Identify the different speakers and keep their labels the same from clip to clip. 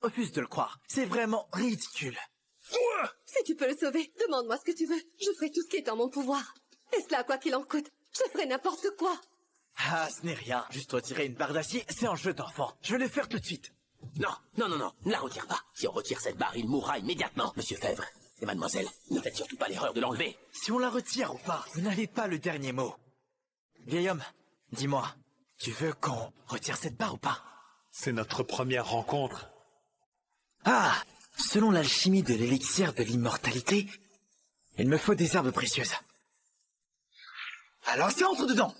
Speaker 1: refuse de le croire. C'est vraiment ridicule.
Speaker 2: Si tu peux le sauver, demande-moi ce que tu veux. Je ferai tout ce qui est en mon pouvoir. Et cela, quoi qu'il en coûte. Je ferai n'importe quoi.
Speaker 1: Ah, ce n'est rien. Juste retirer une barre d'acier, c'est un jeu d'enfant. Je vais le faire tout de suite.
Speaker 3: Non, non, non, non, ne la retire pas. Si on retire cette barre, il mourra immédiatement. Monsieur Fèvre et mademoiselle, ne faites surtout pas l'erreur de l'enlever.
Speaker 1: Si on la retire ou pas, vous n'avez pas le dernier mot. Vieil homme, dis-moi, tu veux qu'on retire cette barre ou pas?
Speaker 4: C'est notre première rencontre.
Speaker 1: Ah, selon l'alchimie de l'élixir de l'immortalité, il me faut des herbes précieuses. Alors ça entre dedans.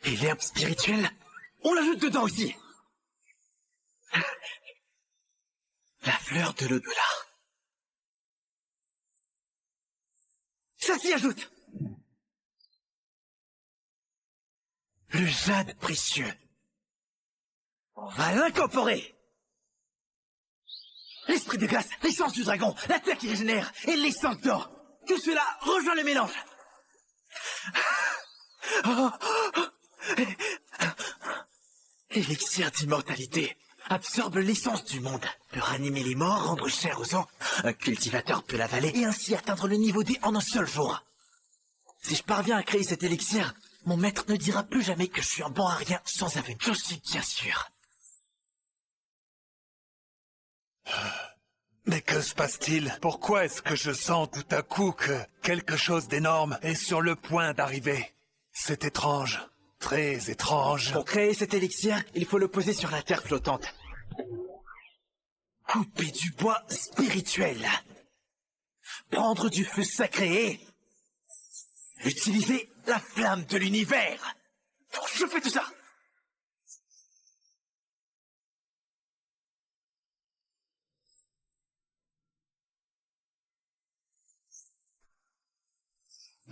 Speaker 1: Et l'herbe spirituelle, on l'ajoute dedans aussi. La fleur de l'au-delà. Ça s'y ajoute. Le jade précieux. On va l'incorporer. L'esprit de glace, l'essence du dragon, la terre qui régénère et l'essence d'or. Tout cela rejoint le mélange. L'élixir d'immortalité absorbe l'essence du monde, peut ranimer les morts, rendre chair aux os. Un cultivateur peut l'avaler et ainsi atteindre le niveau D en un seul jour. Si je parviens à créer cet élixir, mon maître ne dira plus jamais que je suis un bon à rien sans avenir. Je suis bien sûr.
Speaker 4: Mais que se passe-t-il? Pourquoi est-ce que je sens tout à coup que quelque chose d'énorme est sur le point d'arriver? C'est étrange, très étrange.
Speaker 1: Pour créer cet élixir, il faut le poser sur la terre flottante. Couper du bois spirituel. Prendre du feu sacré et utiliser la flamme de l'univers. Je fais tout ça.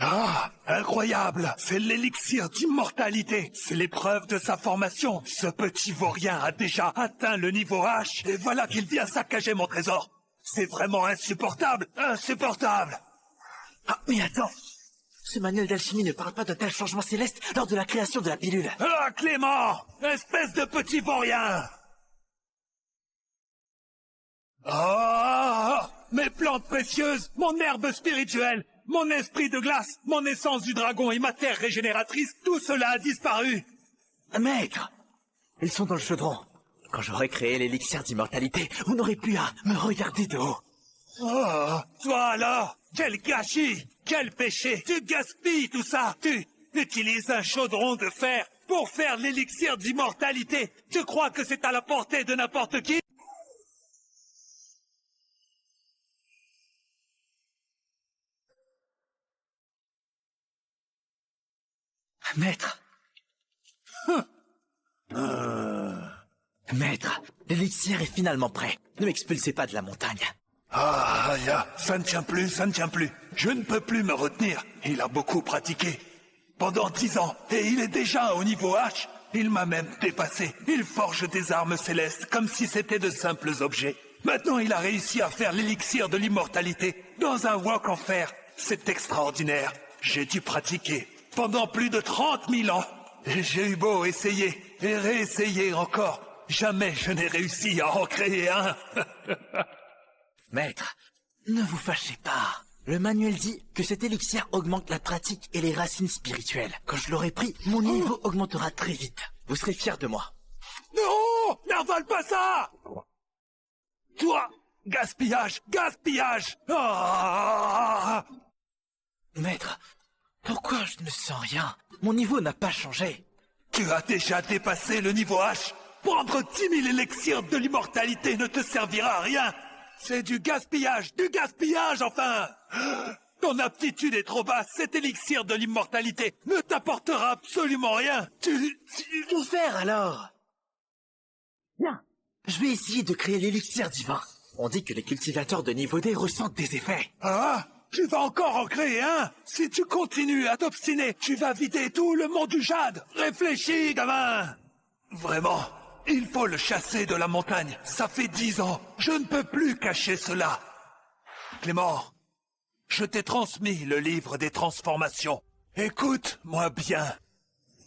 Speaker 4: Ah, incroyable! C'est l'élixir d'immortalité! C'est l'épreuve de sa formation! Ce petit vaurien a déjà atteint le niveau H, et voilà qu'il vient saccager mon trésor! C'est vraiment insupportable! Insupportable!
Speaker 1: Ah, mais attends! Ce manuel d'alchimie ne parle pas d'un tel changement céleste lors de la création de la pilule.
Speaker 4: Ah, Clément! Espèce de petit vaurien! Ah! Mes plantes précieuses! Mon herbe spirituelle! Mon esprit de glace, mon essence du dragon et ma terre régénératrice, tout cela a disparu.
Speaker 1: Maître, ils sont dans le chaudron. Quand j'aurai créé l'élixir d'immortalité, vous n'aurez plus à me regarder de haut.
Speaker 4: Oh, toi alors, quel gâchis, quel péché. Tu gaspilles tout ça. Tu utilises un chaudron de fer pour faire l'élixir d'immortalité. Tu crois que c'est à la portée de n'importe qui?
Speaker 1: Maître. Maître, l'élixir est finalement prêt. Ne m'expulsez pas de la montagne.
Speaker 4: Ah, ya, ça ne tient plus, ça ne tient plus. Je ne peux plus me retenir. Il a beaucoup pratiqué. Pendant 10 ans, et il est déjà au niveau H. Il m'a même dépassé. Il forge des armes célestes comme si c'était de simples objets. Maintenant, il a réussi à faire l'élixir de l'immortalité dans un wok en fer. C'est extraordinaire. J'ai dû pratiquer pendant plus de 30 000 ans. Et j'ai eu beau essayer et réessayer encore. Jamais je n'ai réussi à en créer un.
Speaker 1: Maître, ne vous fâchez pas. Le manuel dit que cet élixir augmente la pratique et les racines spirituelles. Quand je l'aurai pris, mon niveau augmentera très vite. Vous serez fiers de moi.
Speaker 4: Non! N'avale pas ça! Toi! Gaspillage! Gaspillage! Ah!
Speaker 1: Maître, pourquoi je ne sens rien? Mon niveau n'a pas changé.
Speaker 4: Tu as déjà dépassé le niveau H. Prendre 10 000 élixirs de l'immortalité ne te servira à rien. C'est du gaspillage enfin. Ton aptitude est trop basse. Cet élixir de l'immortalité ne t'apportera absolument rien.
Speaker 1: Que faire alors? Bien, je vais essayer de créer l'élixir divin. On dit que les cultivateurs de niveau D ressentent des effets.
Speaker 4: Ah? Tu vas encore en créer un? Si tu continues à t'obstiner, tu vas vider tout le monde du jade. Réfléchis, gamin. Vraiment, il faut le chasser de la montagne. Ça fait 10 ans. Je ne peux plus cacher cela. Clément, je t'ai transmis le livre des transformations. Écoute-moi bien.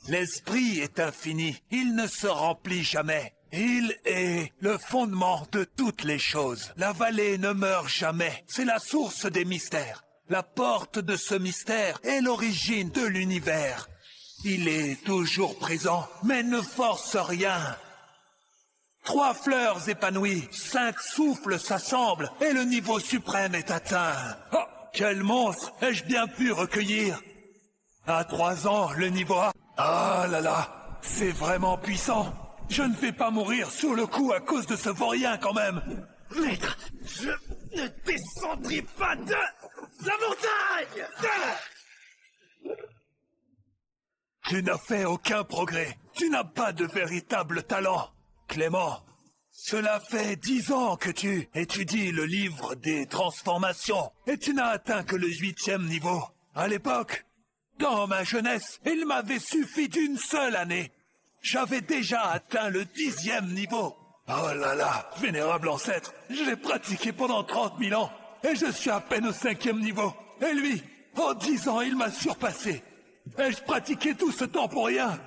Speaker 4: L'esprit est infini. Il ne se remplit jamais. Il est le fondement de toutes les choses. La vallée ne meurt jamais. C'est la source des mystères. La porte de ce mystère est l'origine de l'univers. Il est toujours présent, mais ne force rien. 3 fleurs épanouies, 5 souffles s'assemblent, et le niveau suprême est atteint. Oh, quel monstre ai-je bien pu recueillir? À 3 ans, le niveau A... Ah là là, c'est vraiment puissant. Je ne vais pas mourir sur le coup à cause de ce vaurien quand même.
Speaker 1: Maître, je ne descendrai pas de la montagne!
Speaker 4: Tu n'as fait aucun progrès. Tu n'as pas de véritable talent. Clément, cela fait 10 ans que tu étudies le livre des transformations et tu n'as atteint que le 8e niveau. À l'époque, dans ma jeunesse, il m'avait suffi d'une seule année. J'avais déjà atteint le 10e niveau. Oh là là, vénérable ancêtre, je l'ai pratiqué pendant 30 000 ans et je suis à peine au 5e niveau. Et lui, en 10 ans, il m'a surpassé. Ai-je pratiqué tout ce temps pour rien?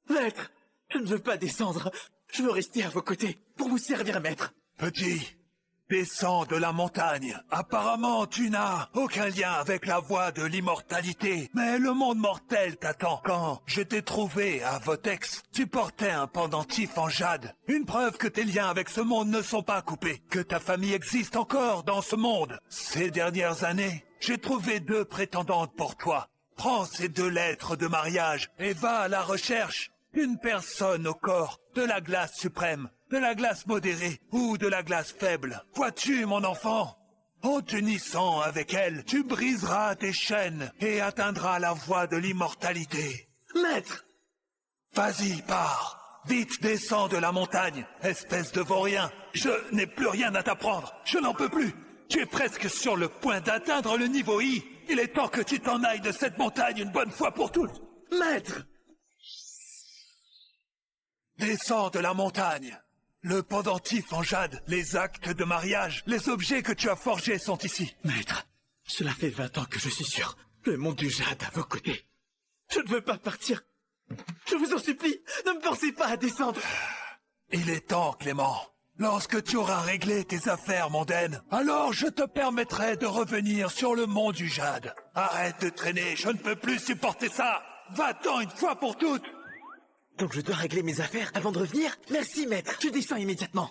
Speaker 1: Maître, je ne veux pas descendre. Je veux rester à vos côtés pour vous servir, maître.
Speaker 4: Petit, descends de la montagne. Apparemment, tu n'as aucun lien avec la voie de l'immortalité. Mais le monde mortel t'attend. Quand je t'ai trouvé à Votex, tu portais un pendentif en jade. Une preuve que tes liens avec ce monde ne sont pas coupés. Que ta famille existe encore dans ce monde. Ces dernières années, j'ai trouvé 2 prétendantes pour toi. Prends ces 2 lettres de mariage et va à la recherche d'une personne au corps de la glace suprême, de la glace modérée ou de la glace faible. Vois-tu, mon enfant? En t'unissant avec elle, tu briseras tes chaînes et atteindras la voie de l'immortalité.
Speaker 1: Maître!
Speaker 4: Vas-y, pars. Vite, descends de la montagne, espèce de vaurien. Je n'ai plus rien à t'apprendre. Je n'en peux plus. Tu es presque sur le point d'atteindre le niveau I. Il est temps que tu t'en ailles de cette montagne une bonne fois pour toutes.
Speaker 1: Maître!
Speaker 4: Descends de la montagne. Le pendentif en jade, les actes de mariage, les objets que tu as forgés sont ici.
Speaker 1: Maître, cela fait 20 ans que je suis sur le monde du jade à vos côtés. Je ne veux pas partir. Je vous en supplie, ne me forcez pas à descendre.
Speaker 4: Il est temps, Clément. Lorsque tu auras réglé tes affaires mondaines, alors je te permettrai de revenir sur le mont du jade. Arrête de traîner, je ne peux plus supporter ça. Va-t'en une fois pour toutes.
Speaker 1: Donc je dois régler mes affaires avant de revenir? Merci, maître. Je descends immédiatement.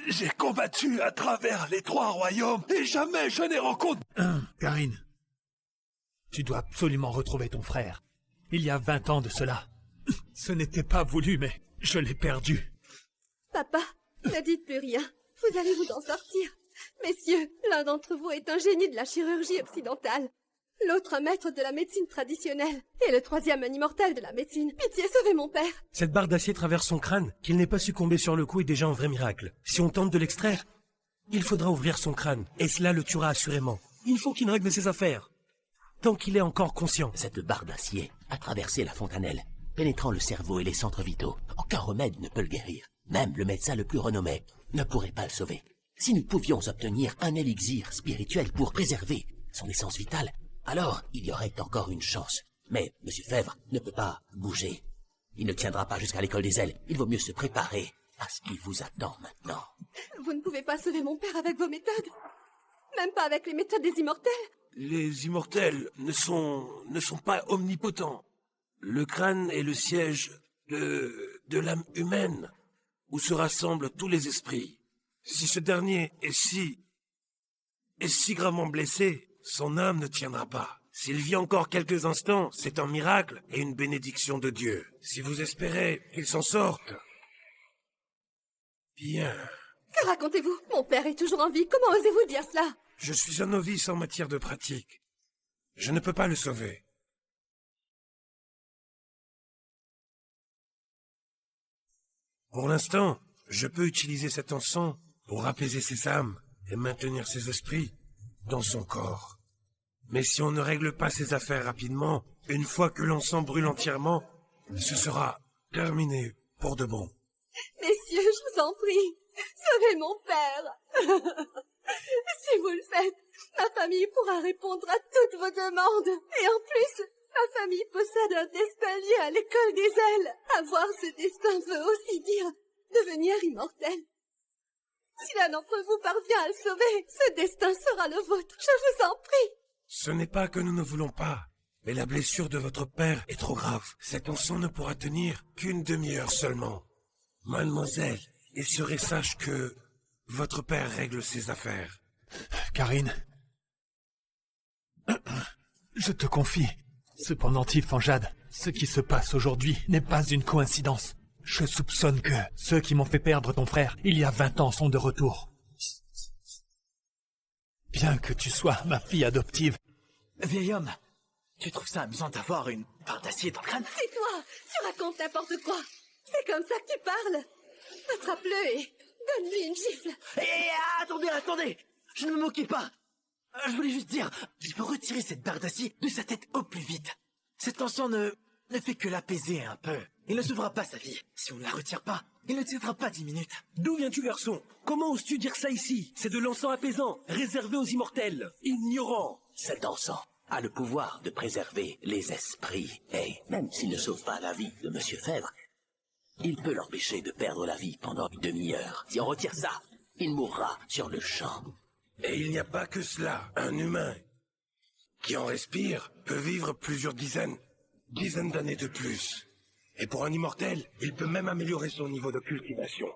Speaker 4: J'ai combattu à travers les 3 royaumes et jamais je n'ai rencontré...
Speaker 5: Karine, tu dois absolument retrouver ton frère. Il y a 20 ans de cela. Ce n'était pas voulu, mais je l'ai perdu.
Speaker 2: Papa, ne dites plus rien. Vous allez vous en sortir. Messieurs, l'un d'entre vous est un génie de la chirurgie occidentale. L'autre un maître de la médecine traditionnelle. Et le 3e un immortel de la médecine. Pitié, sauvez mon père.
Speaker 6: Cette barre d'acier traverse son crâne. Qu'il n'ait pas succombé sur le coup est déjà un vrai miracle. Si on tente de l'extraire, il faudra ouvrir son crâne. Et cela le tuera assurément. Il faut qu'il règle ses affaires. Tant qu'il est encore conscient.
Speaker 3: Cette barre d'acier a traversé la fontanelle, pénétrant le cerveau et les centres vitaux. Aucun remède ne peut le guérir. Même le médecin le plus renommé ne pourrait pas le sauver. Si nous pouvions obtenir un élixir spirituel pour préserver son essence vitale, alors il y aurait encore une chance. Mais M. Fèvre ne peut pas bouger. Il ne tiendra pas jusqu'à l'école des ailes. Il vaut mieux se préparer à ce qui vous attend maintenant.
Speaker 2: Vous ne pouvez pas sauver mon père avec vos méthodes. Même pas avec les méthodes des immortels.
Speaker 6: Les immortels ne sont pas omnipotents. Le crâne est le siège de l'âme humaine, où se rassemblent tous les esprits. Si ce dernier est si gravement blessé, son âme ne tiendra pas. S'il vit encore quelques instants, c'est un miracle et une bénédiction de Dieu. Si vous espérez qu'il s'en sorte, bien.
Speaker 2: Que racontez-vous? Mon père est toujours en vie. Comment osez-vous dire cela?
Speaker 6: Je suis un novice en matière de pratique. Je ne peux pas le sauver. Pour l'instant, je peux utiliser cet encens pour apaiser ses âmes et maintenir ses esprits dans son corps. Mais si on ne règle pas ses affaires rapidement, une fois que l'encens brûle entièrement, ce sera terminé pour de bon.
Speaker 2: Messieurs, je vous en prie, sauvez mon père. Si vous le faites, ma famille pourra répondre à toutes vos demandes. Et en plus, ma famille possède un destin lié à l'école des ailes. Avoir ce destin veut aussi dire devenir immortel. Si l'un d'entre vous parvient à le sauver, ce destin sera le vôtre. Je vous en prie.
Speaker 6: Ce n'est pas que nous ne voulons pas, mais la blessure de votre père est trop grave. Cet encens ne pourra tenir qu'une demi-heure seulement. Mademoiselle, il serait sage que votre père règle ses affaires.
Speaker 5: Karine. Je te confie. Cependant, Tifanjad, ce qui se passe aujourd'hui n'est pas une coïncidence. Je soupçonne que ceux qui m'ont fait perdre ton frère il y a 20 ans sont de retour. Bien que tu sois ma fille adoptive.
Speaker 1: Vieil homme, tu trouves ça amusant d'avoir une barre d'acier dans le crâne?
Speaker 2: C'est toi. Tu racontes n'importe quoi. C'est comme ça que tu parles. Attrape-le et donne-lui une gifle.
Speaker 1: Hé, attendez! Je ne me moquais pas. Je voulais juste dire, il faut retirer cette barre d'acier de sa tête au plus vite. Cet encens ne fait que l'apaiser un peu. Il ne sauvera pas sa vie. Si on ne la retire pas, il ne tiendra pas 10 minutes.
Speaker 7: D'où viens-tu, garçon? Comment oses-tu dire ça ici? C'est de l'encens apaisant, réservé aux immortels. Ignorant.
Speaker 3: Cet encens a le pouvoir de préserver les esprits. Et même s'il ne sauve pas la vie de Monsieur Fèvre, il peut l'empêcher de perdre la vie pendant une demi-heure. Si on retire ça, il mourra sur le champ.
Speaker 6: Et il n'y a pas que cela. Un humain qui en respire peut vivre plusieurs dizaines d'années de plus. Et pour un immortel, il peut même améliorer son niveau de cultivation.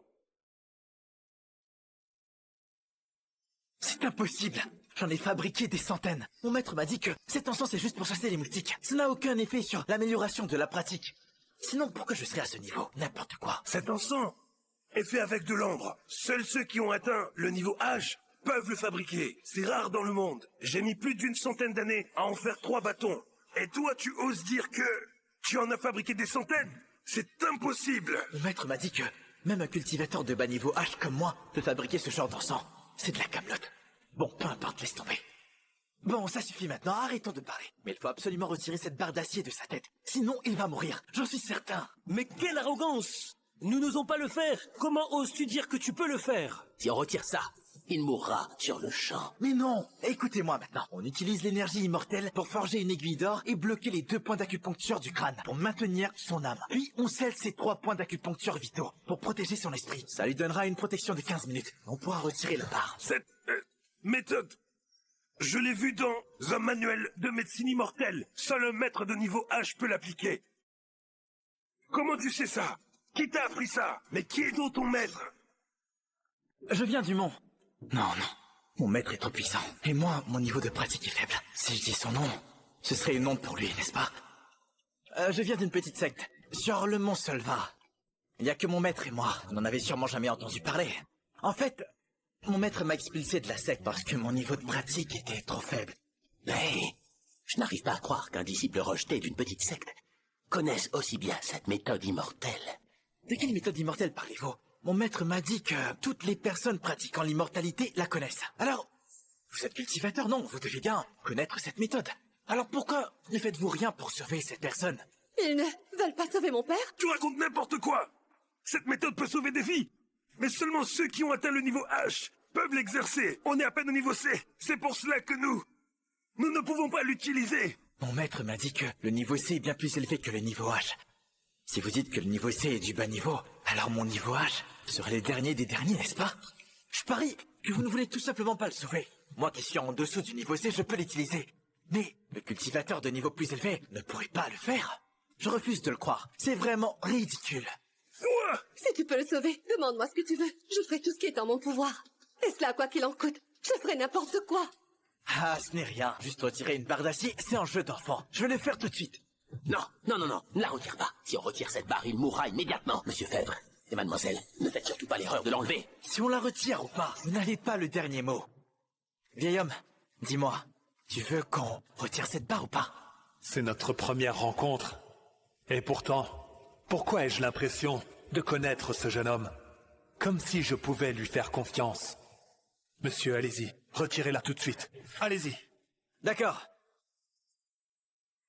Speaker 1: C'est impossible. J'en ai fabriqué des centaines. Mon maître m'a dit que cet encens c'est juste pour chasser les moustiques. Ça n'a aucun effet sur l'amélioration de la pratique. Sinon, pourquoi je serais à ce niveau? N'importe quoi.
Speaker 6: Cet encens est fait avec de l'ambre. Seuls ceux qui ont atteint le niveau H peuvent le fabriquer. C'est rare dans le monde. J'ai mis plus d'une centaine d'années à en faire 3 bâtons. Et toi, tu oses dire que tu en as fabriqué des centaines? C'est impossible.
Speaker 1: Mon maître m'a dit que même un cultivateur de bas niveau H comme moi peut fabriquer ce genre d'encens. C'est de la camelote. Bon, peu importe, laisse tomber. Bon, ça suffit maintenant, arrêtons de parler. Mais il faut absolument retirer cette barre d'acier de sa tête. Sinon, il va mourir, j'en suis certain.
Speaker 7: Mais quelle arrogance! Nous n'osons pas le faire. Comment oses-tu dire que tu peux le faire?
Speaker 3: Si on retire ça, il mourra sur le champ.
Speaker 1: Mais non, écoutez-moi maintenant. On utilise l'énergie immortelle pour forger une aiguille d'or et bloquer les 2 points d'acupuncture du crâne pour maintenir son âme. Puis on scelle ces 3 points d'acupuncture vitaux pour protéger son esprit. Ça lui donnera une protection de 15 minutes. On pourra retirer la barre.
Speaker 6: Cette méthode, je l'ai vue dans un manuel de médecine immortelle. Seul un maître de niveau H peut l'appliquer. Comment tu sais ça? Qui t'a appris ça? Mais qui est donc ton maître?
Speaker 1: Je viens du mont. Non. Mon maître est trop puissant. Et moi, mon niveau de pratique est faible. Si je dis son nom, ce serait une honte pour lui, n'est-ce pas? Je viens d'une petite secte, sur le mont Solva. Il n'y a que mon maître et moi. Vous n'en avez sûrement jamais entendu parler. En fait, mon maître m'a expulsé de la secte parce que mon niveau de pratique était trop faible.
Speaker 3: Mais je n'arrive pas à croire qu'un disciple rejeté d'une petite secte connaisse aussi bien cette méthode immortelle.
Speaker 1: De quelle méthode immortelle parlez-vous? Mon maître m'a dit que toutes les personnes pratiquant l'immortalité la connaissent. Alors, vous êtes cultivateur, non? Vous devez bien connaître cette méthode. Alors pourquoi ne faites-vous rien pour sauver cette personne?
Speaker 2: Ils ne veulent pas sauver mon père?
Speaker 6: Tu racontes n'importe quoi. Cette méthode peut sauver des vies. Mais seulement ceux qui ont atteint le niveau H peuvent l'exercer. On est à peine au niveau C. C'est pour cela que nous ne pouvons pas l'utiliser.
Speaker 1: Mon maître m'a dit que le niveau C est bien plus élevé que le niveau H. Si vous dites que le niveau C est du bas niveau, alors mon niveau H serait le dernier des derniers, n'est-ce pas? Je parie que vous ne voulez tout simplement pas le sauver. Moi qui suis en dessous du niveau C, je peux l'utiliser. Mais le cultivateur de niveau plus élevé ne pourrait pas le faire. Je refuse de le croire. C'est vraiment ridicule.
Speaker 6: Toi!
Speaker 2: Si tu peux le sauver, demande-moi ce que tu veux. Je ferai tout ce qui est en mon pouvoir. Et cela, quoi qu'il en coûte, je ferai n'importe quoi.
Speaker 1: Ah, ce n'est rien. Juste retirer une barre d'acier, c'est un jeu d'enfant. Je vais le faire tout de suite.
Speaker 3: Non, ne la retire pas. Si on retire cette barre, il mourra immédiatement. Monsieur Fèvre et mademoiselle, ne faites surtout pas l'erreur de l'enlever.
Speaker 1: Si on la retire ou pas, vous n'avez pas le dernier mot. Vieil homme, dis-moi, tu veux qu'on retire cette barre ou pas?
Speaker 5: C'est notre première rencontre. Et pourtant, pourquoi ai-je l'impression de connaître ce jeune homme? Comme si je pouvais lui faire confiance. Monsieur, allez-y, retirez-la tout de suite. Allez-y.
Speaker 1: D'accord.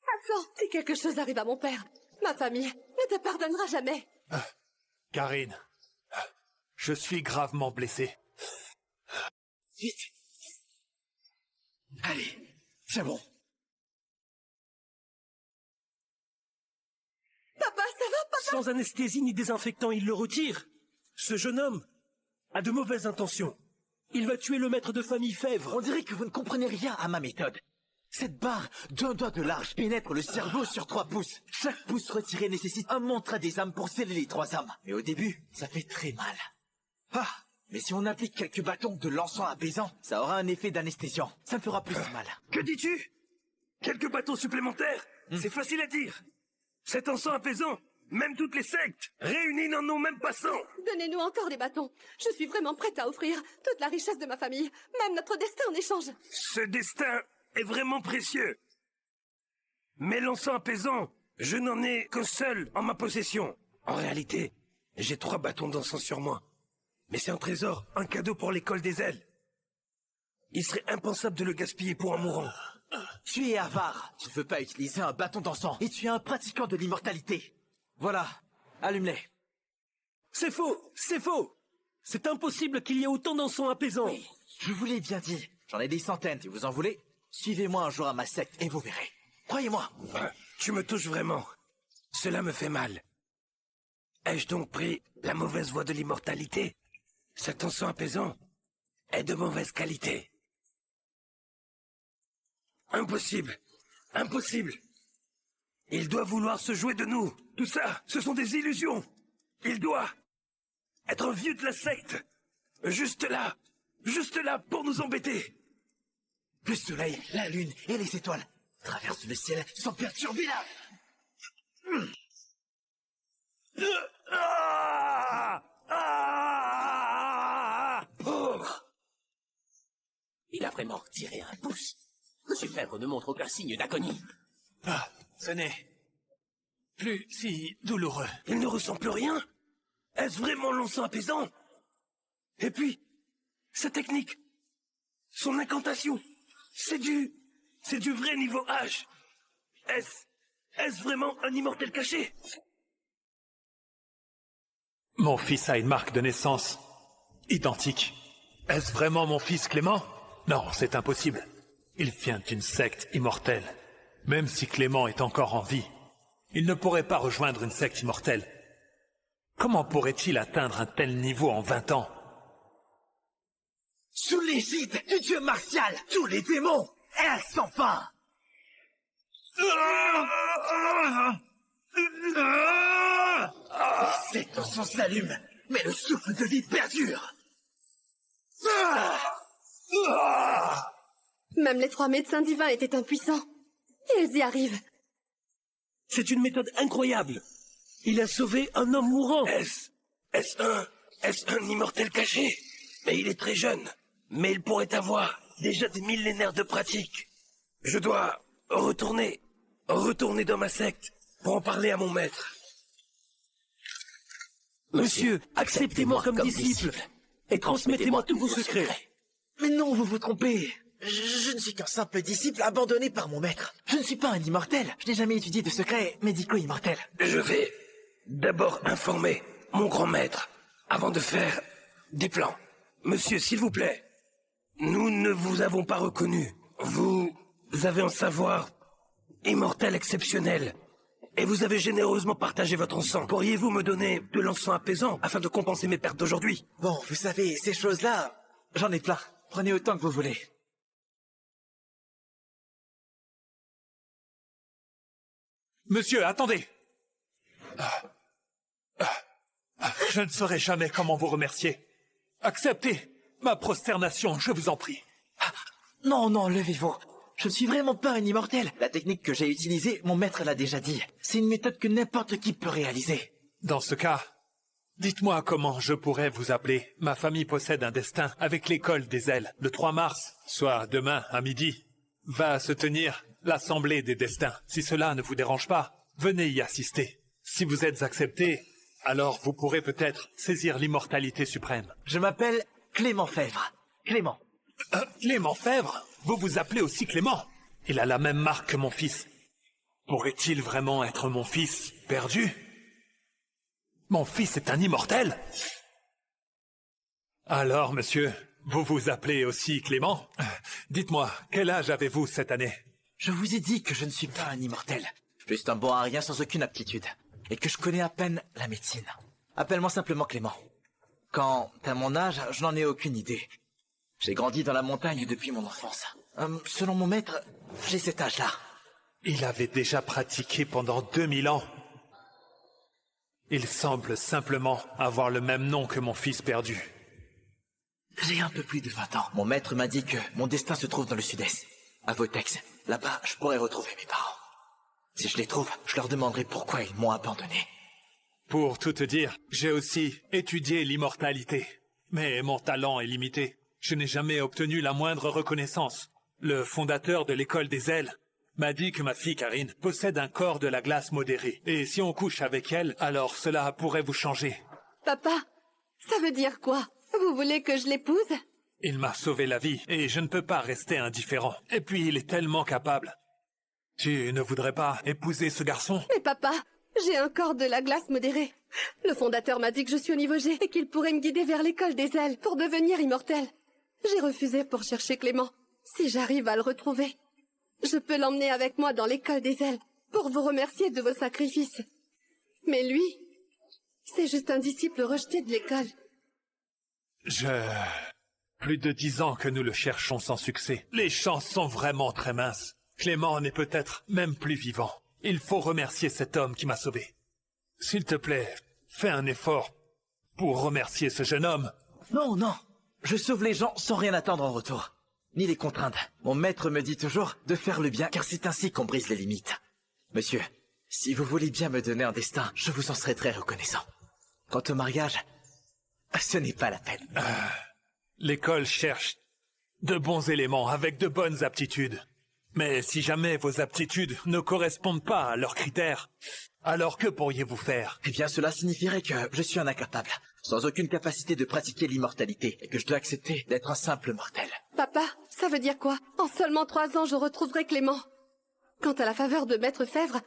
Speaker 2: Attends, si quelque chose arrive à mon père, ma famille ne te pardonnera jamais.
Speaker 5: Karine, je suis gravement blessé.
Speaker 1: Vite. Allez, c'est bon.
Speaker 2: Papa, ça va, papa?
Speaker 7: Sans anesthésie ni désinfectant, il le retire. Ce jeune homme a de mauvaises intentions. Il va tuer le maître de famille Fèvre.
Speaker 1: On dirait que vous ne comprenez rien à ma méthode. Cette barre d'1 doigt de large pénètre le cerveau sur 3 pouces. Chaque pouce retiré nécessite un mantra des âmes pour sceller les 3 âmes. Et au début, ça fait très mal. Ah, mais si on applique quelques bâtons de l'encens apaisant, ça aura un effet d'anesthésiant. Ça me fera plus mal.
Speaker 6: Que dis-tu? Quelques bâtons supplémentaires? C'est facile à dire. Cet encens apaisant, même toutes les sectes réunies n'en ont même pas 100.
Speaker 2: Donnez-nous encore des bâtons. Je suis vraiment prête à offrir toute la richesse de ma famille, même notre destin en échange.
Speaker 6: Ce destin est vraiment précieux. Mais l'encens apaisant, je n'en ai qu'un seul en ma possession. En réalité, j'ai 3 bâtons d'encens sur moi. Mais c'est un trésor, un cadeau pour l'école des ailes. Il serait impensable de le gaspiller pour un mourant.
Speaker 1: Tu es avare. Tu ne veux pas utiliser un bâton d'encens. Et tu es un pratiquant de l'immortalité. Voilà, allume-les.
Speaker 7: C'est faux, c'est faux. C'est impossible qu'il y ait autant d'encens apaisants.
Speaker 1: Oui, je vous l'ai bien dit. J'en ai des centaines, si vous en voulez. Suivez-moi un jour à ma secte et vous verrez. Croyez-moi.
Speaker 6: Tu me touches vraiment. Cela me fait mal. Ai-je donc pris la mauvaise voie de l'immortalité? Cet encens apaisant est de mauvaise qualité. Impossible. Impossible. Il doit vouloir se jouer de nous. Tout ça, ce sont des illusions. Il doit être un vieux de la secte. Juste là pour nous embêter.
Speaker 1: Le soleil, la lune et les étoiles traversent le ciel sans perturber la...
Speaker 3: Il a vraiment retiré un pouce. Monsieur Fèvre ne montre aucun signe d'agonie.
Speaker 5: Ah, ce n'est plus si douloureux.
Speaker 6: Il ne ressent plus rien. Est-ce vraiment l'encens apaisant? Et puis, sa technique, son incantation, c'est du vrai niveau H. Est-ce vraiment un immortel caché?
Speaker 5: Mon fils a une marque de naissance identique. Est-ce vraiment mon fils Clément? Non, c'est impossible. Il vient d'une secte immortelle. Même si Clément est encore en vie, il ne pourrait pas rejoindre une secte immortelle. Comment pourrait-il atteindre un tel niveau en 20 ans?
Speaker 1: Sous l'égide du dieu martial, tous les démons errent sans fin. Cet encens s'allume, mais le souffle de vie perdure.
Speaker 2: Même les 3 médecins divins étaient impuissants. Ils y arrivent.
Speaker 7: C'est une méthode incroyable. Il a sauvé un homme mourant.
Speaker 6: Est-ce un immortel caché? Mais il est très jeune. Mais il pourrait avoir déjà des millénaires de pratique. Je dois retourner dans ma secte pour en parler à mon maître.
Speaker 7: Monsieur, acceptez-moi comme disciple et transmettez-moi tous vos secrets.
Speaker 1: Mais non, vous vous trompez. Je ne suis qu'un simple disciple abandonné par mon maître. Je ne suis pas un immortel. Je n'ai jamais étudié de secrets médicaux immortels.
Speaker 6: Je vais d'abord informer mon grand maître avant de faire des plans. Monsieur, s'il vous plaît, nous ne vous avons pas reconnu. Vous avez un savoir immortel exceptionnel. Et vous avez généreusement partagé votre encens. Pourriez-vous me donner de l'encens apaisant afin de compenser mes pertes d'aujourd'hui?
Speaker 1: Bon, vous savez, ces choses-là, j'en ai plein. Prenez autant que vous voulez.
Speaker 5: Monsieur, attendez. Je ne saurais jamais comment vous remercier. Acceptez ma prosternation, je vous en prie.
Speaker 1: Non, non, levez-vous. Je ne suis vraiment pas un immortel. La technique que j'ai utilisée, mon maître l'a déjà dit. C'est une méthode que n'importe qui peut réaliser.
Speaker 5: Dans ce cas, dites-moi comment je pourrais vous appeler. Ma famille possède un destin avec l'école des ailes. Le 3 mars, soit demain à midi, va se tenir l'assemblée des destins. Si cela ne vous dérange pas, venez y assister. Si vous êtes accepté, alors vous pourrez peut-être saisir l'immortalité suprême.
Speaker 1: Je m'appelle Clément Fèvre. Clément.
Speaker 5: Clément Fèvre? Vous vous appelez aussi Clément? Il a la même marque que mon fils. Pourrait-il vraiment être mon fils perdu? Mon fils est un immortel? Alors, monsieur, Vous vous appelez aussi Clément? Dites-moi, quel âge avez-vous cette année?
Speaker 1: Je vous ai dit que je ne suis pas un immortel. Juste un bon à rien sans aucune aptitude. Et que je connais à peine la médecine. Appelle-moi simplement Clément. Quant à mon âge, je n'en ai aucune idée. J'ai grandi dans la montagne depuis mon enfance. Selon mon maître, j'ai cet âge-là.
Speaker 5: Il avait déjà pratiqué pendant 2000 ans. Il semble simplement avoir le même nom que mon fils perdu.
Speaker 1: J'ai un peu plus de 20 ans. Mon maître m'a dit que mon destin se trouve dans le sud-est, à Votex. Là-bas, je pourrais retrouver mes parents. Si je les trouve, je leur demanderai pourquoi ils m'ont abandonné.
Speaker 5: Pour tout te dire, j'ai aussi étudié l'immortalité. Mais mon talent est limité. Je n'ai jamais obtenu la moindre reconnaissance. Le fondateur de l'école des ailes m'a dit que ma fille Karine possède un corps de la glace modéré. Et si on couche avec elle, alors cela pourrait vous changer.
Speaker 2: Papa, ça veut dire quoi? Vous voulez que je l'épouse?
Speaker 5: Il m'a sauvé la vie, et je ne peux pas rester indifférent. Et puis il est tellement capable. Tu ne voudrais pas épouser ce garçon?
Speaker 2: Mais papa, j'ai un corps de la glace modéré. Le fondateur m'a dit que je suis au niveau G et qu'il pourrait me guider vers l'école des ailes pour devenir immortel. J'ai refusé pour chercher Clément. Si j'arrive à le retrouver, je peux l'emmener avec moi dans l'école des ailes pour vous remercier de vos sacrifices. Mais lui, c'est juste un disciple rejeté de l'école.
Speaker 5: Plus de 10 ans que nous le cherchons sans succès. Les chances sont vraiment très minces. Clément n'est peut-être même plus vivant. Il faut remercier cet homme qui m'a sauvé. S'il te plaît, fais un effort pour remercier ce jeune homme.
Speaker 1: Non, non. Je sauve les gens sans rien attendre en retour. Ni les contraindre. Mon maître me dit toujours de faire le bien, car c'est ainsi qu'on brise les limites. Monsieur, si vous voulez bien me donner un destin, je vous en serai très reconnaissant. Quant au mariage, ce n'est pas la peine.
Speaker 5: L'école cherche de bons éléments avec de bonnes aptitudes. Mais si jamais vos aptitudes ne correspondent pas à leurs critères, alors que pourriez-vous faire?
Speaker 1: Eh bien, cela signifierait que je suis un incapable, sans aucune capacité de pratiquer l'immortalité, et que je dois accepter d'être un simple mortel.
Speaker 2: Papa, ça veut dire quoi? En seulement 3 ans, je retrouverai Clément. Quant à la faveur de Maître Fèvre,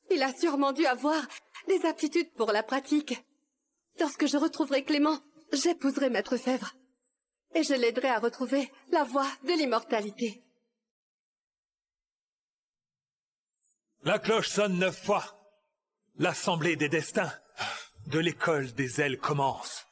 Speaker 2: il a sûrement dû avoir des aptitudes pour la pratique. Lorsque je retrouverai Clément, j'épouserai Maître Fèvre. Et je l'aiderai à retrouver la voie de l'immortalité.
Speaker 5: La cloche sonne 9 fois. L'assemblée des destins de l'école des ailes commence.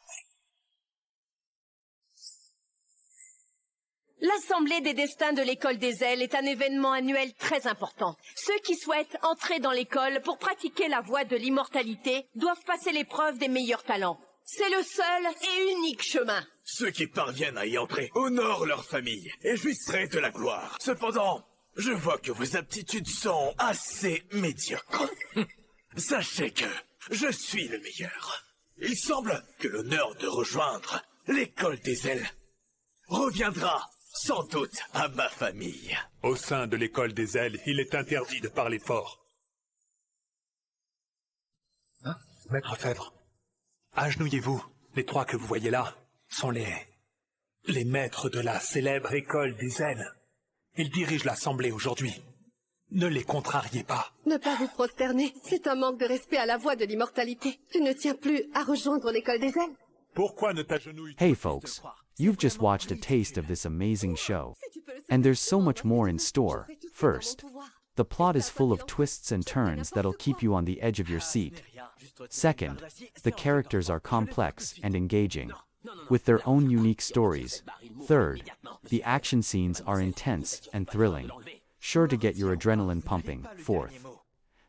Speaker 8: L'Assemblée des destins de l'école des ailes est un événement annuel très important. Ceux qui souhaitent entrer dans l'école pour pratiquer la voie de l'immortalité doivent passer l'épreuve des meilleurs talents. C'est le seul et unique chemin.
Speaker 4: Ceux qui parviennent à y entrer honorent leur famille et jouisseraient de la gloire. Cependant, je vois que vos aptitudes sont assez médiocres. Sachez que je suis le meilleur. Il semble que l'honneur de rejoindre l'école des ailes reviendra sans doute à ma famille.
Speaker 5: Au sein de l'école des ailes, il est interdit de parler fort. Hein? Maître Fèvre, agenouillez-vous. Les 3 que vous voyez là sont les maîtres de la célèbre école des ailes. Ils dirigent l'assemblée aujourd'hui. Ne les contrariez pas.
Speaker 2: Ne pas vous prosterner, c'est un manque de respect à la voie de l'immortalité. Tu ne tiens plus à rejoindre l'école des ailes?
Speaker 5: Pourquoi ne t'agenouilles-tu?
Speaker 9: Hey folks, you've just watched a taste of this amazing show. And there's so much more in store. First, the plot is full of twists and turns that'll keep you on the edge of your seat. Second, the characters are complex and engaging, with their own unique stories. Third, the action scenes are intense and thrilling, sure to get your adrenaline pumping. Fourth,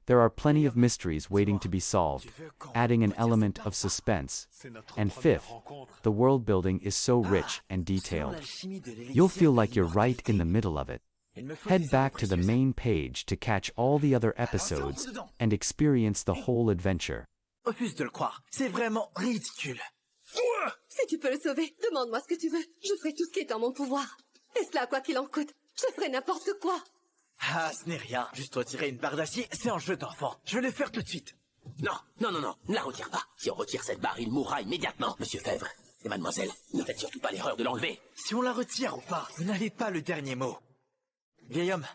Speaker 9: there are plenty of mysteries waiting to be solved, adding an element of suspense. And fifth, the world building is so rich and detailed. You'll feel like you're right in the middle of it. Head back to the main page to catch all the other episodes and experience the whole adventure.
Speaker 1: Refuse de le croire, c'est vraiment ridicule.
Speaker 2: Si tu peux le sauver, demande-moi ce que tu veux. Je ferai tout ce qui est en mon pouvoir. Et cela, quoi qu'il en coûte, je ferai n'importe quoi.
Speaker 1: Ah, ce n'est rien. Juste retirer une barre d'acier, c'est un jeu d'enfant. Je vais le faire tout de suite.
Speaker 3: Non, ne la retire pas. Si on retire cette barre, il mourra immédiatement. Monsieur Fèvre et mademoiselle, ne faites surtout pas l'erreur de l'enlever.
Speaker 1: Si on la retire ou pas, vous n'avez pas le dernier mot. Vieil homme,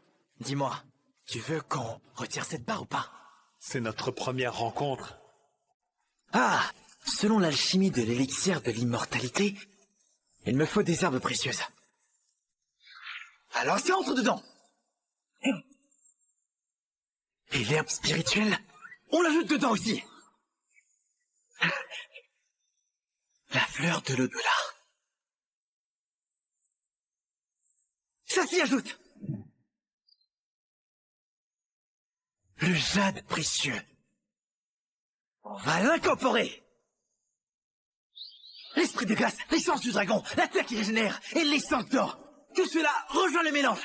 Speaker 1: dis-moi, tu veux qu'on retire cette barre ou pas?
Speaker 5: C'est notre première rencontre.
Speaker 1: Ah, selon l'alchimie de l'élixir de l'immortalité, Il me faut des herbes précieuses. Alors ça entre dedans. Et l'herbe spirituelle, on l'ajoute dedans aussi. La fleur de l'au-delà. Ça s'y ajoute. Le jade précieux. On va l'incorporer. L'esprit de glace, l'essence du dragon, la terre qui régénère et l'essence d'or. Tout cela rejoint le mélange.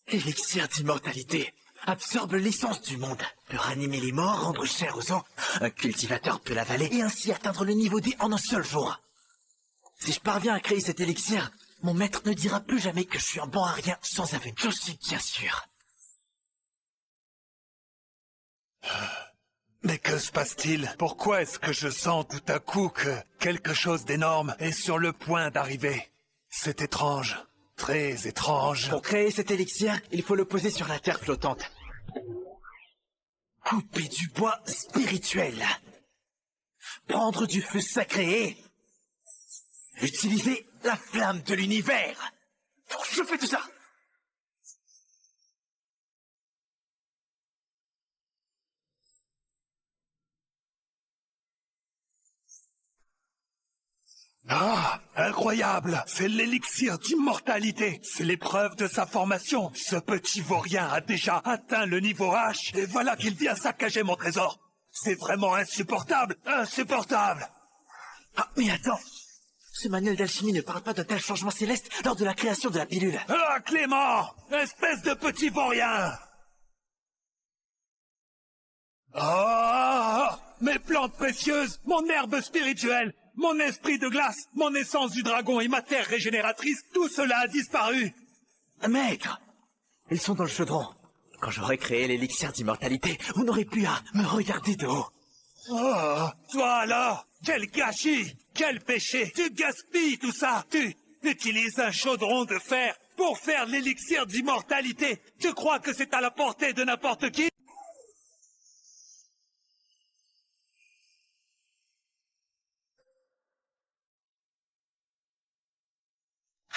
Speaker 1: L'élixir d'immortalité absorbe l'essence du monde, peut ranimer les morts, rendre chair aux os. Un cultivateur peut l'avaler et ainsi atteindre le niveau D en un seul jour. Si je parviens à créer cet élixir, mon maître ne dira plus jamais que je suis un bon à rien sans avenir. Je suis bien sûr.
Speaker 4: Mais que se passe-t-il? Pourquoi est-ce que je sens tout à coup que quelque chose d'énorme est sur le point d'arriver? C'est étrange, très étrange.
Speaker 1: Pour créer cet élixir, il faut le poser sur la terre flottante. Couper du bois spirituel. Prendre du feu sacré et utiliser la flamme de l'univers. Je fais tout ça.
Speaker 4: Ah, incroyable! C'est l'élixir d'immortalité! C'est l'épreuve de sa formation! Ce petit vaurien a déjà atteint le niveau H, et voilà qu'il vient saccager mon trésor! C'est vraiment insupportable! Insupportable!
Speaker 1: Ah, mais attends! Ce manuel d'alchimie ne parle pas d'un tel changement céleste lors de la création de la pilule.
Speaker 4: Ah, Clément! Espèce de petit vaurien! Ah! Mes plantes précieuses! Mon herbe spirituelle! Mon esprit de glace, mon essence du dragon et ma terre régénératrice, tout cela a disparu.
Speaker 1: Maître, ils sont dans le chaudron. Quand j'aurai créé l'élixir d'immortalité, vous n'aurez plus à me regarder de haut.
Speaker 4: Oh, toi alors, quel gâchis, quel péché. Tu gaspilles tout ça. Tu utilises un chaudron de fer pour faire l'élixir d'immortalité. Tu crois que c'est à la portée de n'importe qui?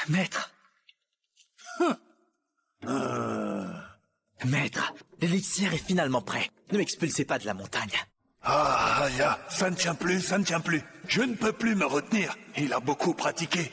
Speaker 1: Maître. Maître, l'élixir est finalement prêt. Ne m'expulsez pas de la montagne.
Speaker 4: Ah, ya, ça ne tient plus, ça ne tient plus. Je ne peux plus me retenir. Il a beaucoup pratiqué.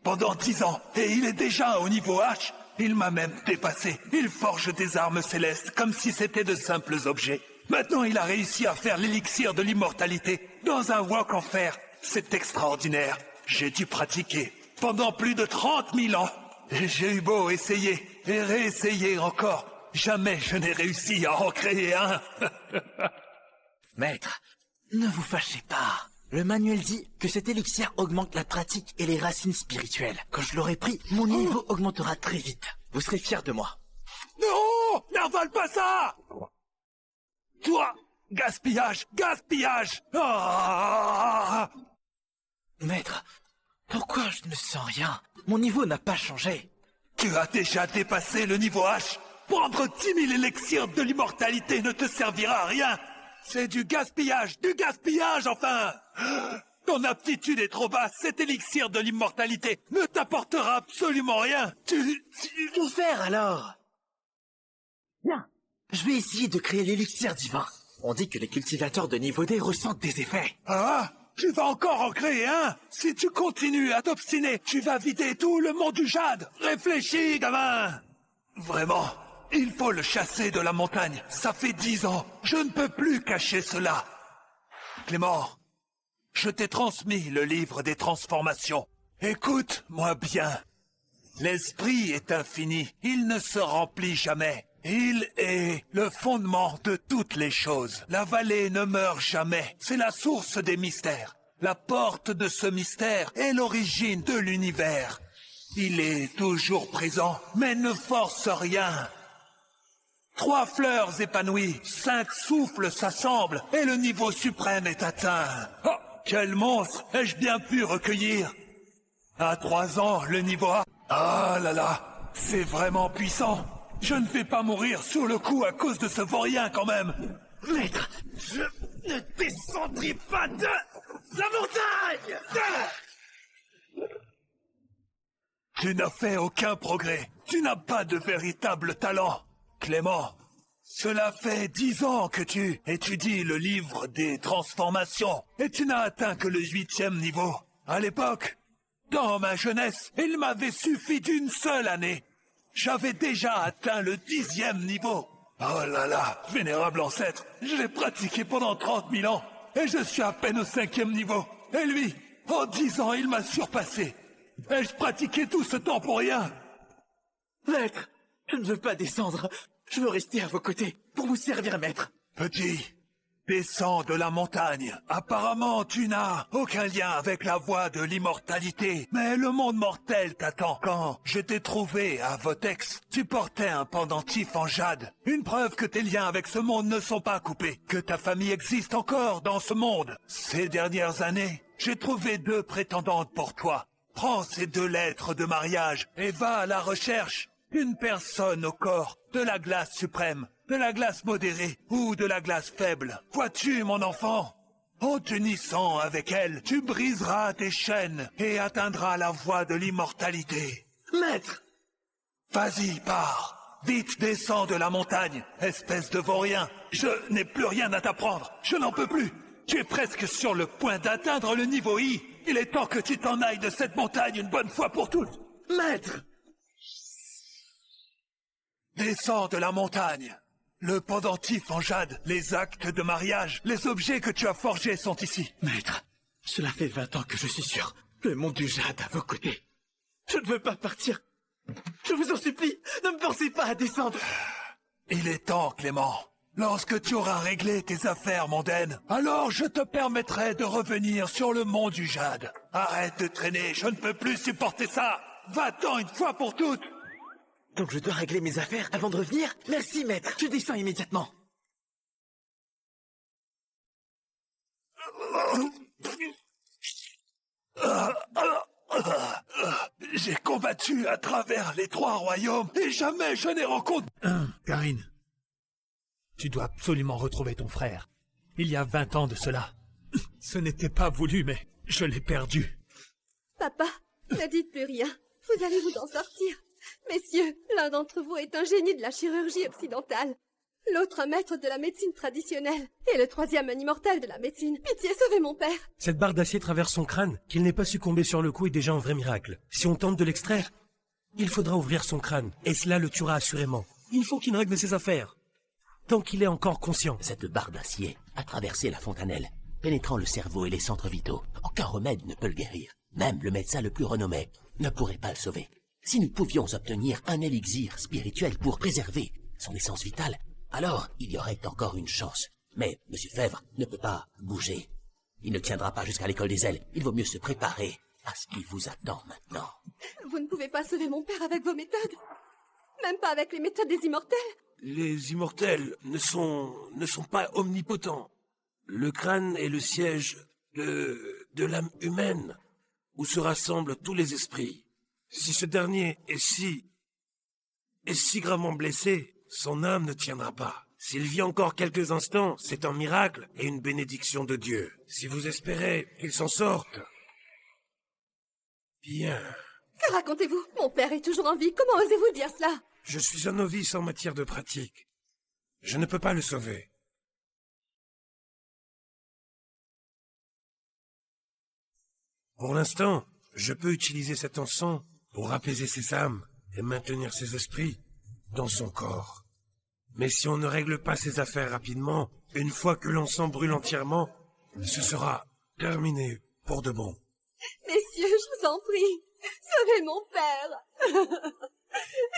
Speaker 4: Pendant 10 ans, et il est déjà au niveau H. Il m'a même dépassé. Il forge des armes célestes comme si c'était de simples objets. Maintenant, il a réussi à faire l'élixir de l'immortalité dans un wok en fer. C'est extraordinaire. J'ai dû pratiquer pendant plus de 30 000 ans. Et j'ai eu beau essayer et réessayer encore. Jamais je n'ai réussi à en créer un.
Speaker 1: Maître, ne vous fâchez pas. Le manuel dit que cet élixir augmente la pratique et les racines spirituelles. Quand je l'aurai pris, mon niveau augmentera très vite. Vous serez fiers de moi.
Speaker 4: Non! N'avale pas ça! Toi! Gaspillage! Gaspillage! Ah!
Speaker 1: Maître, pourquoi je ne sens rien? Mon niveau n'a pas changé.
Speaker 4: Tu as déjà dépassé le niveau H. Prendre 10 000 élixirs de l'immortalité ne te servira à rien. C'est du gaspillage enfin. Ton aptitude est trop basse. Cet élixir de l'immortalité ne t'apportera absolument rien.
Speaker 1: Que faire alors? Bien, je vais essayer de créer l'élixir divin. On dit que les cultivateurs de niveau D ressentent des effets.
Speaker 4: Ah? Tu vas encore en créer un? Si tu continues à t'obstiner, tu vas vider tout le monde du jade. Réfléchis, gamin. Vraiment, il faut le chasser de la montagne. Ça fait 10 ans. Je ne peux plus cacher cela. Clément, je t'ai transmis le livre des transformations. Écoute-moi bien. L'esprit est infini. Il ne se remplit jamais. Il est le fondement de toutes les choses. La vallée ne meurt jamais. C'est la source des mystères. La porte de ce mystère est l'origine de l'univers. Il est toujours présent, mais ne force rien. 3 fleurs épanouies, 5 souffles s'assemblent, et le niveau suprême est atteint. Oh, quel monstre ai-je bien pu recueillir? À 3 ans, le niveau A... Ah là là, c'est vraiment puissant. Je ne vais pas mourir sur le coup à cause de ce vaurien quand même.
Speaker 1: Maître, ne descendrai pas de la montagne!
Speaker 4: Tu n'as fait aucun progrès. Tu n'as pas de véritable talent. Clément, cela fait 10 ans que tu étudies le livre des transformations et tu n'as atteint que le 8e niveau. À l'époque, dans ma jeunesse, il m'avait suffi d'une seule année. J'avais déjà atteint le 10e niveau. Oh là là, vénérable ancêtre, je l'ai pratiqué pendant 30 000 ans et je suis à peine au 5e niveau. Et lui, en 10 ans, il m'a surpassé. Ai-je pratiqué tout ce temps pour rien?
Speaker 1: Maître, je ne veux pas descendre. Je veux rester à vos côtés pour vous servir, maître.
Speaker 4: Petit, descends de la montagne. Apparemment, tu n'as aucun lien avec la voie de l'immortalité. Mais le monde mortel t'attend. Quand je t'ai trouvé à Votex, tu portais un pendentif en jade. Une preuve que tes liens avec ce monde ne sont pas coupés. Que ta famille existe encore dans ce monde. Ces dernières années, j'ai trouvé 2 prétendantes pour toi. Prends ces 2 lettres de mariage et va à la recherche d'une personne au corps de la glace suprême, de la glace modérée ou de la glace faible. Vois-tu, mon enfant? En t'unissant avec elle, tu briseras tes chaînes et atteindras la voie de l'immortalité.
Speaker 1: Maître!
Speaker 4: Vas-y, pars. Vite, descends de la montagne, espèce de vaurien. Je n'ai plus rien à t'apprendre. Je n'en peux plus. Tu es presque sur le point d'atteindre le niveau I. Il est temps que tu t'en ailles de cette montagne une bonne fois pour toutes.
Speaker 1: Maître!
Speaker 4: Descends de la montagne. Le pendentif en jade, les actes de mariage, les objets que tu as forgés sont ici.
Speaker 1: Maître, cela fait 20 ans que je suis sur le monde du jade à vos côtés. Je ne veux pas partir. Je vous en supplie, ne me forcez pas à descendre.
Speaker 4: Il est temps, Clément. Lorsque tu auras réglé tes affaires mondaines, alors je te permettrai de revenir sur le mont du jade. Arrête de traîner, je ne peux plus supporter ça. Va-t'en une fois pour toutes.
Speaker 1: Donc je dois régler mes affaires avant de revenir? Merci, maître. Je descends immédiatement.
Speaker 4: J'ai combattu à travers les 3 royaumes et jamais je n'ai rencontré...
Speaker 5: Karine, tu dois absolument retrouver ton frère. Il y a 20 ans de cela. Ce n'était pas voulu, mais je l'ai perdu.
Speaker 2: Papa, ne dites plus rien. Vous allez vous en sortir. Messieurs, l'un d'entre vous est un génie de la chirurgie occidentale. L'autre un maître de la médecine traditionnelle. Et le 3e un immortel de la médecine. Pitié, sauvez mon père.
Speaker 7: Cette barre d'acier traverse son crâne. Qu'il n'ait pas succombé sur le coup est déjà un vrai miracle. Si on tente de l'extraire, il faudra ouvrir son crâne. Et cela le tuera assurément. Il faut qu'il règle ses affaires. Tant qu'il est encore conscient.
Speaker 3: Cette barre d'acier a traversé la fontanelle, pénétrant le cerveau et les centres vitaux. Aucun remède ne peut le guérir. Même le médecin le plus renommé ne pourrait pas le sauver. Si nous pouvions obtenir un élixir spirituel pour préserver son essence vitale, alors il y aurait encore une chance. Mais M. Fèvre ne peut pas bouger. Il ne tiendra pas jusqu'à l'école des ailes. Il vaut mieux se préparer à ce qui vous attend maintenant.
Speaker 2: Vous ne pouvez pas sauver mon père avec vos méthodes. Même pas avec les méthodes des immortels.
Speaker 6: Les immortels ne sont pas omnipotents. Le crâne est le siège de l'âme humaine, où se rassemblent tous les esprits. Si ce dernier est si gravement blessé, son âme ne tiendra pas. S'il vit encore quelques instants, c'est un miracle et une bénédiction de Dieu. Si vous espérez qu'il s'en sorte, bien.
Speaker 2: Que racontez-vous? Mon père est toujours en vie. Comment osez-vous dire cela?
Speaker 6: Je suis un novice en matière de pratique. Je ne peux pas le sauver. Pour l'instant, je peux utiliser cet encens pour apaiser ses âmes et maintenir ses esprits dans son corps. Mais si on ne règle pas ses affaires rapidement, une fois que l'encens brûle entièrement, ce sera terminé pour de bon.
Speaker 2: Messieurs, je vous en prie, sauvez mon père.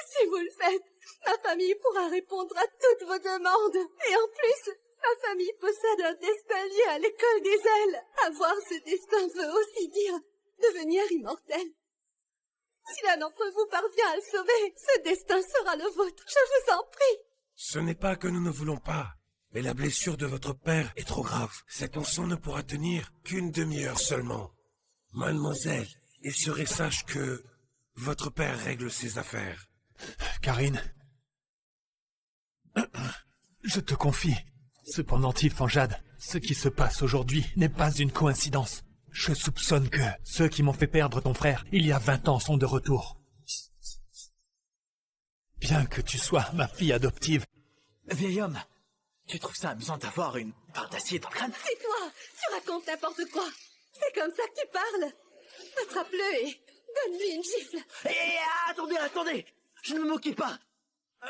Speaker 2: Si vous le faites, ma famille pourra répondre à toutes vos demandes. Et en plus, ma famille possède un destin lié à l'école des ailes. Avoir ce destin veut aussi dire devenir immortel. Si l'un d'entre vous parvient à le sauver, ce destin sera le vôtre. Je vous en prie.
Speaker 6: Ce n'est pas que nous ne voulons pas, mais la blessure de votre père est trop grave. Cet encens ne pourra tenir qu'une demi-heure seulement. Mademoiselle, il serait sage que votre père règle ses affaires.
Speaker 5: Karine, je te confie, ce pendentif en jade Ce qui se passe aujourd'hui n'est pas une coïncidence. Je soupçonne que ceux qui m'ont fait perdre ton frère il y a 20 ans sont de retour. Bien que tu sois ma fille adoptive.
Speaker 1: Vieil homme, tu trouves ça amusant d'avoir une barre d'acier dans le crâne?
Speaker 2: C'est toi! Tu racontes n'importe quoi! C'est comme ça que tu parles! Attrape-le et donne-lui une gifle!
Speaker 1: Attendez! Je ne me moquais pas!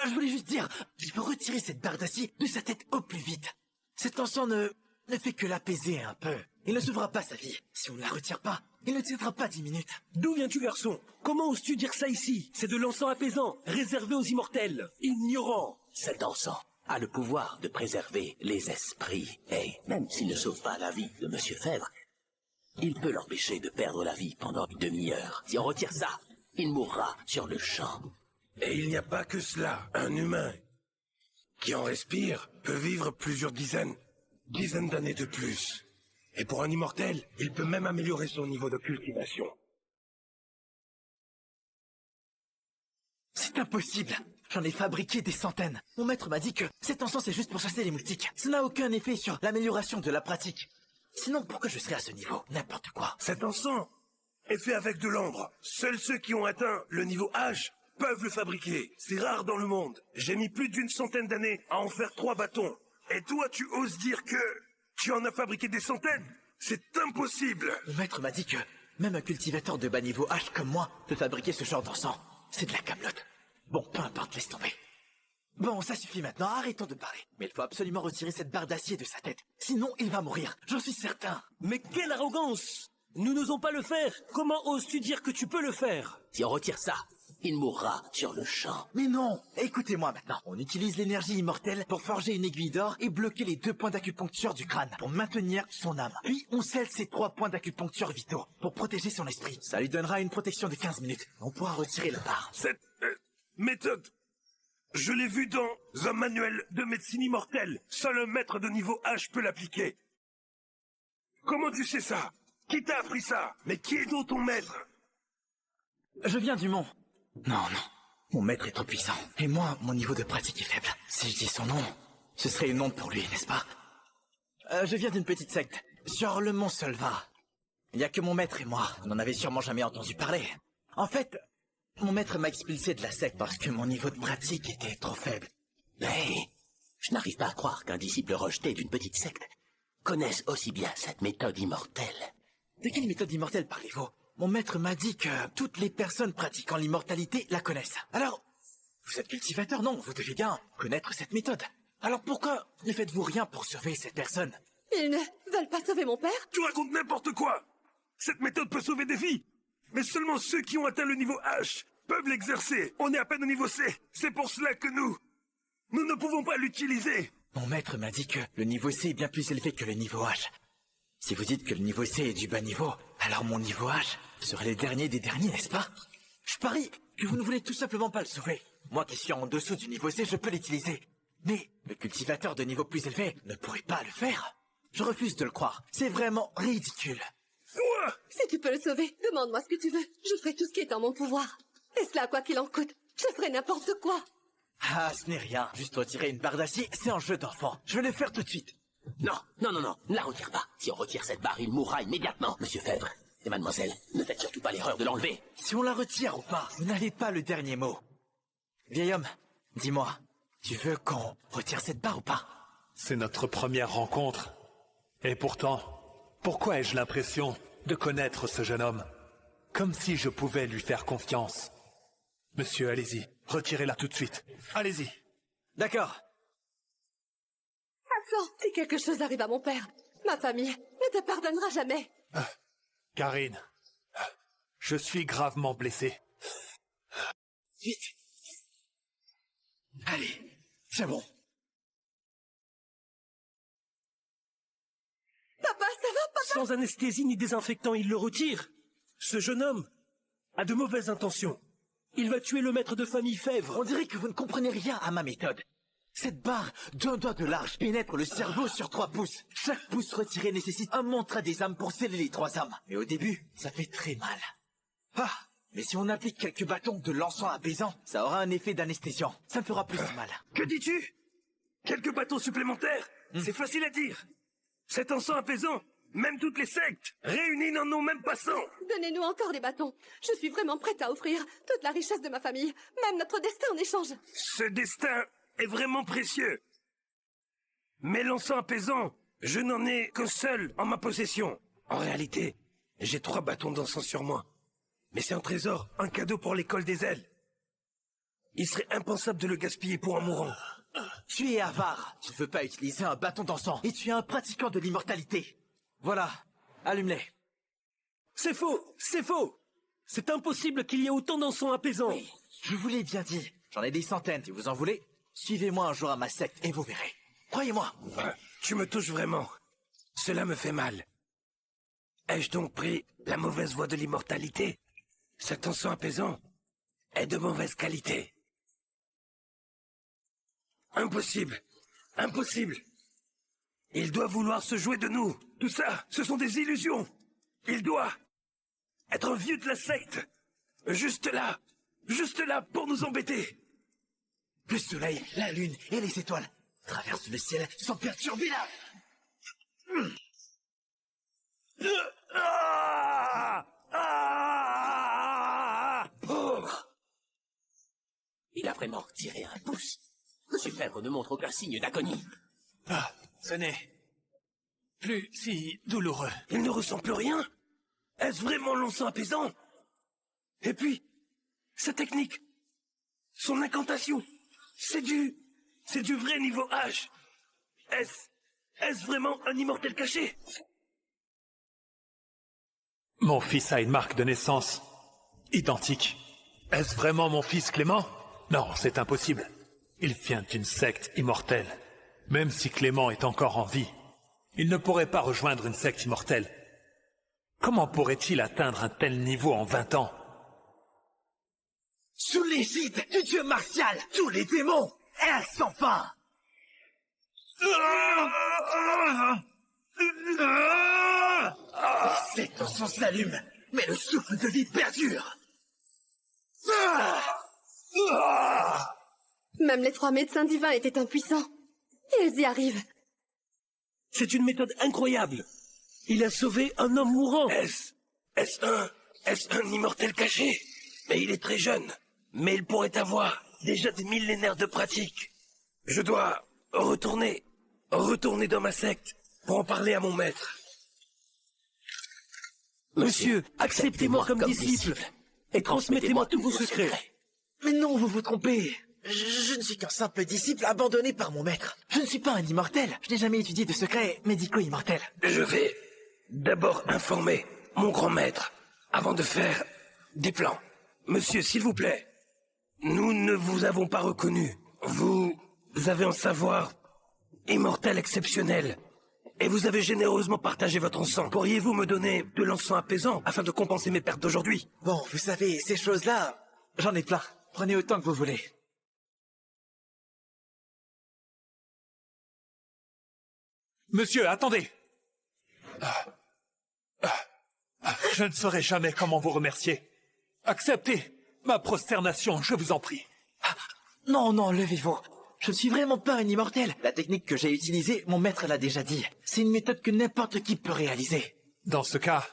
Speaker 1: Je voulais juste dire, il faut retirer cette barre d'acier de sa tête au plus vite. Cet encens ne fait que l'apaiser un peu. Il ne sauvera pas sa vie. Si on ne la retire pas, il ne tiendra pas 10 minutes.
Speaker 7: D'où viens-tu, garçon? Comment oses-tu dire ça ici? C'est de l'encens apaisant, réservé aux immortels. Ignorant!
Speaker 3: Cet encens a le pouvoir de préserver les esprits. Et même s'il ne sauve pas la vie de Monsieur Fèvre, il peut l'empêcher de perdre la vie pendant une demi-heure. Si on retire ça, il mourra sur le champ.
Speaker 6: Et il n'y a pas que cela. Un humain qui en respire peut vivre plusieurs dizaines d'années de plus. Et pour un immortel, il peut même améliorer son niveau de cultivation.
Speaker 1: C'est impossible. J'en ai fabriqué des centaines. Mon maître m'a dit que cet encens c'est juste pour chasser les moustiques. Ça n'a aucun effet sur l'amélioration de la pratique. Sinon, pourquoi je serais à ce niveau? N'importe quoi.
Speaker 6: Cet encens est fait avec de l'ambre. Seuls ceux qui ont atteint le niveau H peuvent le fabriquer. C'est rare dans le monde. J'ai mis plus d'une centaine d'années à en faire 3 bâtons. Et toi, tu oses dire que tu en as fabriqué des centaines? C'est impossible.
Speaker 1: Mon maître m'a dit que même un cultivateur de bas niveau H comme moi peut fabriquer ce genre d'encens. C'est de la camelote. Bon, peu importe, laisse tomber. Bon, ça suffit maintenant, arrêtons de parler. Mais il faut absolument retirer cette barre d'acier de sa tête. Sinon, il va mourir, j'en suis certain.
Speaker 7: Mais quelle arrogance! Nous n'osons pas le faire. Comment oses-tu dire que tu peux le faire?
Speaker 3: Si on retire ça, il mourra sur le champ.
Speaker 1: Mais non! Écoutez-moi maintenant. On utilise l'énergie immortelle pour forger une aiguille d'or et bloquer les 2 points d'acupuncture du crâne pour maintenir son âme. Puis on scelle ces 3 points d'acupuncture vitaux pour protéger son esprit. Ça lui donnera une protection de 15 minutes. On pourra retirer la barre.
Speaker 6: Cette méthode, je l'ai vue dans un manuel de médecine immortelle. Seul un maître de niveau H peut l'appliquer. Comment tu sais ça? Qui t'a appris ça? Mais qui est donc ton maître?
Speaker 1: Je viens du mont. Non. Mon maître est trop puissant. Et moi, mon niveau de pratique est faible. Si je dis son nom, ce serait une honte pour lui, n'est-ce pas? Je viens d'une petite secte, sur le mont Solva. Il n'y a que mon maître et moi. On n'en avait sûrement jamais entendu parler. En fait, mon maître m'a expulsé de la secte parce que mon niveau de pratique était trop faible.
Speaker 3: Mais je n'arrive pas à croire qu'un disciple rejeté d'une petite secte connaisse aussi bien cette méthode immortelle.
Speaker 1: De quelle méthode immortelle parlez-vous? Mon maître m'a dit que toutes les personnes pratiquant l'immortalité la connaissent. Alors, vous êtes cultivateur, non? Vous devez bien connaître cette méthode. Alors pourquoi ne faites-vous rien pour sauver cette personne?
Speaker 2: Ils ne veulent pas sauver mon père?
Speaker 6: Tu racontes n'importe quoi. Cette méthode peut sauver des vies. Mais seulement ceux qui ont atteint le niveau H peuvent l'exercer. On est à peine au niveau C. C'est pour cela que nous ne pouvons pas l'utiliser.
Speaker 1: Mon maître m'a dit que le niveau C est bien plus élevé que le niveau H. Si vous dites que le niveau C est du bas niveau, alors mon niveau H serait le dernier des derniers, n'est-ce pas? Je parie que vous ne voulez tout simplement pas le sauver. Moi qui suis en dessous du niveau C, je peux l'utiliser. Mais le cultivateur de niveau plus élevé ne pourrait pas le faire. Je refuse de le croire. C'est vraiment ridicule.
Speaker 2: Si tu peux le sauver, demande-moi ce que tu veux. Je ferai tout ce qui est en mon pouvoir. Et cela, quoi qu'il en coûte, je ferai n'importe quoi.
Speaker 1: Ah, ce n'est rien. Juste retirer une barre d'acier, c'est un jeu d'enfant. Je vais le faire tout de suite.
Speaker 3: Non, ne la retire pas. Si on retire cette barre, il mourra immédiatement. Monsieur Fèvre et mademoiselle, ne faites surtout pas l'erreur de l'enlever.
Speaker 1: Si on la retire ou pas, vous n'avez pas le dernier mot. Vieil homme, dis-moi, tu veux qu'on retire cette barre ou pas?
Speaker 5: C'est notre première rencontre. Et pourtant, pourquoi ai-je l'impression de connaître ce jeune homme? Comme si je pouvais lui faire confiance. Monsieur, allez-y, retirez-la tout de suite. Allez-y.
Speaker 1: D'accord.
Speaker 2: Attends, si quelque chose arrive à mon père, ma famille ne te pardonnera jamais.
Speaker 5: Karine, je suis gravement blessé.
Speaker 1: Vite. Allez, c'est bon.
Speaker 2: Papa, ça va, papa?
Speaker 7: Sans anesthésie ni désinfectant, il le retire. Ce jeune homme a de mauvaises intentions. Il va tuer le maître de famille Fèvre.
Speaker 1: On dirait que vous ne comprenez rien à ma méthode. Cette barre d'1 doigt de large pénètre le cerveau sur 3 pouces. Chaque pouce retiré nécessite un mantra des âmes pour sceller les 3 âmes. Mais au début, ça fait très mal. Ah, mais si on applique quelques bâtons de l'encens apaisant, ça aura un effet d'anesthésiant. Ça ne fera plus mal.
Speaker 6: Que dis-tu? Quelques bâtons supplémentaires? C'est facile à dire. Cet encens apaisant, même toutes les sectes réunies n'en ont même pas 100.
Speaker 2: Donnez-nous encore des bâtons. Je suis vraiment prête à offrir toute la richesse de ma famille, même notre destin en échange.
Speaker 6: Ce destin est vraiment précieux. Mais l'encens apaisant, je n'en ai qu'un seul en ma possession. En réalité, j'ai 3 bâtons d'encens sur moi. Mais c'est un trésor, un cadeau pour l'école des ailes. Il serait impensable de le gaspiller pour un mourant.
Speaker 1: Tu es avare. Tu ne veux pas utiliser un bâton d'encens. Et tu es un pratiquant de l'immortalité. Voilà. Allume-les.
Speaker 6: C'est faux. C'est faux. C'est impossible qu'il y ait autant d'encens apaisants.
Speaker 1: Oui, je vous l'ai bien dit. J'en ai des centaines. Si vous en voulez, suivez-moi un jour à ma secte et vous verrez. Croyez-moi.
Speaker 6: Tu me touches vraiment. Cela me fait mal. Ai-je donc pris la mauvaise voie de l'immortalité? Cet encens apaisant est de mauvaise qualité. Impossible. Impossible. Il doit vouloir se jouer de nous. Tout ça, ce sont des illusions. Il doit être un vieux de la secte. Juste là pour nous embêter.
Speaker 1: Le soleil, la lune et les étoiles traversent le ciel sans perturber la...
Speaker 3: Oh. Il a vraiment tiré un pouce. Super ne montre aucun signe d'agonie.
Speaker 5: Ah, ce n'est plus si douloureux.
Speaker 6: Il ne ressent plus rien. Est-ce vraiment l'encens apaisant? Et puis, sa technique, son incantation, c'est du vrai niveau H. Est-ce vraiment un immortel caché?
Speaker 5: Mon fils a une marque de naissance identique. Est-ce vraiment mon fils Clément? Non, c'est impossible. Il vient d'une secte immortelle. Même si Clément est encore en vie, il ne pourrait pas rejoindre une secte immortelle. Comment pourrait-il atteindre un tel niveau en 20 ans?
Speaker 1: Sous l'égide du dieu martial, tous les démons errent sans fin. Cet encens s'allume, mais le souffle de vie perdure.
Speaker 2: Même les 3 médecins divins étaient impuissants. Et ils y arrivent.
Speaker 6: C'est une méthode incroyable. Il a sauvé un homme mourant. Est-ce un immortel caché? Mais il est très jeune. Mais il pourrait avoir déjà des millénaires de pratique. Je dois retourner dans ma secte pour en parler à mon maître. Monsieur, acceptez-moi comme disciple et transmettez-moi tous vos secrets.
Speaker 1: Mais non, vous vous trompez. Je ne suis qu'un simple disciple abandonné par mon maître. Je ne suis pas un immortel. Je n'ai jamais étudié de secrets médicaux immortels.
Speaker 6: Je vais d'abord informer mon grand maître avant de faire des plans. Monsieur, s'il vous plaît, nous ne vous avons pas reconnu. Vous avez un savoir immortel exceptionnel. Et vous avez généreusement partagé votre encens. Pourriez-vous me donner de l'encens apaisant afin de compenser mes pertes d'aujourd'hui?
Speaker 1: Bon, vous savez, ces choses-là, j'en ai plein. Prenez autant que vous voulez.
Speaker 5: Monsieur, attendez. Je ne saurais jamais comment vous remercier. Acceptez ma prosternation, je vous en prie.
Speaker 1: Non, non, levez-vous. Je ne suis vraiment pas un immortel. La technique que j'ai utilisée, mon maître l'a déjà dit. C'est une méthode que n'importe qui peut réaliser.
Speaker 5: Dans ce cas,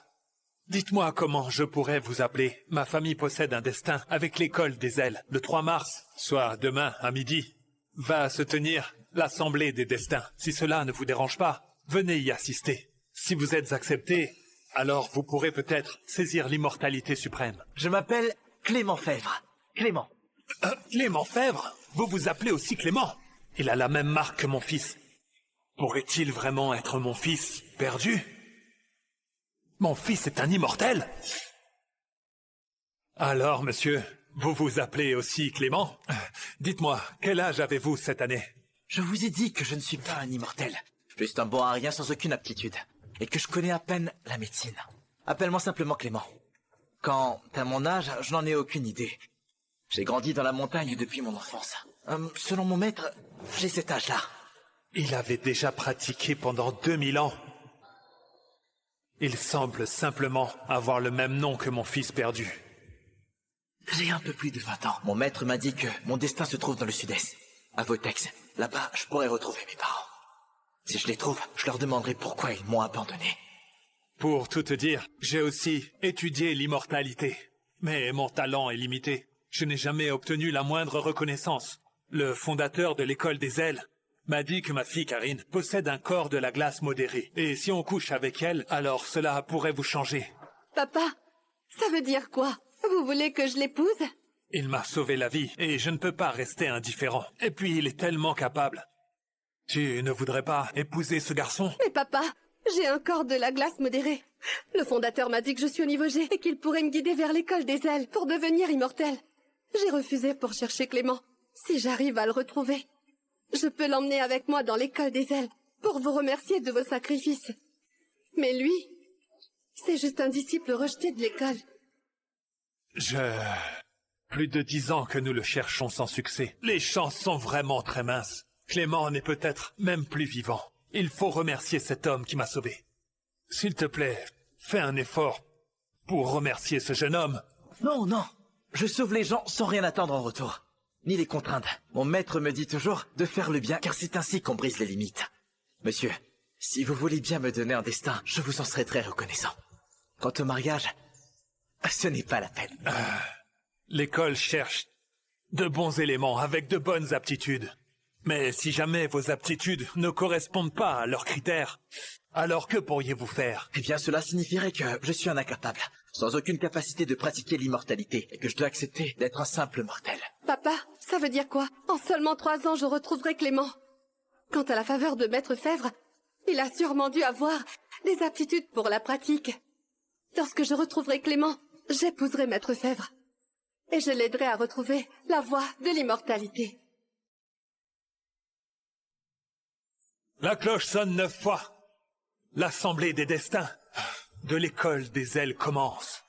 Speaker 5: dites-moi comment je pourrais vous appeler. Ma famille possède un destin avec l'école des ailes. Le 3 mars, soit demain à midi, va se tenir l'assemblée des destins. Si cela ne vous dérange pas, venez y assister. Si vous êtes accepté, alors vous pourrez peut-être saisir l'immortalité suprême.
Speaker 1: Je m'appelle Clément Fèvre. Clément.
Speaker 5: Clément Fèvre? Vous vous appelez aussi Clément? Il a la même marque que mon fils. Pourrait-il vraiment être mon fils perdu? Mon fils est un immortel? Alors, monsieur, vous vous appelez aussi Clément? Dites-moi, quel âge avez-vous cette année?
Speaker 1: Je vous ai dit que je ne suis pas un immortel. Juste un bon à rien sans aucune aptitude. Et que je connais à peine la médecine. Appelle-moi simplement Clément. Quant à mon âge, je n'en ai aucune idée. J'ai grandi dans la montagne depuis mon enfance. Selon mon maître, j'ai cet âge-là.
Speaker 5: Il avait déjà pratiqué pendant 2000 ans. Il semble simplement avoir le même nom que mon fils perdu.
Speaker 1: J'ai un peu plus de 20 ans. Mon maître m'a dit que mon destin se trouve dans le sud-est, à Votex. Là-bas, je pourrais retrouver mes parents. Si je les trouve, je leur demanderai pourquoi ils m'ont abandonné.
Speaker 5: Pour tout te dire, j'ai aussi étudié l'immortalité. Mais mon talent est limité. Je n'ai jamais obtenu la moindre reconnaissance. Le fondateur de l'école des ailes m'a dit que ma fille Karine possède un corps de la glace modéré. Et si on couche avec elle, alors cela pourrait vous changer.
Speaker 2: Papa, ça veut dire quoi? Vous voulez que je l'épouse?
Speaker 5: Il m'a sauvé la vie et je ne peux pas rester indifférent. Et puis il est tellement capable. Tu ne voudrais pas épouser ce garçon?
Speaker 2: Mais papa, j'ai un corps de la glace modéré. Le fondateur m'a dit que je suis au niveau G et qu'il pourrait me guider vers l'école des ailes pour devenir immortel. J'ai refusé pour chercher Clément. Si j'arrive à le retrouver, je peux l'emmener avec moi dans l'école des ailes pour vous remercier de vos sacrifices. Mais lui, c'est juste un disciple rejeté de l'école.
Speaker 5: Plus de 10 ans que nous le cherchons sans succès. Les chances sont vraiment très minces. Clément n'est peut-être même plus vivant. Il faut remercier cet homme qui m'a sauvé. S'il te plaît, fais un effort pour remercier ce jeune homme.
Speaker 1: Non, non. Je sauve les gens sans rien attendre en retour. Ni les contraindre. Mon maître me dit toujours de faire le bien, car c'est ainsi qu'on brise les limites. Monsieur, si vous voulez bien me donner un destin, je vous en serai très reconnaissant. Quant au mariage, ce n'est pas la peine.
Speaker 5: L'école cherche de bons éléments avec de bonnes aptitudes. Mais si jamais vos aptitudes ne correspondent pas à leurs critères, alors que pourriez-vous faire?
Speaker 1: Eh bien, cela signifierait que je suis un incapable, sans aucune capacité de pratiquer l'immortalité, et que je dois accepter d'être un simple mortel.
Speaker 2: Papa, ça veut dire quoi? En seulement 3 ans, je retrouverai Clément. Quant à la faveur de Maître Fèvre, il a sûrement dû avoir des aptitudes pour la pratique. Lorsque je retrouverai Clément, j'épouserai Maître Fèvre. Et je l'aiderai à retrouver la voie de l'immortalité.
Speaker 5: La cloche sonne 9 fois. L'assemblée des destins de l'école des ailes commence.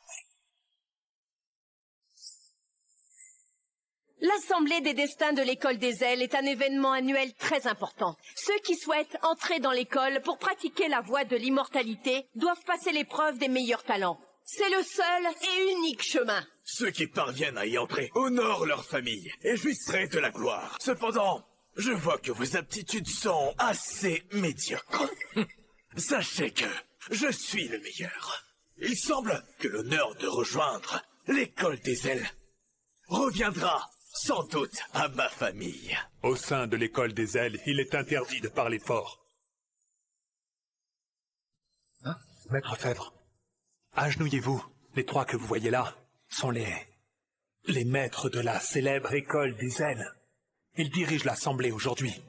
Speaker 8: L'Assemblée des destins de l'école des ailes est un événement annuel très important. Ceux qui souhaitent entrer dans l'école pour pratiquer la voie de l'immortalité doivent passer l'épreuve des meilleurs talents. C'est le seul et unique chemin.
Speaker 10: Ceux qui parviennent à y entrer honorent leur famille et jouisseraient de la gloire. Cependant, je vois que vos aptitudes sont assez médiocres. Sachez que je suis le meilleur. Il semble que l'honneur de rejoindre l'école des ailes reviendra sans doute à ma famille.
Speaker 5: Au sein de l'école des ailes, il est interdit de parler fort. Hein? Maître Fèvre, agenouillez-vous. Les 3 que vous voyez là sont les maîtres de la célèbre école des ailes. Ils dirigent l'assemblée aujourd'hui.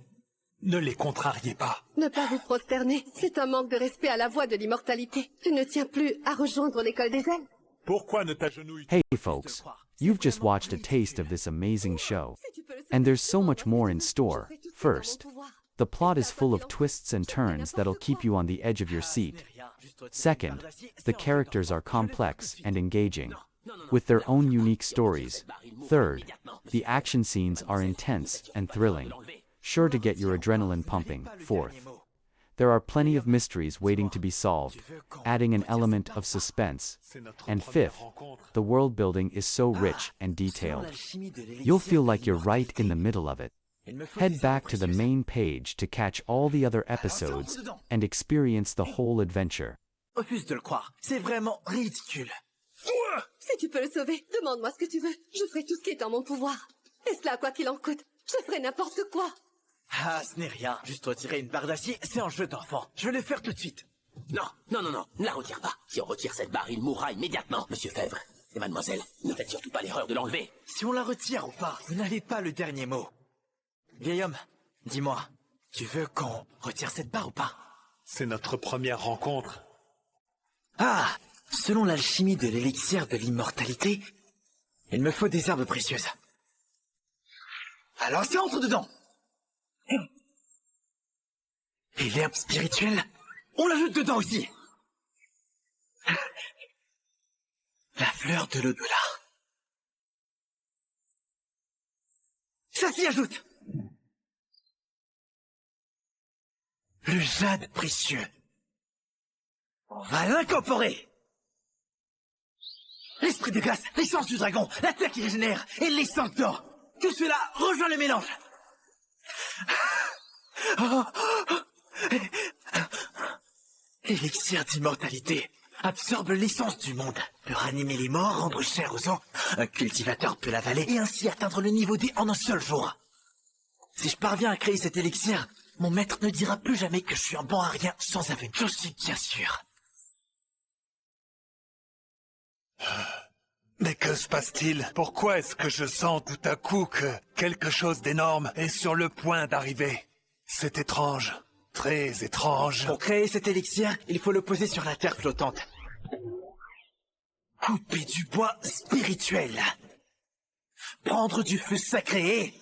Speaker 5: Ne les contrariez pas.
Speaker 2: Ne pas vous prosterner, c'est un manque de respect à la voie de l'immortalité. Tu ne tiens plus à rejoindre l'école des ailes?
Speaker 5: Pourquoi ne t'agenouilles?
Speaker 9: Hey folks, you've just watched a taste of this amazing show. And there's so much more in store. First, the plot is full of twists and turns that'll keep you on the edge of your seat. Second, the characters are complex and engaging, with their own unique stories. Third, the action scenes are intense and thrilling, sure to get your adrenaline pumping. Fourth, there are plenty of mysteries waiting to be solved, adding an element of suspense. And fifth, the world building is so rich and detailed. You'll feel like you're right in the middle of it. Head back to the main page to catch all the other episodes and experience the whole adventure.
Speaker 1: Refuse de le croire, c'est vraiment ridicule.
Speaker 2: Si tu peux le sauver, demande-moi ce que tu veux. Je ferai tout ce qui est en mon pouvoir. Et cela, quoi qu'il en coûte, je ferai n'importe quoi.
Speaker 1: Ah, ce n'est rien. Juste retirer une barre d'acier, c'est un jeu d'enfant. Je vais le faire tout de suite.
Speaker 3: Non, ne la retire pas. Si on retire cette barre, il mourra immédiatement. Monsieur Fèvre et mademoiselle, ne faites surtout pas l'erreur de l'enlever.
Speaker 1: Si on la retire ou pas, vous n'avez pas le dernier mot. Vieil homme, dis-moi, tu veux qu'on retire cette barre ou pas?
Speaker 5: C'est notre première rencontre.
Speaker 1: Ah, selon l'alchimie de l'élixir de l'immortalité, il me faut des herbes précieuses. Alors ça entre dedans. Et l'herbe spirituelle, on l'ajoute dedans aussi. La fleur de l'au-delà. Ça s'y ajoute. Le jade précieux. On va l'incorporer. L'esprit de glace, l'essence du dragon, la terre qui régénère et l'essence d'or. Tout cela rejoint le mélange. L'élixir d'immortalité absorbe l'essence du monde, peut ranimer les morts, rendre chair aux os. Un cultivateur peut l'avaler et ainsi atteindre le niveau D en un seul jour. Si je parviens à créer cet élixir, mon maître ne dira plus jamais que je suis un bon à rien sans avenir. Je suis bien sûr.
Speaker 4: Mais que se passe-t-il? Pourquoi est-ce que je sens tout à coup que quelque chose d'énorme est sur le point d'arriver? C'est étrange, très étrange.
Speaker 1: Pour créer cet élixir, il faut le poser sur la terre flottante. Couper du bois spirituel. Prendre du feu sacré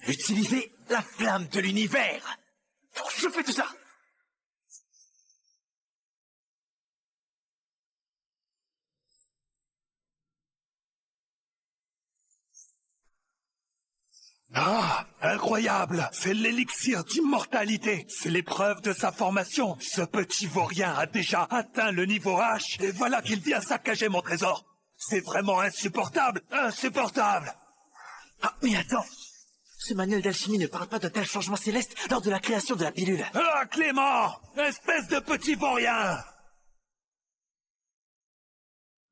Speaker 1: et utiliser la flamme de l'univers. Je fais tout ça.
Speaker 4: Ah, incroyable! C'est l'élixir d'immortalité! C'est l'épreuve de sa formation! Ce petit vaurien a déjà atteint le niveau H, et voilà qu'il vient saccager mon trésor! C'est vraiment insupportable! Insupportable!
Speaker 1: Ah, mais attends! Ce manuel d'alchimie ne parle pas d'un tel changement céleste lors de la création de la pilule.
Speaker 4: Ah, Clément! Espèce de petit vaurien!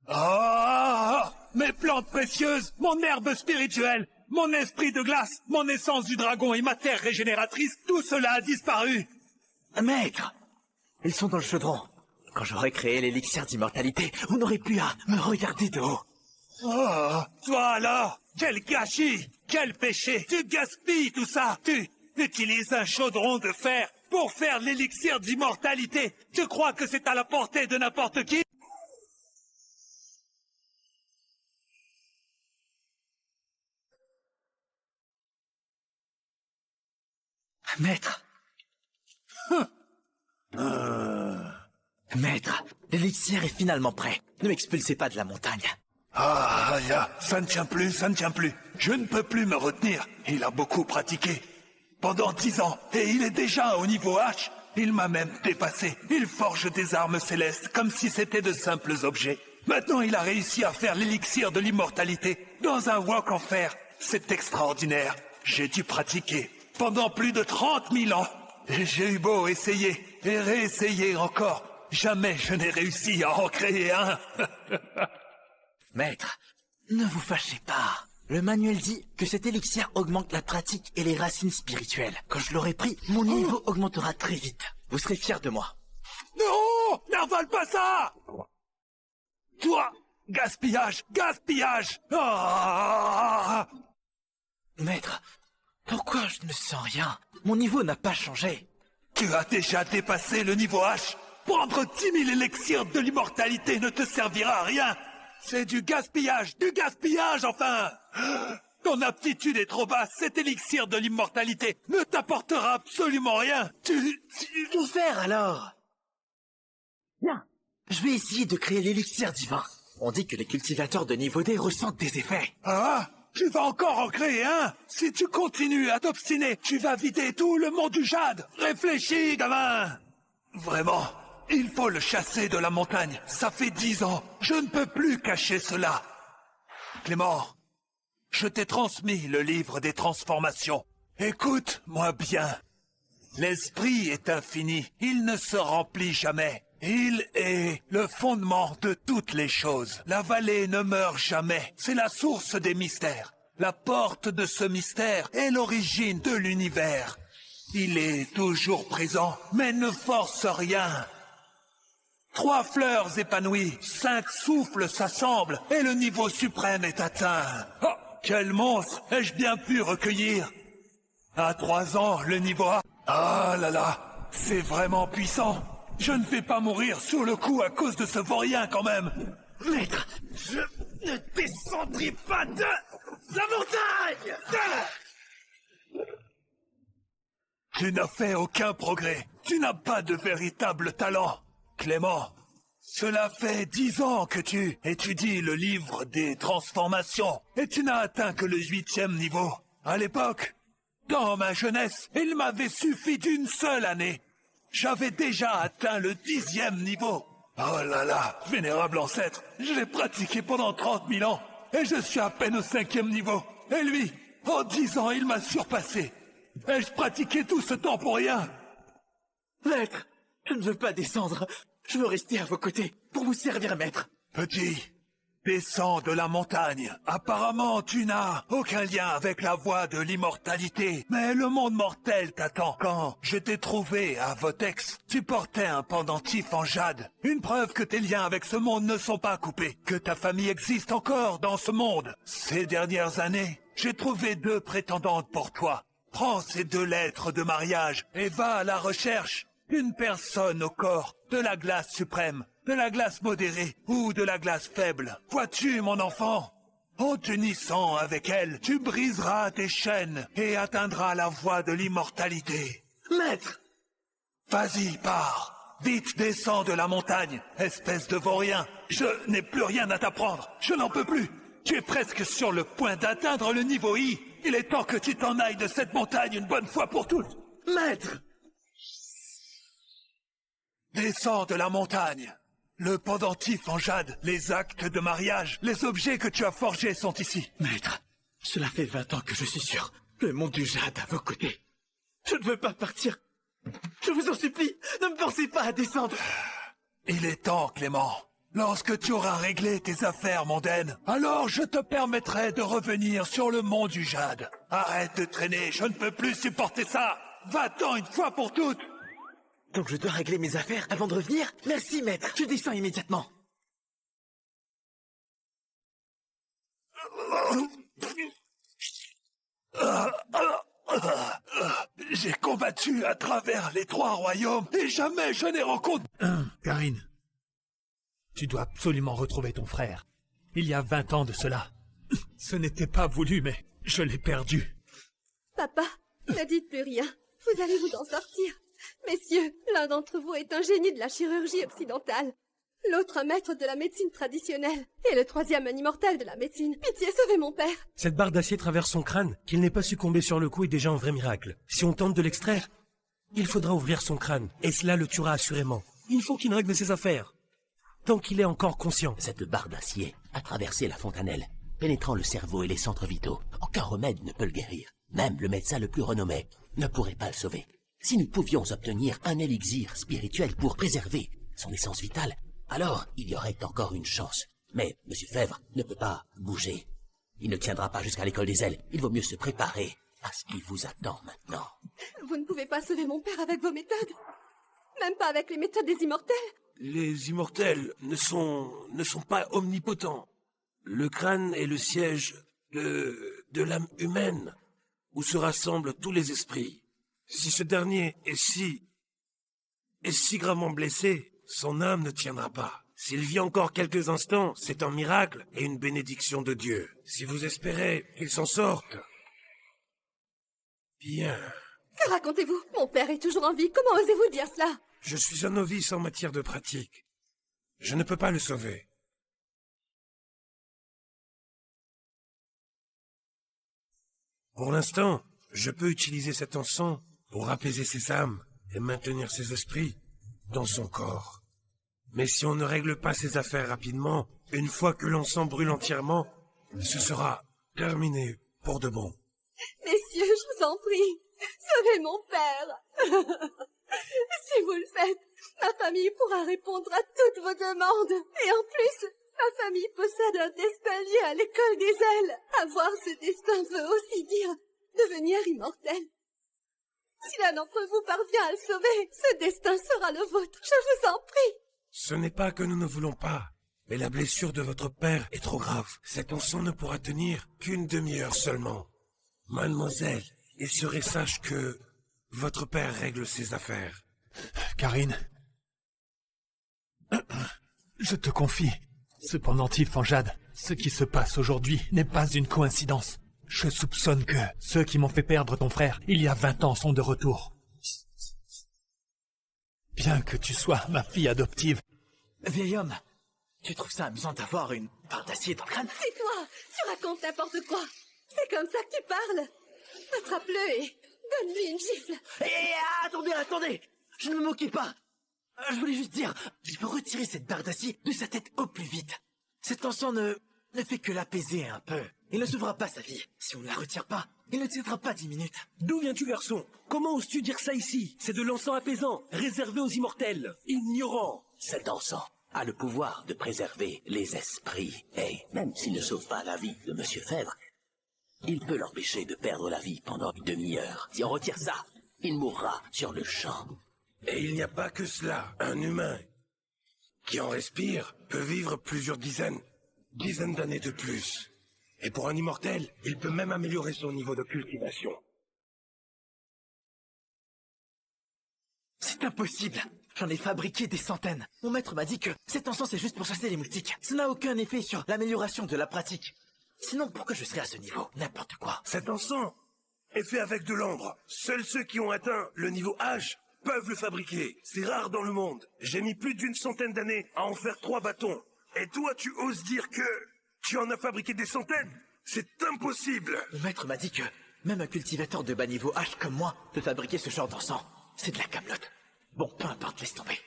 Speaker 4: Ah! Mes plantes précieuses! Mon herbe spirituelle! Mon esprit de glace, mon essence du dragon et ma terre régénératrice, tout cela a disparu.
Speaker 1: Maître, ils sont dans le chaudron. Quand j'aurai créé l'élixir d'immortalité, vous n'aurez plus à me regarder de haut.
Speaker 4: Oh, toi alors, quel gâchis, quel péché. Tu gaspilles tout ça. Tu utilises un chaudron de fer pour faire l'élixir d'immortalité. Tu crois que c'est à la portée de n'importe qui?
Speaker 1: Maître. Maître, l'élixir est finalement prêt. Ne m'expulsez pas de la montagne.
Speaker 4: Ah, ça ne tient plus, ça ne tient plus. Je ne peux plus me retenir. Il a beaucoup pratiqué. Pendant 10 ans, et il est déjà au niveau H. Il m'a même dépassé. Il forge des armes célestes comme si c'était de simples objets. Maintenant, il a réussi à faire l'élixir de l'immortalité dans un wok en fer. C'est extraordinaire. J'ai dû pratiquer pendant plus de 30 000 ans. Et j'ai eu beau essayer et réessayer encore. Jamais je n'ai réussi à en créer un.
Speaker 1: Maître, ne vous fâchez pas. Le manuel dit que cet élixir augmente la pratique et les racines spirituelles. Quand je l'aurai pris, mon niveau augmentera très vite. Vous serez fiers de moi.
Speaker 4: Non! N'avale pas ça! Toi! Gaspillage! Gaspillage! Ah!
Speaker 1: Maître, pourquoi je ne sens rien? Mon niveau n'a pas changé.
Speaker 4: Tu as déjà dépassé le niveau H. Prendre 10 000 élixirs de l'immortalité ne te servira à rien. C'est du gaspillage enfin. Ton aptitude est trop basse. Cet élixir de l'immortalité ne t'apportera absolument rien.
Speaker 1: Que faire alors? Bien, je vais essayer de créer l'élixir divin. On dit que les cultivateurs de niveau D ressentent des effets.
Speaker 4: Ah? Tu vas encore en créer un? Si tu continues à t'obstiner, tu vas vider tout le monde du jade. Réfléchis, gamin. Vraiment, il faut le chasser de la montagne. Ça fait 10 ans. Je ne peux plus cacher cela. Clément, je t'ai transmis le livre des transformations. Écoute-moi bien. L'esprit est infini. Il ne se remplit jamais. Il est le fondement de toutes les choses. La vallée ne meurt jamais. C'est la source des mystères. La porte de ce mystère est l'origine de l'univers. Il est toujours présent, mais ne force rien. 3 fleurs épanouies, 5 souffles s'assemblent, et le niveau suprême est atteint. Oh, quel monstre ai-je bien pu recueillir? À 3 ans, le niveau A... Ah là là, c'est vraiment puissant. Je ne vais pas mourir sur le coup à cause de ce vaurien quand même.
Speaker 1: Maître, je ne descendrai pas de la montagne.
Speaker 4: Tu n'as fait aucun progrès. Tu n'as pas de véritable talent. Clément, cela fait 10 ans que tu étudies le livre des transformations et tu n'as atteint que le 8e niveau. À l'époque, dans ma jeunesse, il m'avait suffi d'une seule année. J'avais déjà atteint le 10e niveau. Oh là là, vénérable ancêtre, je l'ai pratiqué pendant 30 000 ans et je suis à peine au 5e niveau. Et lui, en 10 ans, il m'a surpassé. Ai-je pratiqué tout ce temps pour rien?
Speaker 1: Maître, je ne veux pas descendre. Je veux rester à vos côtés pour vous servir, maître.
Speaker 4: Petit, descends de la montagne. Apparemment, tu n'as aucun lien avec la voie de l'immortalité. Mais le monde mortel t'attend. Quand je t'ai trouvé à Votex, tu portais un pendentif en jade. Une preuve que tes liens avec ce monde ne sont pas coupés. Que ta famille existe encore dans ce monde. Ces dernières années, j'ai trouvé 2 prétendantes pour toi. Prends ces 2 lettres de mariage et va à la recherche d'une personne au corps de la glace suprême, de la glace modérée ou de la glace faible. Vois-tu, mon enfant? En t'unissant avec elle, tu briseras tes chaînes et atteindras la voie de l'immortalité.
Speaker 1: Maître!
Speaker 4: Vas-y, pars. Vite, descends de la montagne, espèce de vaurien. Je n'ai plus rien à t'apprendre. Je n'en peux plus. Tu es presque sur le point d'atteindre le niveau I. Il est temps que tu t'en ailles de cette montagne une bonne fois pour toutes.
Speaker 1: Maître!
Speaker 4: Descends de la montagne. Le pendentif en jade, les actes de mariage, les objets que tu as forgés sont ici.
Speaker 1: Maître, cela fait 20 ans que je suis sur le monde du jade à vos côtés. Je ne veux pas partir. Je vous en supplie, ne me forcez pas à descendre.
Speaker 4: Il est temps, Clément. Lorsque tu auras réglé tes affaires mondaines, alors je te permettrai de revenir sur le mont du jade. Arrête de traîner, je ne peux plus supporter ça. Va-t'en une fois pour toutes.
Speaker 1: Donc je dois régler mes affaires avant de revenir? Merci, maître. Je descends immédiatement.
Speaker 4: J'ai combattu à travers les 3 royaumes et jamais je n'ai rencontré...
Speaker 5: Karine, tu dois absolument retrouver ton frère. Il y a 20 ans de cela. Ce n'était pas voulu, mais je l'ai perdu.
Speaker 2: Papa, ne dites plus rien. Vous allez vous en sortir. Messieurs, l'un d'entre vous est un génie de la chirurgie occidentale. L'autre un maître de la médecine traditionnelle. Et le 3e un immortel de la médecine. Pitié, sauvez mon père.
Speaker 7: Cette barre d'acier traverse son crâne. Qu'il n'ait pas succombé sur le coup est déjà un vrai miracle. Si on tente de l'extraire, il faudra ouvrir son crâne. Et cela le tuera assurément. Il faut qu'il règle ses affaires. Tant qu'il est encore conscient.
Speaker 3: Cette barre d'acier a traversé la fontanelle, pénétrant le cerveau et les centres vitaux. Aucun remède ne peut le guérir. Même le médecin le plus renommé ne pourrait pas le sauver. Si nous pouvions obtenir un élixir spirituel pour préserver son essence vitale, alors il y aurait encore une chance. Mais M. Fèvre ne peut pas bouger. Il ne tiendra pas jusqu'à l'école des ailes. Il vaut mieux se préparer à ce qui vous attend maintenant.
Speaker 2: Vous ne pouvez pas sauver mon père avec vos méthodes. Même pas avec les méthodes des immortels.
Speaker 6: Les immortels ne sont pas omnipotents. Le crâne est le siège de l'âme humaine, où se rassemblent tous les esprits. Si ce dernier est si gravement blessé, son âme ne tiendra pas. S'il vit encore quelques instants, c'est un miracle et une bénédiction de Dieu. Si vous espérez qu'il s'en sorte, bien.
Speaker 2: Que racontez-vous? Mon père est toujours en vie. Comment osez-vous dire cela?
Speaker 6: Je suis un novice en matière de pratique. Je ne peux pas le sauver. Pour l'instant, je peux utiliser cet encens pour apaiser ses âmes et maintenir ses esprits dans son corps. Mais si on ne règle pas ses affaires rapidement, une fois que l'encens brûle entièrement, ce sera terminé pour de bon.
Speaker 2: Messieurs, je vous en prie, sauvez mon père. Si vous le faites, ma famille pourra répondre à toutes vos demandes. Et en plus, ma famille possède un destin lié à l'école des ailes. Avoir ce destin veut aussi dire devenir immortel. Si l'un d'entre vous parvient à le sauver, ce destin sera le vôtre. Je vous en prie.
Speaker 6: Ce n'est pas que nous ne voulons pas, mais la blessure de votre père est trop grave. Cet encens ne pourra tenir qu'une demi-heure seulement. Mademoiselle, il serait sage que votre père règle ses affaires.
Speaker 5: Karine, je te confie, ce pendentif en jade, ce qui se passe aujourd'hui n'est pas une coïncidence. Je soupçonne que ceux qui m'ont fait perdre ton frère il y a 20 ans sont de retour. Bien que tu sois ma fille adoptive.
Speaker 1: Vieil homme, tu trouves ça amusant d'avoir une barre d'acier dans le crâne?
Speaker 2: C'est toi. Tu racontes n'importe quoi. C'est comme ça que tu parles. Attrape-le et donne-lui une gifle.
Speaker 1: Attendez. Je ne me moquais pas. Je voulais juste dire, il faut retirer cette barre d'acier de sa tête au plus vite. Cet encens ne fait que l'apaiser un peu. Il ne sauvera pas sa vie. Si on ne la retire pas, il ne tiendra pas 10 minutes.
Speaker 7: D'où viens-tu, garçon? Comment oses-tu dire ça ici? C'est de l'encens apaisant, réservé aux immortels. Ignorant.
Speaker 3: Cet encens a le pouvoir de préserver les esprits. Et même s'il ne sauve pas la vie de Monsieur Fèvre, il peut l'empêcher de perdre la vie pendant une demi-heure. Si on retire ça, il mourra sur le champ.
Speaker 6: Et il n'y a pas que cela. Un humain qui en respire peut vivre plusieurs dizaines d'années de plus. Et pour un immortel, il peut même améliorer son niveau de cultivation.
Speaker 1: C'est impossible. J'en ai fabriqué des centaines. Mon maître m'a dit que cet encens c'est juste pour chasser les moustiques. Ça n'a aucun effet sur l'amélioration de la pratique. Sinon, pourquoi je serais à ce niveau? N'importe quoi.
Speaker 6: Cet encens est fait avec de l'ambre. Seuls ceux qui ont atteint le niveau H peuvent le fabriquer. C'est rare dans le monde. J'ai mis plus d'une centaine d'années à en faire 3 bâtons. Et toi, tu oses dire que tu en as fabriqué des centaines? C'est impossible.
Speaker 1: Mon maître m'a dit que même un cultivateur de bas niveau H comme moi peut fabriquer ce genre d'encens. C'est de la camelote. Bon, peu importe, laisse tomber.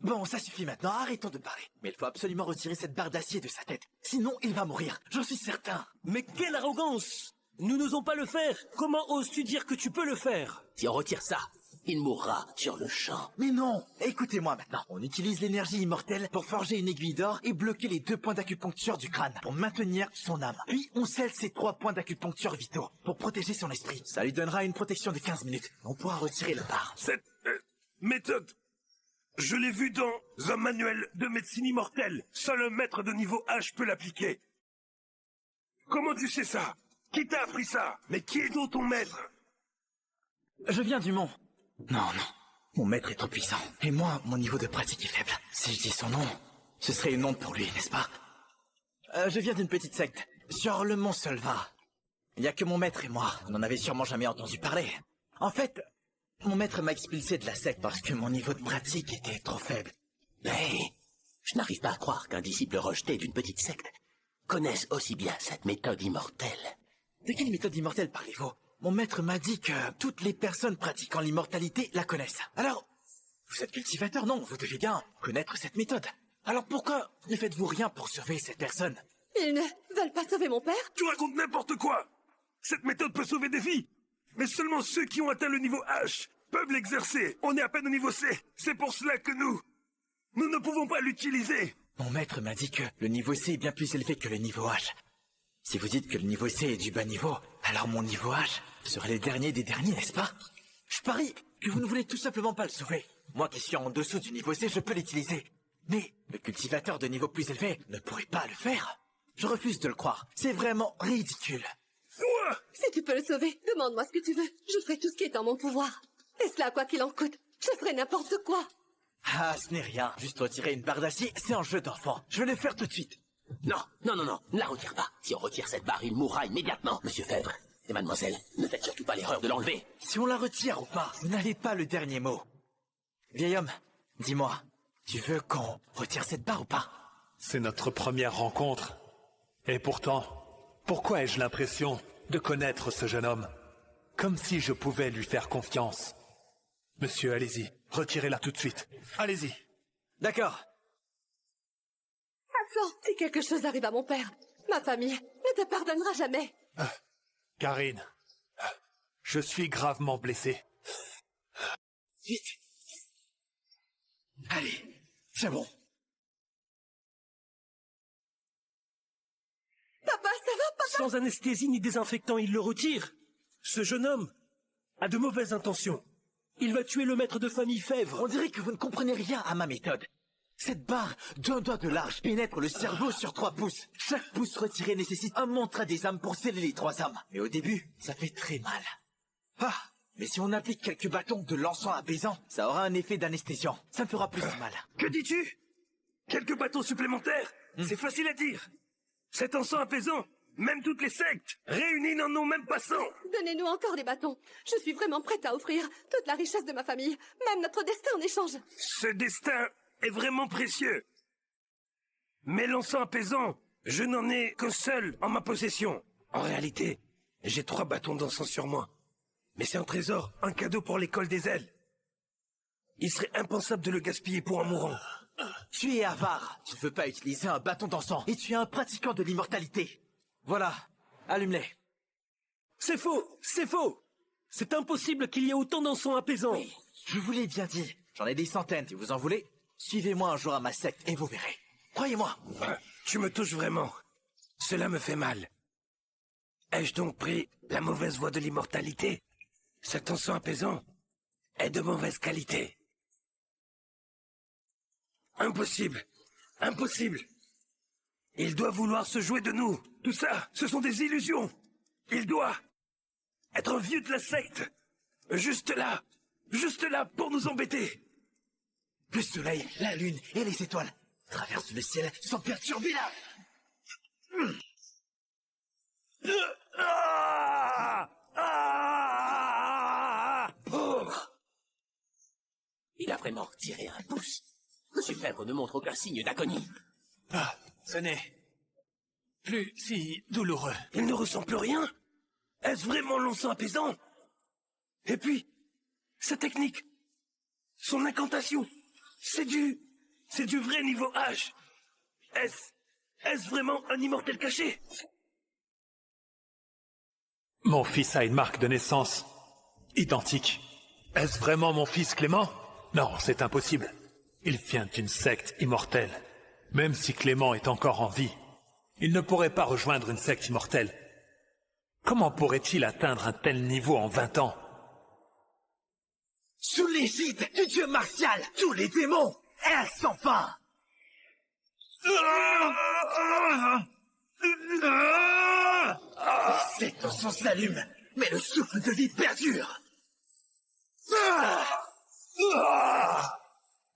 Speaker 1: Bon, ça suffit maintenant, arrêtons de parler. Mais il faut absolument retirer cette barre d'acier de sa tête. Sinon, il va mourir, j'en suis certain.
Speaker 7: Mais quelle arrogance! Nous n'osons pas le faire. Comment oses-tu dire que tu peux le faire?
Speaker 3: Si on retire ça, il mourra sur le champ.
Speaker 1: Mais non! Écoutez-moi maintenant. On utilise l'énergie immortelle pour forger une aiguille d'or et bloquer les 2 points d'acupuncture du crâne pour maintenir son âme. Puis on scelle ces 3 points d'acupuncture vitaux pour protéger son esprit. Ça lui donnera une protection de 15 minutes. On pourra retirer le barre.
Speaker 6: Cette méthode, je l'ai vue dans un manuel de médecine immortelle. Seul un maître de niveau H peut l'appliquer. Comment tu sais ça? Qui t'a appris ça? Mais qui est donc ton maître?
Speaker 1: Je viens du mont. Non. Mon maître est trop puissant. Et moi, mon niveau de pratique est faible. Si je dis son nom, ce serait une honte pour lui, n'est-ce pas? Je viens d'une petite secte, sur le mont Solva. Il n'y a que mon maître et moi. Vous n'en avez sûrement jamais entendu parler. En fait, mon maître m'a expulsé de la secte parce que mon niveau de pratique était trop faible.
Speaker 3: Mais je n'arrive pas à croire qu'un disciple rejeté d'une petite secte connaisse aussi bien cette méthode immortelle.
Speaker 1: De quelle méthode immortelle parlez-vous? Mon maître m'a dit que toutes les personnes pratiquant l'immortalité la connaissent. Alors, vous êtes cultivateur, non? Vous devez bien connaître cette méthode. Alors pourquoi ne faites-vous rien pour sauver cette personne?
Speaker 2: Ils ne veulent pas sauver mon père?
Speaker 6: Tu racontes n'importe quoi. Cette méthode peut sauver des vies. Mais seulement ceux qui ont atteint le niveau H peuvent l'exercer. On est à peine au niveau C. C'est pour cela que nous ne pouvons pas l'utiliser.
Speaker 1: Mon maître m'a dit que le niveau C est bien plus élevé que le niveau H. Si vous dites que le niveau C est du bas niveau, alors mon niveau H serait le dernier des derniers, n'est-ce pas? Je parie que vous ne voulez tout simplement pas le sauver. Moi qui suis en dessous du niveau C, je peux l'utiliser. Mais le cultivateur de niveau plus élevé ne pourrait pas le faire. Je refuse de le croire. C'est vraiment ridicule.
Speaker 2: Si tu peux le sauver, demande-moi ce que tu veux. Je ferai tout ce qui est en mon pouvoir. Et cela, quoi qu'il en coûte, je ferai n'importe quoi.
Speaker 1: Ah, ce n'est rien. Juste retirer une barre d'acier, c'est un jeu d'enfant. Je vais le faire tout de suite.
Speaker 3: Non, ne la retire pas. Si on retire cette barre, il mourra immédiatement. Monsieur Fèvre et mademoiselle, ne faites surtout pas l'erreur de l'enlever.
Speaker 1: Si on la retire ou pas, vous n'avez pas le dernier mot. Vieil homme, dis-moi, tu veux qu'on retire cette barre ou pas?
Speaker 5: C'est notre première rencontre. Et pourtant, pourquoi ai-je l'impression de connaître ce jeune homme? Comme si je pouvais lui faire confiance. Monsieur, allez-y, retirez-la tout de suite. Allez-y.
Speaker 1: D'accord.
Speaker 2: Attends, si quelque chose arrive à mon père, ma famille ne te pardonnera jamais.
Speaker 5: Karine, je suis gravement blessé.
Speaker 1: Vite. Allez, c'est bon.
Speaker 2: Papa, ça va, papa?
Speaker 7: Sans anesthésie ni désinfectant, il le retire. Ce jeune homme a de mauvaises intentions. Il va tuer le maître de famille Fèvre.
Speaker 1: On dirait que vous ne comprenez rien à ma méthode. Cette barre d'1 doigt de large pénètre le cerveau sur 3 pouces. Chaque pouce retiré nécessite un mantra des âmes pour sceller les 3 âmes. Mais au début, ça fait très mal. Ah, mais si on applique quelques bâtons de l'encens apaisant, ça aura un effet d'anesthésiant. Ça me fera plus mal.
Speaker 6: Que dis-tu? Quelques bâtons supplémentaires? C'est facile à dire. Cet encens apaisant, même toutes les sectes réunies n'en ont même pas 100.
Speaker 2: Donnez-nous encore des bâtons. Je suis vraiment prête à offrir toute la richesse de ma famille, même notre destin en échange.
Speaker 6: Ce destin est vraiment précieux. Mais l'encens apaisant, je n'en ai qu'un seul en ma possession. En réalité, j'ai 3 bâtons d'encens sur moi. Mais c'est un trésor, un cadeau pour l'école des ailes. Il serait impensable de le gaspiller pour un mourant.
Speaker 1: Tu es avare. Tu ne veux pas utiliser un bâton d'encens. Et tu es un pratiquant de l'immortalité. Voilà. Allume-les.
Speaker 7: C'est faux! C'est faux! C'est impossible qu'il y ait autant d'encens apaisant.
Speaker 1: Oui, je vous l'ai bien dit. J'en ai des centaines, si vous en voulez. Suivez-moi un jour à ma secte et vous verrez. Croyez-moi.
Speaker 6: Tu me touches vraiment. Cela me fait mal. Ai-je donc pris la mauvaise voie de l'immortalité? Cet encens apaisant est de mauvaise qualité. Impossible. Impossible. Il doit vouloir se jouer de nous. Tout ça, ce sont des illusions. Il doit être un vieux de la secte. Juste là pour nous embêter.
Speaker 1: Le soleil, la lune et les étoiles traversent le ciel sans perturber la...
Speaker 3: Oh. Il a vraiment tiré un pouce. Superbe ne montre aucun signe d'agonie.
Speaker 5: Ah, ce n'est plus si douloureux.
Speaker 6: Il ne ressent plus rien. Est-ce vraiment l'encens apaisant? Et puis, sa technique, son incantation, c'est du vrai niveau H. Est-ce vraiment un immortel caché?
Speaker 5: Mon fils a une marque de naissance identique. Est-ce vraiment mon fils Clément? Non, c'est impossible. Il vient d'une secte immortelle. Même si Clément est encore en vie, il ne pourrait pas rejoindre une secte immortelle. Comment pourrait-il atteindre un tel niveau en 20 ans?
Speaker 1: Sous l'égide du dieu martial, tous les démons errent sans fin. Cet encens s'allume, mais le souffle de vie perdure.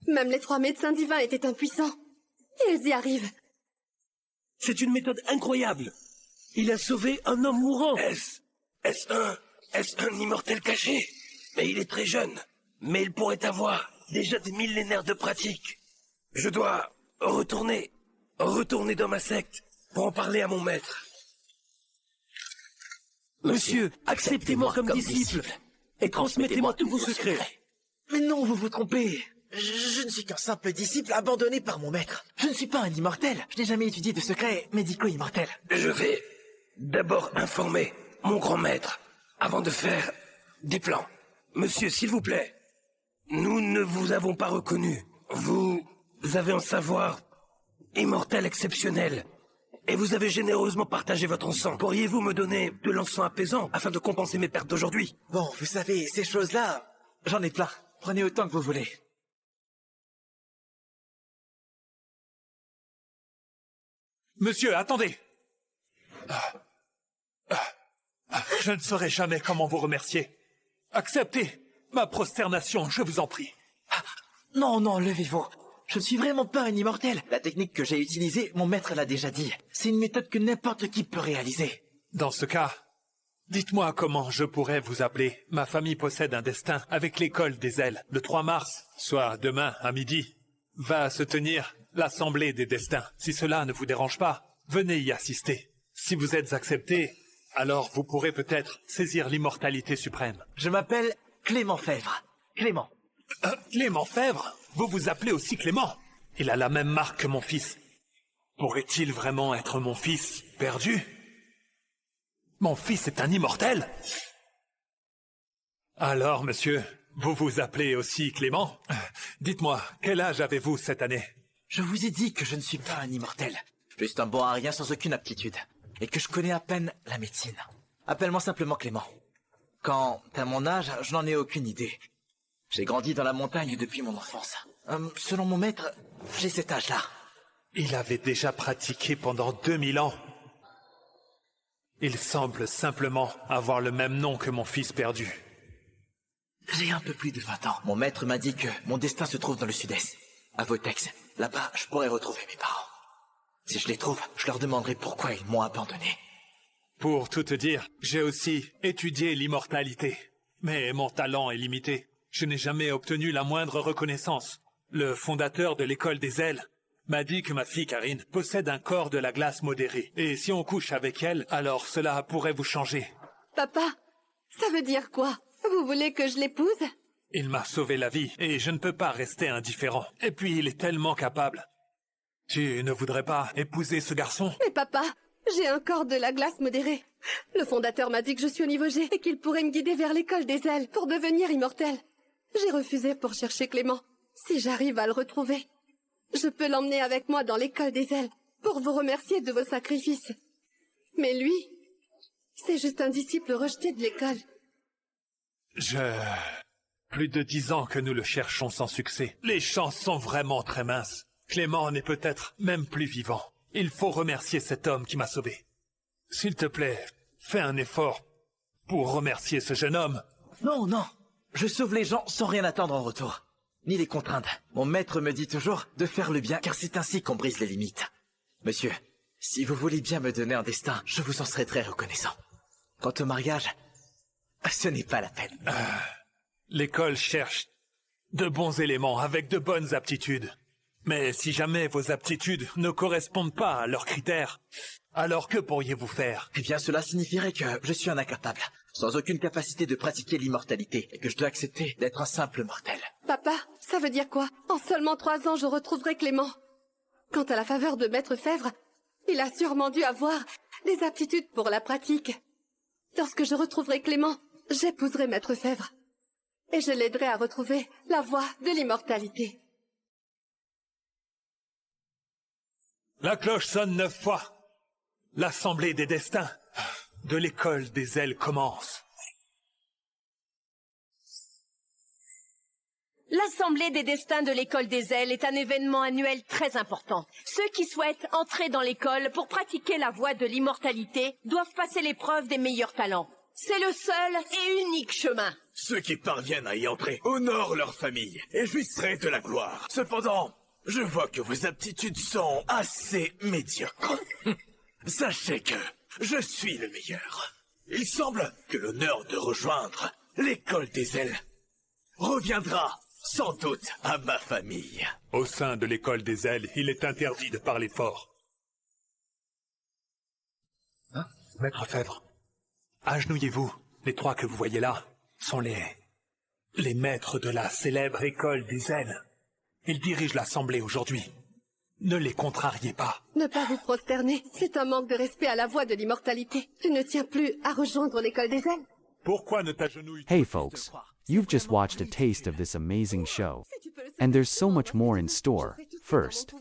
Speaker 2: Même les 3 médecins divins étaient impuissants. Et ils y arrivent.
Speaker 6: C'est une méthode incroyable. Il a sauvé un homme mourant. Est-ce un immortel caché? Mais il est très jeune. Mais il pourrait avoir déjà des millénaires de pratique. Je dois retourner dans ma secte pour en parler à mon maître.
Speaker 7: Monsieur, acceptez-moi comme disciple et transmettez-moi tous vos secrets.
Speaker 1: Mais non, vous vous trompez. Je ne suis qu'un simple disciple abandonné par mon maître. Je ne suis pas un immortel. Je n'ai jamais étudié de secrets médicaux immortels.
Speaker 6: Je vais d'abord informer mon grand maître avant de faire des plans. Monsieur, s'il vous plaît, nous ne vous avons pas reconnu. Vous avez un savoir immortel exceptionnel. Et vous avez généreusement partagé votre encens. Pourriez-vous me donner de l'encens apaisant afin de compenser mes pertes d'aujourd'hui?
Speaker 1: Bon, vous savez, ces choses-là, j'en ai plein. Prenez autant que vous voulez.
Speaker 5: Monsieur, attendez. Je ne saurais jamais comment vous remercier. Acceptez ma prosternation, je vous en prie.
Speaker 1: Non, non, levez-vous. Je ne suis vraiment pas un immortel. La technique que j'ai utilisée, mon maître l'a déjà dit. C'est une méthode que n'importe qui peut réaliser.
Speaker 5: Dans ce cas, dites-moi comment je pourrais vous appeler. Ma famille possède un destin avec l'école des ailes. Le 3 mars, soit demain à midi, va se tenir l'assemblée des destins. Si cela ne vous dérange pas, venez y assister. Si vous êtes accepté, alors vous pourrez peut-être saisir l'immortalité suprême.
Speaker 1: Je m'appelle Clément Fèvre. Clément.
Speaker 5: Clément Fèvre? Vous vous appelez aussi Clément? Il a la même marque que mon fils. Pourrait-il vraiment être mon fils perdu? Mon fils est un immortel? Alors, monsieur, vous vous appelez aussi Clément? Dites-moi, quel âge avez-vous cette année?
Speaker 1: Je vous ai dit que je ne suis pas un immortel. Juste un bon à rien sans aucune aptitude. Et que je connais à peine la médecine. Appelle-moi simplement Clément. Quant à mon âge, je n'en ai aucune idée. J'ai grandi dans la montagne depuis mon enfance. Selon mon maître, j'ai cet âge-là.
Speaker 5: Il avait déjà pratiqué pendant 2000 ans. Il semble simplement avoir le même nom que mon fils perdu.
Speaker 1: J'ai un peu plus de 20 ans. Mon maître m'a dit que mon destin se trouve dans le sud-est, à Votex. Là-bas, je pourrais retrouver mes parents. Si je les trouve, je leur demanderai pourquoi ils m'ont abandonné.
Speaker 5: Pour tout te dire, j'ai aussi étudié l'immortalité. Mais mon talent est limité. Je n'ai jamais obtenu la moindre reconnaissance. Le fondateur de l'école des ailes m'a dit que ma fille Karine possède un corps de la glace modéré. Et si on couche avec elle, alors cela pourrait vous changer.
Speaker 2: Papa, ça veut dire quoi? Vous voulez que je l'épouse?
Speaker 5: Il m'a sauvé la vie et je ne peux pas rester indifférent. Et puis il est tellement capable. Tu ne voudrais pas épouser ce garçon?
Speaker 2: Mais papa, J'ai un corps de la glace modéré. Le fondateur m'a dit que je suis au niveau G et qu'il pourrait me guider vers l'école des ailes pour devenir immortel. J'ai refusé pour chercher Clément. Si j'arrive à le retrouver, je peux l'emmener avec moi dans l'école des ailes pour vous remercier de vos sacrifices. Mais lui, c'est juste un disciple rejeté de l'école.
Speaker 5: Plus de 10 ans que nous le cherchons sans succès. Les chances sont vraiment très minces. Clément n'est peut-être même plus vivant. Il faut remercier cet homme qui m'a sauvé. S'il te plaît, fais un effort pour remercier ce jeune homme.
Speaker 1: Non, non. Je sauve les gens sans rien attendre en retour. Ni les contraindre. Mon maître me dit toujours de faire le bien, car c'est ainsi qu'on brise les limites. Monsieur, si vous voulez bien me donner un destin, je vous en serai très reconnaissant. Quant au mariage, ce n'est pas la peine.
Speaker 5: L'école cherche de bons éléments avec de bonnes aptitudes. Mais si jamais vos aptitudes ne correspondent pas à leurs critères, alors que pourriez-vous faire?
Speaker 1: Eh bien, cela signifierait que je suis un incapable, sans aucune capacité de pratiquer l'immortalité, et que je dois accepter d'être un simple mortel.
Speaker 2: Papa, ça veut dire quoi? En seulement 3 ans, je retrouverai Clément. Quant à la faveur de Maître Fèvre, il a sûrement dû avoir des aptitudes pour la pratique. Lorsque je retrouverai Clément, j'épouserai Maître Fèvre. Et je l'aiderai à retrouver la voie de l'immortalité.
Speaker 5: La cloche sonne 9 fois. L'assemblée des destins de l'école des ailes commence.
Speaker 8: L'Assemblée des destins de l'école des ailes est un événement annuel très important. Ceux qui souhaitent entrer dans l'école pour pratiquer la voie de l'immortalité doivent passer l'épreuve des meilleurs talents. C'est le seul et unique chemin.
Speaker 10: Ceux qui parviennent à y entrer honorent leur famille et jouisseraient de la gloire. Cependant, je vois que vos aptitudes sont assez médiocres. Sachez que je suis le meilleur. Il semble que l'honneur de rejoindre l'école des ailes reviendra sans doute à ma famille.
Speaker 5: Au sein de l'école des ailes, il est interdit de parler fort. Hein? Maître Fèvre, agenouillez-vous. Les 3 que vous voyez là sont les maîtres de la célèbre école des ailes. Ils dirigent l'assemblée aujourd'hui. Ne les contrariez pas.
Speaker 2: Ne pas vous prosterner, c'est un manque de respect à la voie de l'immortalité. Tu ne tiens plus à rejoindre l'école des ailes.
Speaker 5: Pourquoi ne t'agenouilles?
Speaker 9: Hey folks, you've just watched a taste of this amazing show. And there's so much more in store. First,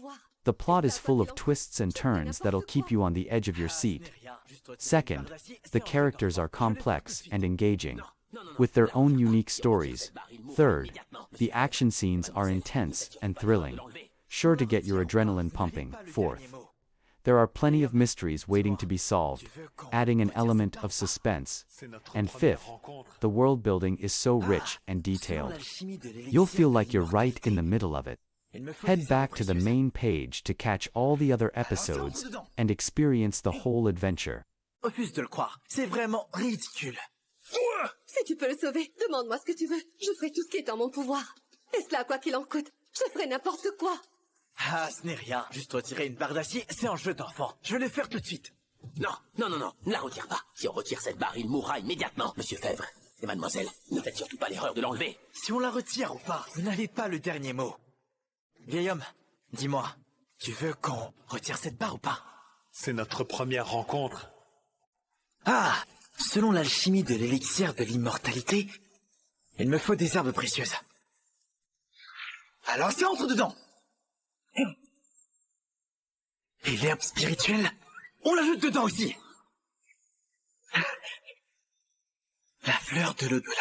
Speaker 9: the plot is full of twists and turns that'll keep you on the edge of your seat. Second, the characters are complex and engaging, with their own unique stories. Third, the action scenes are intense and thrilling, sure to get your adrenaline pumping. Fourth, there are plenty of mysteries waiting to be solved, adding an element of suspense. And fifth, the world building is so rich and detailed. You'll feel like you're right in the middle of it. Head back to the main page to catch all the other episodes and experience the whole adventure.
Speaker 1: Refuse de le croire, c'est vraiment ridicule.
Speaker 2: Si tu peux le sauver, demande-moi ce que tu veux. Je ferai tout ce qui est en mon pouvoir. Et cela, quoi qu'il en coûte, je ferai n'importe quoi.
Speaker 1: Ah, ce n'est rien. Juste retirer une barre d'acier, c'est un jeu d'enfant. Je vais le faire tout de suite.
Speaker 3: Non, ne la retire pas. Si on retire cette barre, il mourra immédiatement. Monsieur Fèvre et mademoiselle, ne faites surtout pas l'erreur de l'enlever.
Speaker 1: Si on la retire ou pas, vous n'avez pas le dernier mot. Vieil homme, dis-moi, tu veux qu'on retire cette barre ou pas?
Speaker 5: C'est notre première rencontre.
Speaker 1: Ah, selon l'alchimie de l'élixir de l'immortalité, il me faut des herbes précieuses. Alors ça entre dedans. Et l'herbe spirituelle, on l'ajoute dedans aussi. La fleur de l'au-delà.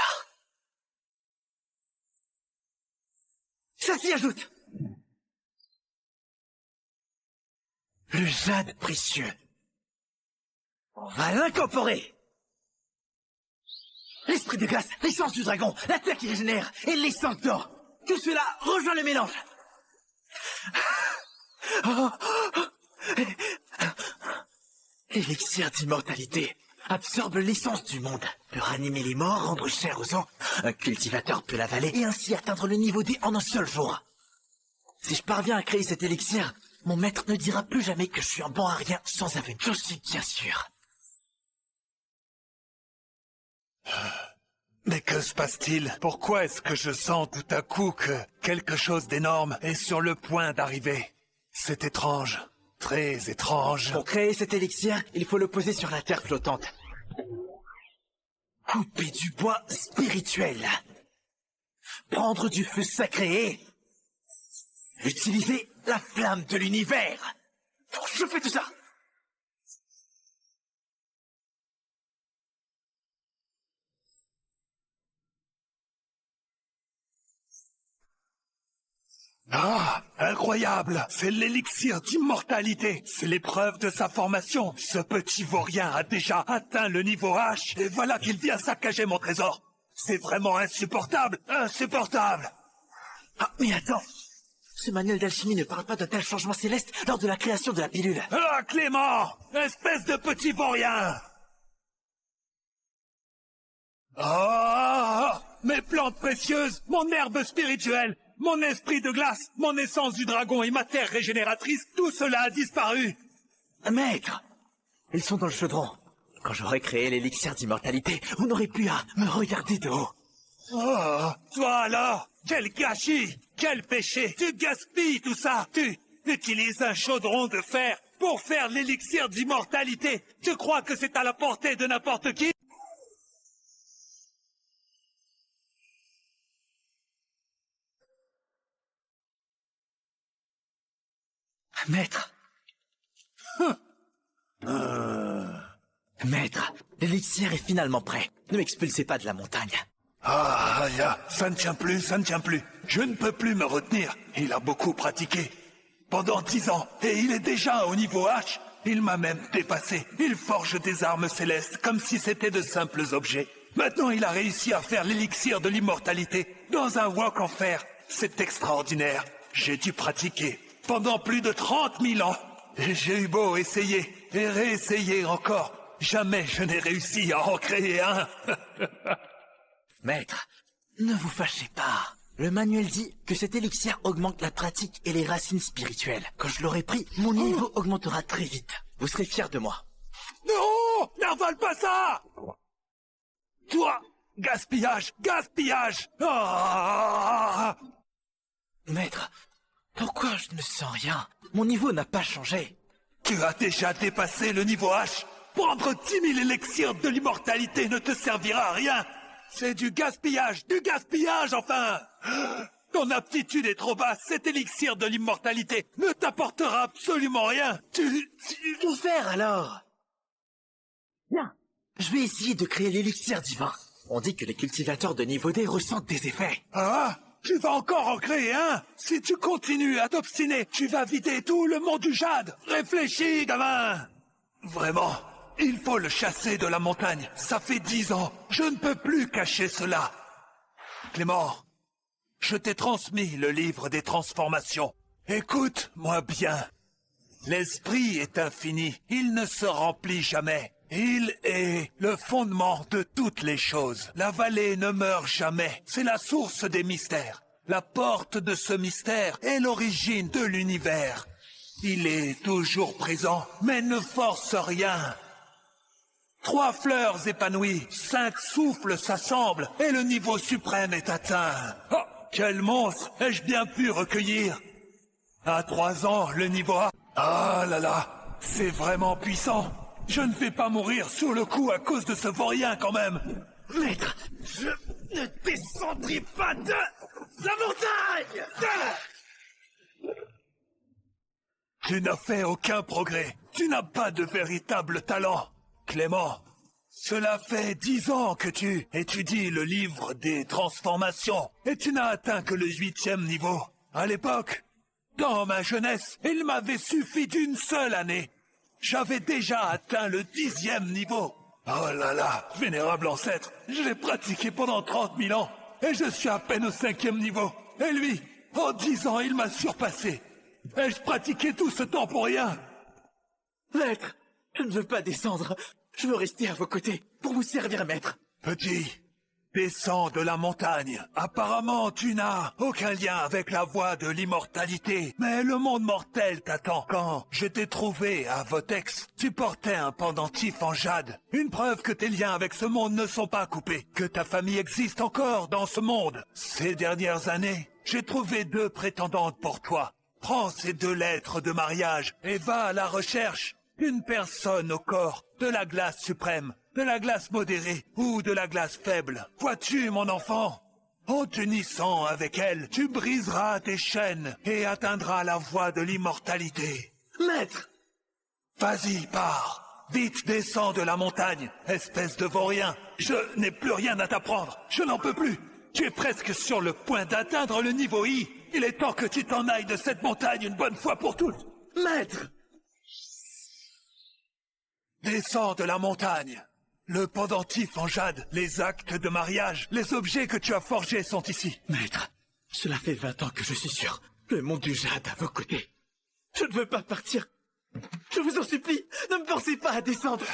Speaker 1: Ça s'y ajoute. Le jade précieux. On va l'incorporer. L'esprit de glace, l'essence du dragon, la terre qui régénère et l'essence d'or. Tout cela rejoint le mélange. L'élixir d'immortalité absorbe l'essence du monde, peut ranimer les morts, rendre chair aux os. Un cultivateur peut l'avaler et ainsi atteindre le niveau D en un seul jour. Si je parviens à créer cet élixir, mon maître ne dira plus jamais que je suis un bon à rien sans avenir. Je suis bien sûr.
Speaker 5: Mais que se passe-t-il? Pourquoi est-ce que je sens tout à coup que quelque chose d'énorme est sur le point d'arriver? C'est étrange.
Speaker 4: Très étrange.
Speaker 1: Pour créer cet élixir, il faut le poser sur la terre flottante. Couper du bois spirituel. Prendre du feu sacré et... utiliser la flamme de l'univers. Je fais tout ça.
Speaker 4: Ah, incroyable! C'est l'élixir d'immortalité. C'est l'épreuve de sa formation. Ce petit vaurien a déjà atteint le niveau H, et voilà qu'il vient saccager mon trésor. C'est vraiment insupportable! Insupportable!
Speaker 1: Ah, mais attends! Ce manuel d'alchimie ne parle pas d'un tel changement céleste lors de la création de la pilule.
Speaker 4: Ah, Clément! Espèce de petit vaurien! Ah! Mes plantes précieuses, mon herbe spirituelle, mon esprit de glace, mon essence du dragon et ma terre régénératrice, tout cela a disparu.
Speaker 1: Maître, ils sont dans le chaudron. Quand j'aurai créé l'élixir d'immortalité, vous n'aurez plus à me regarder de haut.
Speaker 4: Oh, toi alors, quel gâchis, quel péché, tu gaspilles tout ça, tu utilises un chaudron de fer pour faire l'élixir d'immortalité. Tu crois que c'est à la portée de n'importe qui?
Speaker 1: Maître. Maître, l'élixir est finalement prêt. Ne m'expulsez pas de la montagne.
Speaker 4: Ah, ça ne tient plus, ça ne tient plus. Je ne peux plus me retenir. Il a beaucoup pratiqué. Pendant 10 ans, et il est déjà au niveau H. Il m'a même dépassé. Il forge des armes célestes comme si c'était de simples objets. Maintenant, il a réussi à faire l'élixir de l'immortalité dans un wok en fer. C'est extraordinaire. J'ai dû pratiquer pendant plus de 30 000 ans. Et j'ai eu beau essayer et réessayer encore. Jamais je n'ai réussi à en créer un.
Speaker 1: Maître, ne vous fâchez pas. Le manuel dit que cet élixir augmente la pratique et les racines spirituelles. Quand je l'aurai pris, mon niveau augmentera très vite. Vous serez fiers de moi.
Speaker 4: Non! N'avale pas ça! Toi! Gaspillage! Gaspillage! Ah!
Speaker 1: Maître, pourquoi je ne sens rien? Mon niveau n'a pas changé.
Speaker 4: Tu as déjà dépassé le niveau H. Prendre 10 000 élixirs de l'immortalité ne te servira à rien. C'est du gaspillage enfin. Ton aptitude est trop basse. Cet élixir de l'immortalité ne t'apportera absolument rien.
Speaker 1: Que faire alors? Bien, je vais essayer de créer l'élixir divin. On dit que les cultivateurs de niveau D ressentent des effets.
Speaker 4: Ah? Tu vas encore en créer un? Si tu continues à t'obstiner, tu vas vider tout le monde du jade. Réfléchis, gamin. Vraiment, il faut le chasser de la montagne. Ça fait 10 ans. Je ne peux plus cacher cela. Clément, je t'ai transmis le livre des transformations. Écoute-moi bien. L'esprit est infini. Il ne se remplit jamais. Il est le fondement de toutes les choses. La vallée ne meurt jamais. C'est la source des mystères. La porte de ce mystère est l'origine de l'univers. Il est toujours présent, mais ne force rien. 3 fleurs épanouies, 5 souffles s'assemblent, et le niveau suprême est atteint. Oh, quel monstre ai-je bien pu recueillir? À 3 ans, le niveau A... Ah là là, c'est vraiment puissant. Je ne vais pas mourir sur le coup à cause de ce vaurien quand même.
Speaker 1: Maître, je ne descendrai pas de la montagne!
Speaker 4: Tu n'as fait aucun progrès. Tu n'as pas de véritable talent. Clément, cela fait 10 ans que tu étudies le livre des transformations et tu n'as atteint que le 8e niveau. À l'époque, dans ma jeunesse, il m'avait suffi d'une seule année. J'avais déjà atteint le 10e niveau. Oh là là, vénérable ancêtre, je l'ai pratiqué pendant 30 000 ans et je suis à peine au 5e niveau. Et lui, en 10 ans, il m'a surpassé. Ai-je pratiqué tout ce temps pour rien?
Speaker 1: Maître, je ne veux pas descendre. Je veux rester à vos côtés pour vous servir, maître.
Speaker 4: Petit, descends de la montagne. Apparemment, tu n'as aucun lien avec la voie de l'immortalité. Mais le monde mortel t'attend. Quand je t'ai trouvé à Votex, tu portais un pendentif en jade. Une preuve que tes liens avec ce monde ne sont pas coupés. Que ta famille existe encore dans ce monde. Ces dernières années, j'ai trouvé 2 prétendantes pour toi. Prends ces 2 lettres de mariage et va à la recherche d'une personne au corps de la glace suprême, de la glace modérée ou de la glace faible. Vois-tu, mon enfant? En t'unissant avec elle, tu briseras tes chaînes et atteindras la voie de l'immortalité.
Speaker 1: Maître!
Speaker 4: Vas-y, pars. Vite, descends de la montagne, espèce de vaurien. Je n'ai plus rien à t'apprendre. Je n'en peux plus. Tu es presque sur le point d'atteindre le niveau I. Il est temps que tu t'en ailles de cette montagne une bonne fois pour toutes.
Speaker 1: Maître!
Speaker 4: Descends de la montagne. Le pendentif en jade, les actes de mariage, les objets que tu as forgés sont ici.
Speaker 1: Maître, cela fait 20 ans que je suis sûr. Le monde du jade à vos côtés. Je ne veux pas partir. Je vous en supplie, ne me forcez pas à descendre.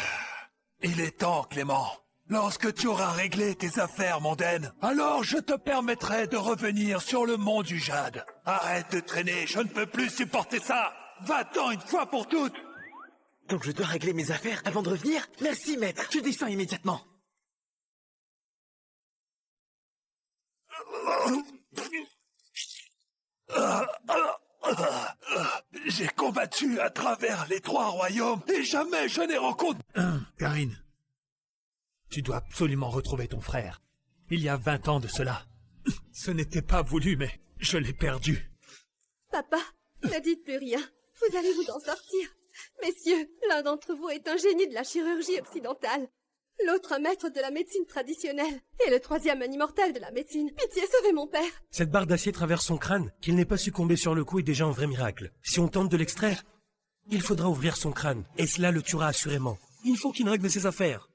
Speaker 4: Il est temps, Clément. Lorsque tu auras réglé tes affaires mondaines, alors je te permettrai de revenir sur le mont du jade. Arrête de traîner, je ne peux plus supporter ça. Va-t'en une fois pour toutes.
Speaker 1: Donc je dois régler mes affaires avant de revenir? Merci, maître. Je descends immédiatement.
Speaker 4: J'ai combattu à travers les 3 royaumes et jamais je n'ai rencontré...
Speaker 5: Karine, tu dois absolument retrouver ton frère. Il y a 20 ans de cela. Ce n'était pas voulu, mais je l'ai perdu.
Speaker 2: Papa, ne dites plus rien. Vous allez vous en sortir. Messieurs, l'un d'entre vous est un génie de la chirurgie occidentale. L'autre un maître de la médecine traditionnelle. Et le 3e un immortel de la médecine. Pitié, sauvez mon père.
Speaker 7: Cette barre d'acier traverse son crâne. Qu'il n'ait pas succombé sur le coup est déjà un vrai miracle. Si on tente de l'extraire, il faudra ouvrir son crâne. Et cela le tuera assurément. Il faut qu'il règle ses affaires.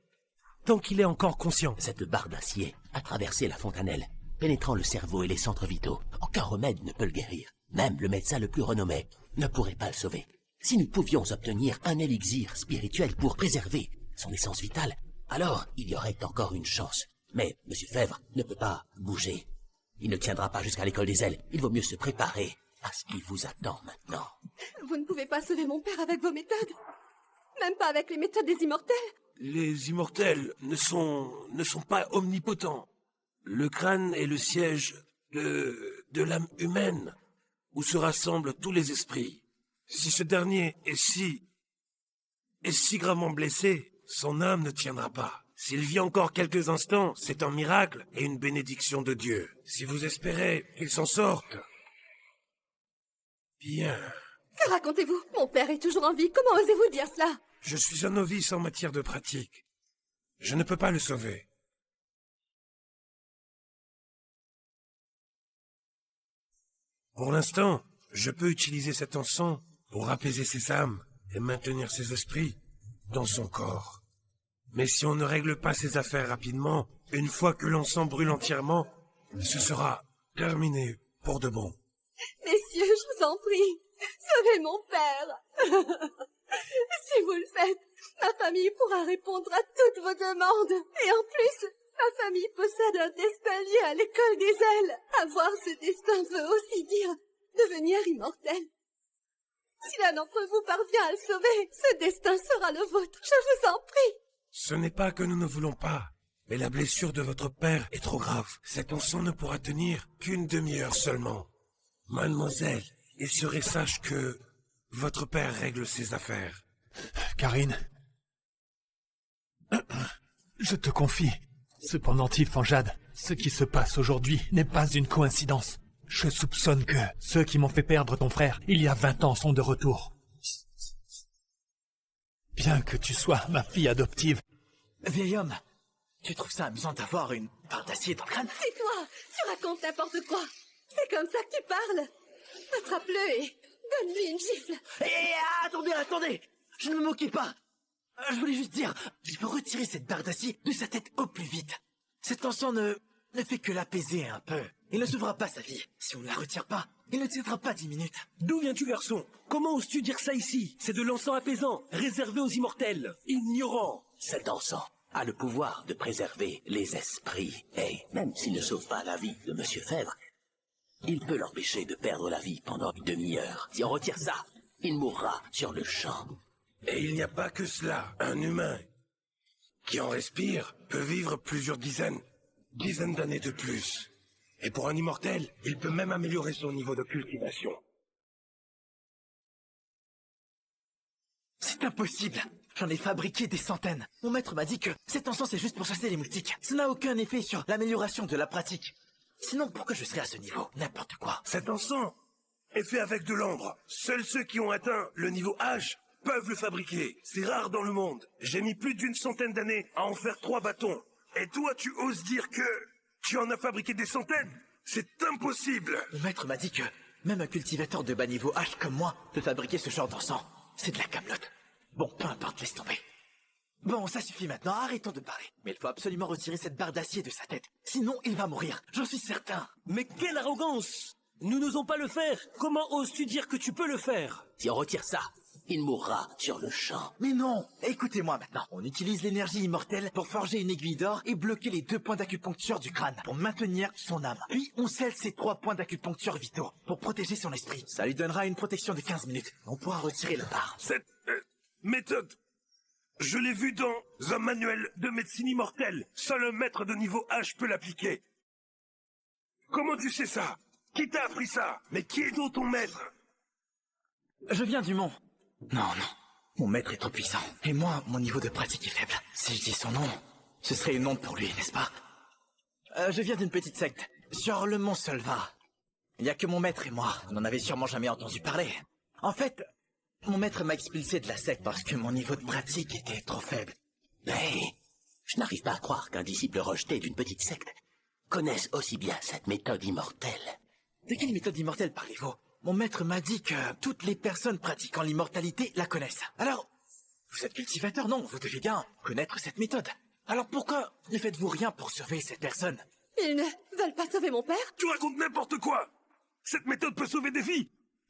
Speaker 7: Tant qu'il est encore conscient.
Speaker 3: Cette barre d'acier a traversé la fontanelle, pénétrant le cerveau et les centres vitaux. Aucun remède ne peut le guérir. Même le médecin le plus renommé ne pourrait pas le sauver. Si nous pouvions obtenir un élixir spirituel pour préserver son essence vitale, alors il y aurait encore une chance. Mais M. Fèvre ne peut pas bouger. Il ne tiendra pas jusqu'à l'école des ailes. Il vaut mieux se préparer à ce qui vous attend maintenant.
Speaker 2: Vous ne pouvez pas sauver mon père avec vos méthodes. Même pas avec les méthodes des immortels.
Speaker 6: Les immortels ne sont pas omnipotents. Le crâne est le siège de l'âme humaine, où se rassemblent tous les esprits. Si ce dernier est si gravement blessé, son âme ne tiendra pas. S'il vit encore quelques instants, c'est un miracle et une bénédiction de Dieu. Si vous espérez qu'il s'en sorte, bien.
Speaker 2: Que racontez-vous? Mon père est toujours en vie. Comment osez-vous dire cela?
Speaker 6: Je suis un novice en matière de pratique. Je ne peux pas le sauver. Pour l'instant, je peux utiliser cet encens pour apaiser ses âmes et maintenir ses esprits dans son corps. Mais si on ne règle pas ses affaires rapidement, une fois que l'encens brûle entièrement, ce sera terminé pour de bon.
Speaker 2: Messieurs, je vous en prie, sauvez mon père. Si vous le faites, ma famille pourra répondre à toutes vos demandes. Et en plus, ma famille possède un destin lié à l'école des ailes. Avoir ce destin veut aussi dire devenir immortel. Si l'un d'entre vous parvient à le sauver, ce destin sera le vôtre. Je vous en prie.
Speaker 6: Ce n'est pas que nous ne voulons pas, mais la blessure de votre père est trop grave. Cet encens ne pourra tenir qu'une demi-heure seulement. Mademoiselle, il serait sage que votre père règle ses affaires.
Speaker 5: Karine, je te confie, ce pendentif en jade, ce qui se passe aujourd'hui n'est pas une coïncidence. Je soupçonne que ceux qui m'ont fait perdre ton frère il y a 20 ans sont de retour. Bien que tu sois ma fille adoptive.
Speaker 1: Vieil homme, tu trouves ça amusant d'avoir une barre d'acier dans le crâne?
Speaker 2: C'est toi, tu racontes n'importe quoi. C'est comme ça que tu parles. Attrape-le et donne-lui une gifle.
Speaker 1: Attendez, je ne me moquais pas. Je voulais juste dire, il faut retirer cette barre d'acier de sa tête au plus vite. Cet encens ne fait que l'apaiser un peu. Il ne sauvera pas sa vie. Si on ne la retire pas, il ne tiendra pas 10 minutes.
Speaker 7: D'où viens-tu, garçon? Comment oses-tu dire ça ici? C'est de l'encens apaisant, réservé aux immortels. Ignorant.
Speaker 3: Cet encens a le pouvoir de préserver les esprits. Et même s'il ne sauve pas la vie de M. Fèvre, il peut l'empêcher de perdre la vie pendant une demi-heure. Si on retire ça, il mourra sur le champ.
Speaker 6: Et il n'y a pas que cela. Un humain qui en respire peut vivre plusieurs dizaines d'années de plus. Et pour un immortel, il peut même améliorer son niveau de cultivation.
Speaker 1: C'est impossible. J'en ai fabriqué des centaines. Mon maître m'a dit que cet encens c'est juste pour chasser les moustiques. Ça n'a aucun effet sur l'amélioration de la pratique. Sinon, pourquoi je serais à ce niveau? N'importe quoi.
Speaker 6: Cet encens est fait avec de l'ambre. Seuls ceux qui ont atteint le niveau H peuvent le fabriquer. C'est rare dans le monde. J'ai mis plus d'une centaine d'années à en faire 3 bâtons. Et toi, tu oses dire que tu en as fabriqué des centaines? C'est impossible.
Speaker 1: Mon maître m'a dit que même un cultivateur de bas niveau H comme moi peut fabriquer ce genre d'encens. C'est de la camelote. Bon, peu importe, laisse tomber. Bon, ça suffit maintenant, arrêtons de parler. Mais il faut absolument retirer cette barre d'acier de sa tête. Sinon, il va mourir, j'en suis certain.
Speaker 7: Mais quelle arrogance! Nous n'osons pas le faire. Comment oses-tu dire que tu peux le faire?
Speaker 3: Si on retire ça, il mourra sur le champ.
Speaker 1: Mais non! Écoutez-moi maintenant. On utilise l'énergie immortelle pour forger une aiguille d'or et bloquer les 2 points d'acupuncture du crâne pour maintenir son âme. Puis on scelle ces 3 points d'acupuncture vitaux pour protéger son esprit. Ça lui donnera une protection de 15 minutes. On pourra retirer la barre.
Speaker 6: Cette méthode, je l'ai vue dans un manuel de médecine immortelle. Seul un maître de niveau H peut l'appliquer. Comment tu sais ça? Qui t'a appris ça? Mais qui est donc ton maître?
Speaker 1: Je viens du mont. Non. Mon maître est trop puissant. Et moi, mon niveau de pratique est faible. Si je dis son nom, ce serait une honte pour lui, n'est-ce pas? Je viens d'une petite secte, sur le mont Solva. Il n'y a que mon maître et moi. Vous n'en avez sûrement jamais entendu parler. En fait, mon maître m'a expulsé de la secte parce que mon niveau de pratique était trop faible.
Speaker 3: Mais je n'arrive pas à croire qu'un disciple rejeté d'une petite secte connaisse aussi bien cette méthode immortelle.
Speaker 1: De quelle méthode immortelle parlez-vous? Mon maître m'a dit que toutes les personnes pratiquant l'immortalité la connaissent. Alors, vous êtes cultivateur, non? Vous devez bien connaître cette méthode. Alors pourquoi ne faites-vous rien pour sauver cette personne?
Speaker 2: Ils ne veulent pas sauver mon père?
Speaker 6: Tu racontes n'importe quoi. Cette méthode peut sauver des vies.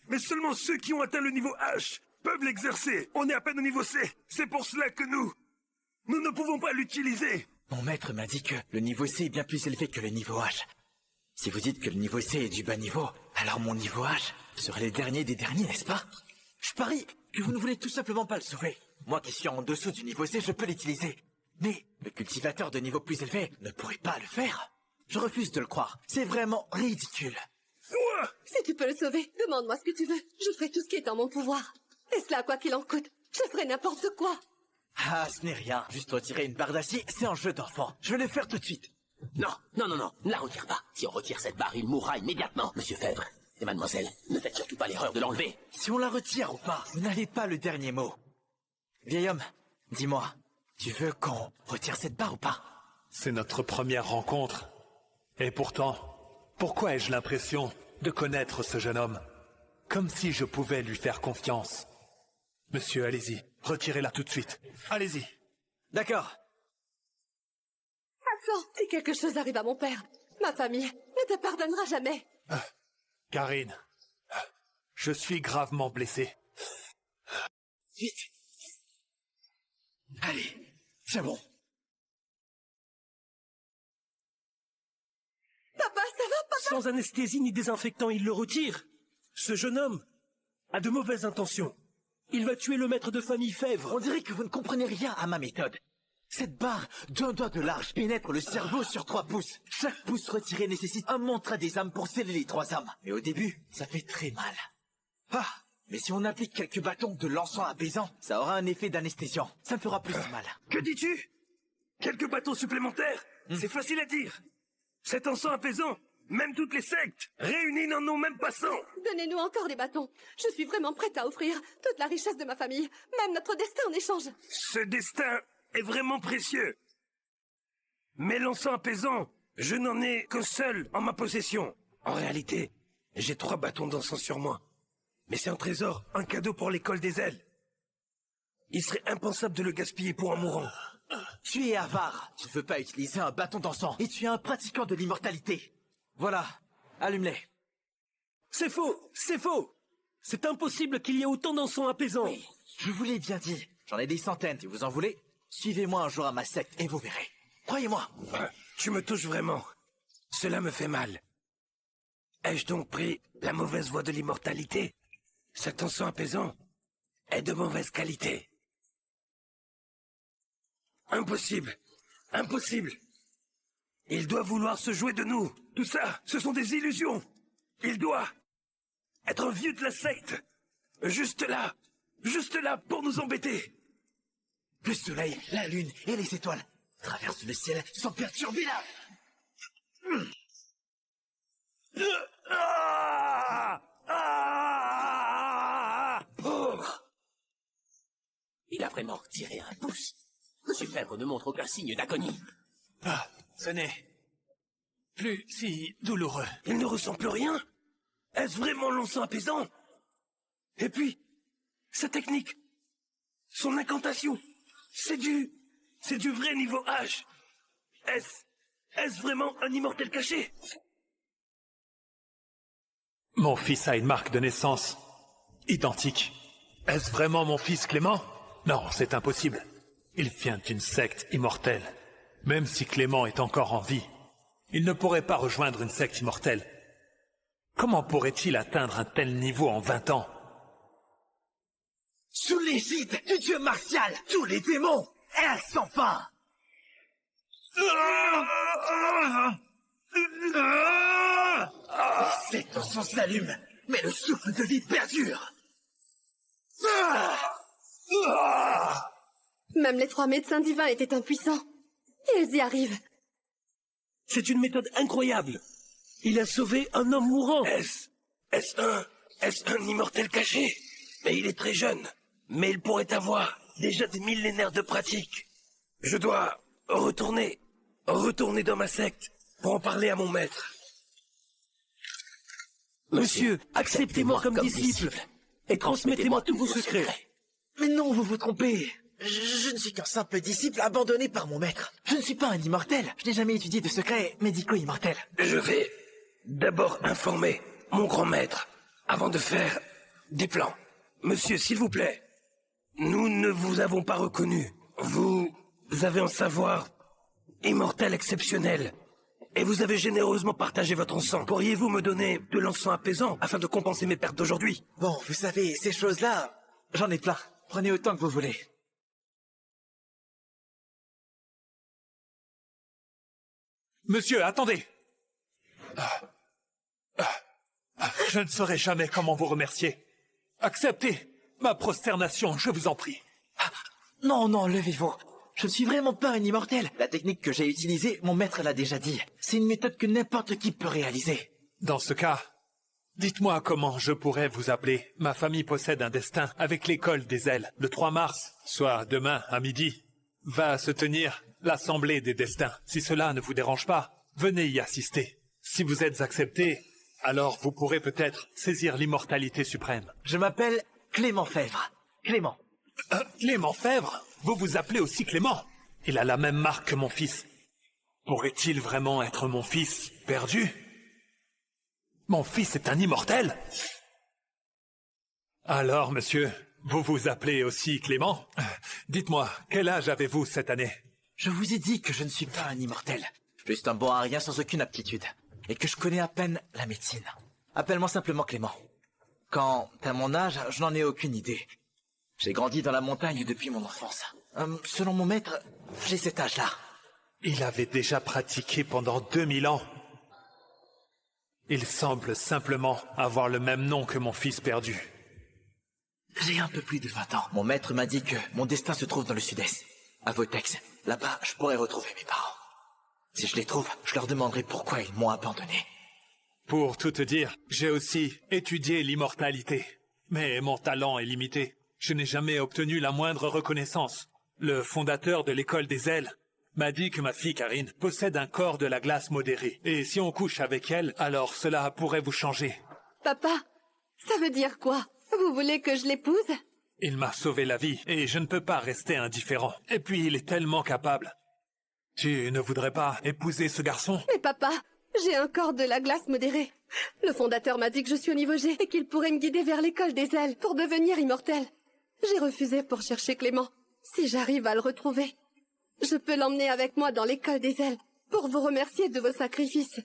Speaker 6: Mais seulement ceux qui ont atteint le niveau H peuvent l'exercer. On est à peine au niveau C. C'est pour cela que nous ne pouvons pas l'utiliser.
Speaker 1: Mon maître m'a dit que le niveau C est bien plus élevé que le niveau H. Si vous dites que le niveau C est du bas niveau, alors mon niveau H serait le dernier des derniers, n'est-ce pas? Je parie que vous ne voulez tout simplement pas le sauver. Moi qui suis en dessous du niveau C, je peux l'utiliser. Mais le cultivateur de niveau plus élevé ne pourrait pas le faire. Je refuse de le croire. C'est vraiment ridicule.
Speaker 2: Si tu peux le sauver, demande-moi ce que tu veux. Je ferai tout ce qui est en mon pouvoir. Et cela, quoi qu'il en coûte, je ferai n'importe quoi.
Speaker 1: Ah, ce n'est rien. Juste retirer une barre d'acier, c'est un jeu d'enfant. Je vais le faire tout de suite.
Speaker 3: Non, ne la retire pas. Si on retire cette barre, il mourra immédiatement. Monsieur Fèvre et mademoiselle, ne faites surtout pas l'erreur de l'enlever.
Speaker 1: Si on la retire ou pas, vous n'avez pas le dernier mot. Vieil homme, dis-moi, tu veux qu'on retire cette barre ou pas?
Speaker 5: C'est notre première rencontre. Et pourtant, pourquoi ai-je l'impression de connaître ce jeune homme? Comme si je pouvais lui faire confiance. Monsieur, allez-y, retirez-la tout de suite. Allez-y.
Speaker 1: D'accord.
Speaker 2: Attends, si quelque chose arrive à mon père, ma famille ne te pardonnera jamais.
Speaker 5: Karine, je suis gravement blessé.
Speaker 1: Vite. Allez, c'est bon.
Speaker 2: Papa, ça va, papa?
Speaker 7: Sans anesthésie ni désinfectant, il le retire. Ce jeune homme a de mauvaises intentions. Il va tuer le maître de famille Fèvre.
Speaker 1: On dirait que vous ne comprenez rien à ma méthode. Cette barre d'1 doigt de large pénètre le cerveau sur 3 pouces. Chaque pouce retiré nécessite un mantra des âmes pour sceller les 3 âmes. Mais au début, ça fait très mal. Ah, mais si on applique quelques bâtons de l'encens apaisant, ça aura un effet d'anesthésiant. Ça me fera plus de mal.
Speaker 6: Que dis-tu? Quelques bâtons supplémentaires? C'est facile à dire. Cet encens apaisant, même toutes les sectes réunies n'en ont même pas 100.
Speaker 2: Donnez-nous encore des bâtons. Je suis vraiment prête à offrir toute la richesse de ma famille, même notre destin en échange.
Speaker 6: Ce destin est vraiment précieux. Mais l'encens apaisant, je n'en ai qu'un seul en ma possession. En réalité, j'ai 3 bâtons d'encens sur moi. Mais c'est un trésor, un cadeau pour l'école des ailes. Il serait impensable de le gaspiller pour un mourant.
Speaker 1: Tu es avare. Tu ne veux pas utiliser un bâton d'encens. Et tu es un pratiquant de l'immortalité. Voilà, allume-les.
Speaker 7: C'est faux, c'est faux. C'est impossible qu'il y ait autant d'encens apaisants.
Speaker 1: Oui, je vous l'ai bien dit. J'en ai des centaines, si vous en voulez. Suivez-moi un jour à ma secte et vous verrez. Croyez-moi.
Speaker 6: Tu me touches vraiment. Cela me fait mal. Ai-je donc pris la mauvaise voie de l'immortalité? Cet encens apaisant est de mauvaise qualité. Impossible. Impossible. Il doit vouloir se jouer de nous. Tout ça, ce sont des illusions. Il doit être un vieux de la secte. Juste là, Juste là pour nous embêter.
Speaker 1: Le soleil, la lune et les étoiles traversent le ciel sans perturber la...
Speaker 3: Il a vraiment tiré un pouce. Superbe ne montre aucun signe d'agonie.
Speaker 5: Ah, ce n'est plus si douloureux.
Speaker 6: Il ne ressent plus rien? Est-ce vraiment l'encens apaisant? Et puis, sa technique, son incantation, c'est du vrai niveau H. Est-ce vraiment un immortel caché?
Speaker 5: Mon fils a une marque de naissance identique. Est-ce vraiment mon fils Clément? Non, c'est impossible. Il vient d'une secte immortelle. Même si Clément est encore en vie, il ne pourrait pas rejoindre une secte immortelle. Comment pourrait-il atteindre un tel niveau en 20 ans?
Speaker 1: Sous l'égide du dieu martial, tous les démons errent sans fin. Cet encens s'allume, mais le souffle de vie perdure.
Speaker 2: Même les 3 médecins divins étaient impuissants. Et ils y arrivent.
Speaker 6: C'est une méthode incroyable. Il a sauvé un homme mourant. Est-ce un immortel caché? Mais il est très jeune. Mais il pourrait avoir déjà des millénaires de pratique. Je dois retourner dans ma secte pour en parler à mon maître. Monsieur, acceptez-moi comme disciple et transmettez-moi tous vos secrets.
Speaker 1: Mais non, vous vous trompez. Je ne suis qu'un simple disciple abandonné par mon maître. Je ne suis pas un immortel. Je n'ai jamais étudié de secrets médicaux immortels.
Speaker 6: Je vais d'abord informer mon grand maître avant de faire des plans. Monsieur, s'il vous plaît, nous ne vous avons pas reconnu. Vous avez un savoir immortel exceptionnel. Et vous avez généreusement partagé votre encens. Pourriez-vous me donner de l'encens apaisant afin de compenser mes pertes d'aujourd'hui?
Speaker 1: Bon, vous savez, ces choses-là, j'en ai plein. Prenez autant que vous voulez.
Speaker 5: Monsieur, attendez. Je ne saurais jamais comment vous remercier. Acceptez ma prosternation, je vous en prie.
Speaker 1: Non, non, levez-vous. Je ne suis vraiment pas un immortel. La technique que j'ai utilisée, mon maître l'a déjà dit. C'est une méthode que n'importe qui peut réaliser.
Speaker 5: Dans ce cas, dites-moi comment je pourrais vous appeler. Ma famille possède un destin avec l'école des ailes. Le 3 mars, soit demain à midi, va se tenir l'assemblée des destins. Si cela ne vous dérange pas, venez y assister. Si vous êtes accepté, alors vous pourrez peut-être saisir l'immortalité suprême.
Speaker 1: Je m'appelle Clément Fèvre. Clément.
Speaker 5: Clément Fèvre? Vous vous appelez aussi Clément? Il a la même marque que mon fils. Pourrait-il vraiment être mon fils perdu? Mon fils est un immortel? Alors, monsieur, vous vous appelez aussi Clément? Dites-moi, quel âge avez-vous cette année?
Speaker 1: Je vous ai dit que je ne suis pas un immortel. Juste un bon à rien sans aucune aptitude. Et que je connais à peine la médecine. Appelle-moi simplement Clément. Quant à mon âge, je n'en ai aucune idée. J'ai grandi dans la montagne depuis mon enfance. Selon mon maître, j'ai cet âge-là.
Speaker 5: Il avait déjà pratiqué pendant 2000 ans. Il semble simplement avoir le même nom que mon fils perdu.
Speaker 1: J'ai un peu plus de 20 ans. Mon maître m'a dit que mon destin se trouve dans le sud-est, à Votex. Là-bas, je pourrais retrouver mes parents. Si je les trouve, je leur demanderai pourquoi ils m'ont abandonné.
Speaker 5: Pour tout te dire, j'ai aussi étudié l'immortalité. Mais mon talent est limité. Je n'ai jamais obtenu la moindre reconnaissance. Le fondateur de l'école des ailes m'a dit que ma fille Karine possède un corps de la glace modéré. Et si on couche avec elle, alors cela pourrait vous changer.
Speaker 2: Papa, ça veut dire quoi? Vous voulez que je l'épouse?
Speaker 5: Il m'a sauvé la vie et je ne peux pas rester indifférent. Et puis il est tellement capable. Tu ne voudrais pas épouser ce garçon?
Speaker 2: Mais papa, j'ai un corps de la glace modéré. Le fondateur m'a dit que je suis au niveau G et qu'il pourrait me guider vers l'école des ailes pour devenir immortel. J'ai refusé pour chercher Clément. Si j'arrive à le retrouver, je peux l'emmener avec moi dans l'école des ailes pour vous remercier de vos sacrifices.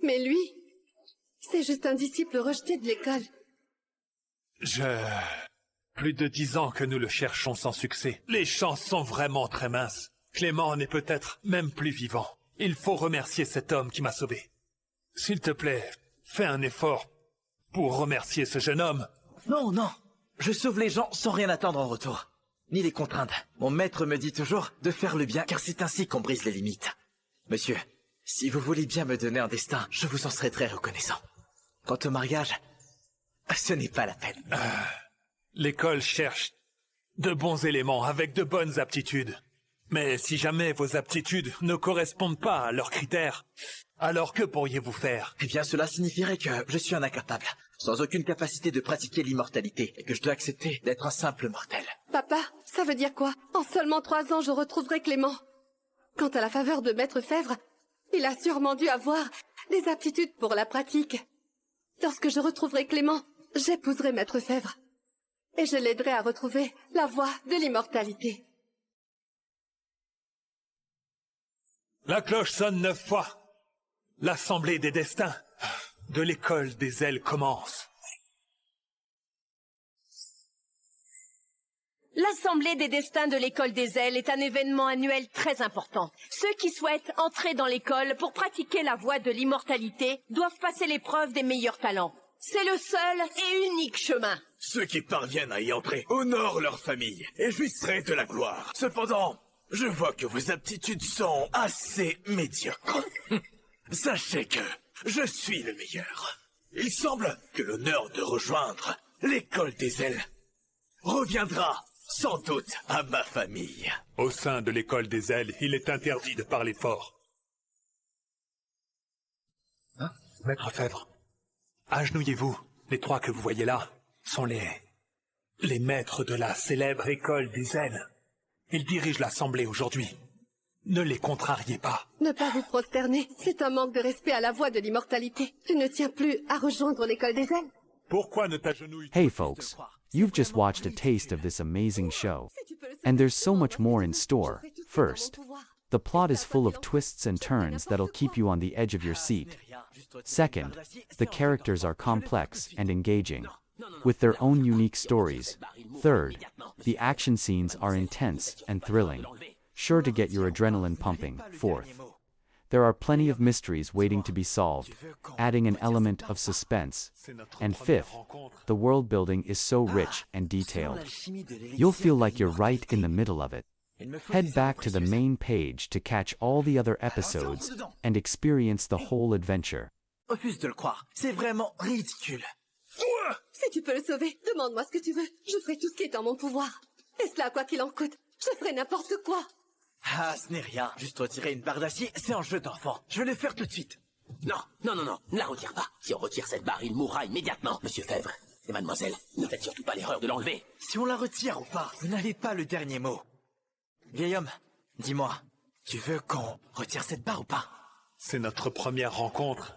Speaker 2: Mais lui, c'est juste un disciple rejeté de l'école.
Speaker 5: Plus de 10 ans que nous le cherchons sans succès. Les chances sont vraiment très minces. Clément n'est peut-être même plus vivant. Il faut remercier cet homme qui m'a sauvé. S'il te plaît, fais un effort pour remercier ce jeune homme.
Speaker 1: Non, non. Je sauve les gens sans rien attendre en retour, ni les contraindre. Mon maître me dit toujours de faire le bien, car c'est ainsi qu'on brise les limites. Monsieur, si vous voulez bien me donner un destin, je vous en serai très reconnaissant. Quant au mariage, ce n'est pas la peine.
Speaker 5: L'école cherche de bons éléments avec de bonnes aptitudes. Mais si jamais vos aptitudes ne correspondent pas à leurs critères, alors que pourriez-vous faire?
Speaker 1: Eh bien, cela signifierait que je suis un incapable, sans aucune capacité de pratiquer l'immortalité, et que je dois accepter d'être un simple mortel.
Speaker 2: Papa, ça veut dire quoi? En seulement 3 ans, je retrouverai Clément. Quant à la faveur de Maître Fèvre, il a sûrement dû avoir des aptitudes pour la pratique. Lorsque je retrouverai Clément, j'épouserai Maître Fèvre. Et je l'aiderai à retrouver la voie de l'immortalité.
Speaker 5: La cloche sonne 9 fois. L'assemblée des destins de l'école des ailes commence.
Speaker 8: L'Assemblée des destins de l'école des ailes est un événement annuel très important. Ceux qui souhaitent entrer dans l'école pour pratiquer la voie de l'immortalité doivent passer l'épreuve des meilleurs talents. C'est le seul et unique chemin.
Speaker 10: Ceux qui parviennent à y entrer honorent leur famille et jouisseraient de la gloire. Cependant, je vois que vos aptitudes sont assez médiocres. Sachez que je suis le meilleur. Il semble que l'honneur de rejoindre l'école des ailes reviendra sans doute à ma famille.
Speaker 5: Au sein de l'école des ailes, il est interdit de parler fort. Hein? Maître Fèvre, agenouillez-vous. Les 3 que vous voyez là sont les maîtres de la célèbre école des ailes. Ils dirigent l'assemblée aujourd'hui. Ne les contrariez pas.
Speaker 2: Ne pas vous prosterner, c'est un manque de respect à la voie de l'immortalité. Tu ne tiens plus à rejoindre l'école des ailes.
Speaker 5: Pourquoi ne t'agenouilles?
Speaker 9: Hey folks, you've just watched a taste of this amazing show. And there's so much more in store. First, the plot is full of twists and turns that'll keep you on the edge of your seat. Second, the characters are complex and engaging, with their own unique stories. Third, the action scenes are intense and thrilling, sure to get your adrenaline pumping. Fourth, there are plenty of mysteries waiting to be solved, adding an element of suspense. And fifth, the world building is so rich and detailed. You'll feel like you're right in the middle of it. Head back to the main page to catch all the other episodes and experience the whole adventure.
Speaker 1: Refuse de le croire, c'est vraiment ridicule.
Speaker 2: Si tu peux le sauver, demande-moi ce que tu veux. Je ferai tout ce qui est en mon pouvoir. Et cela, quoi qu'il en coûte, je ferai n'importe quoi.
Speaker 1: Ah, ce n'est rien. Juste retirer une barre d'acier, c'est un jeu d'enfant. Je vais le faire tout de suite.
Speaker 3: Non, ne la retire pas. Si on retire cette barre, il mourra immédiatement. Monsieur Fèvre et mademoiselle, ne faites surtout pas l'erreur de l'enlever.
Speaker 1: Si on la retire ou pas, vous n'avez pas le dernier mot. Vieil homme, dis-moi, tu veux qu'on retire cette barre ou pas?
Speaker 5: C'est notre première rencontre.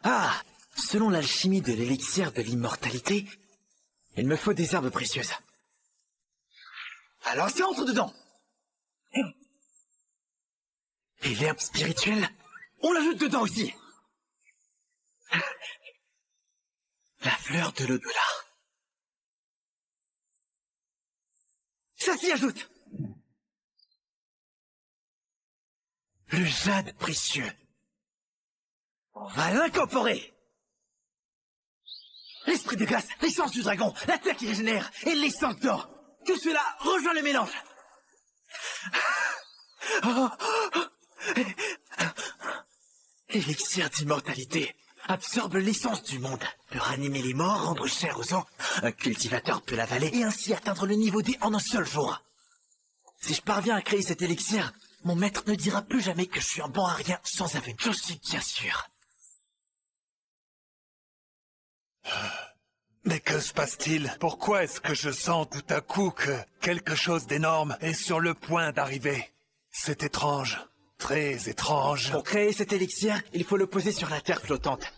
Speaker 1: Ah, selon l'alchimie de l'élixir de l'immortalité, il me faut des herbes précieuses. Alors ça entre dedans. Et l'herbe spirituelle, on l'ajoute dedans aussi. La fleur de l'au-delà. Ça s'y ajoute. Le jade précieux. On va l'incorporer. L'esprit de glace, l'essence du dragon, la terre qui régénère et l'essence d'or. Tout cela rejoint le mélange. L'élixir d'immortalité absorbe l'essence du monde, peut ranimer les morts, rendre chair aux os. Un cultivateur peut l'avaler et ainsi atteindre le niveau D en un seul jour. Si je parviens à créer cet élixir, mon maître ne dira plus jamais que je suis un bon à rien sans avenir. Je suis bien sûr.
Speaker 5: Mais que se passe-t-il? Pourquoi est-ce que je sens tout à coup que quelque chose d'énorme est sur le point d'arriver? C'est étrange, très étrange.
Speaker 1: Pour créer cet élixir, il faut le poser sur la terre flottante.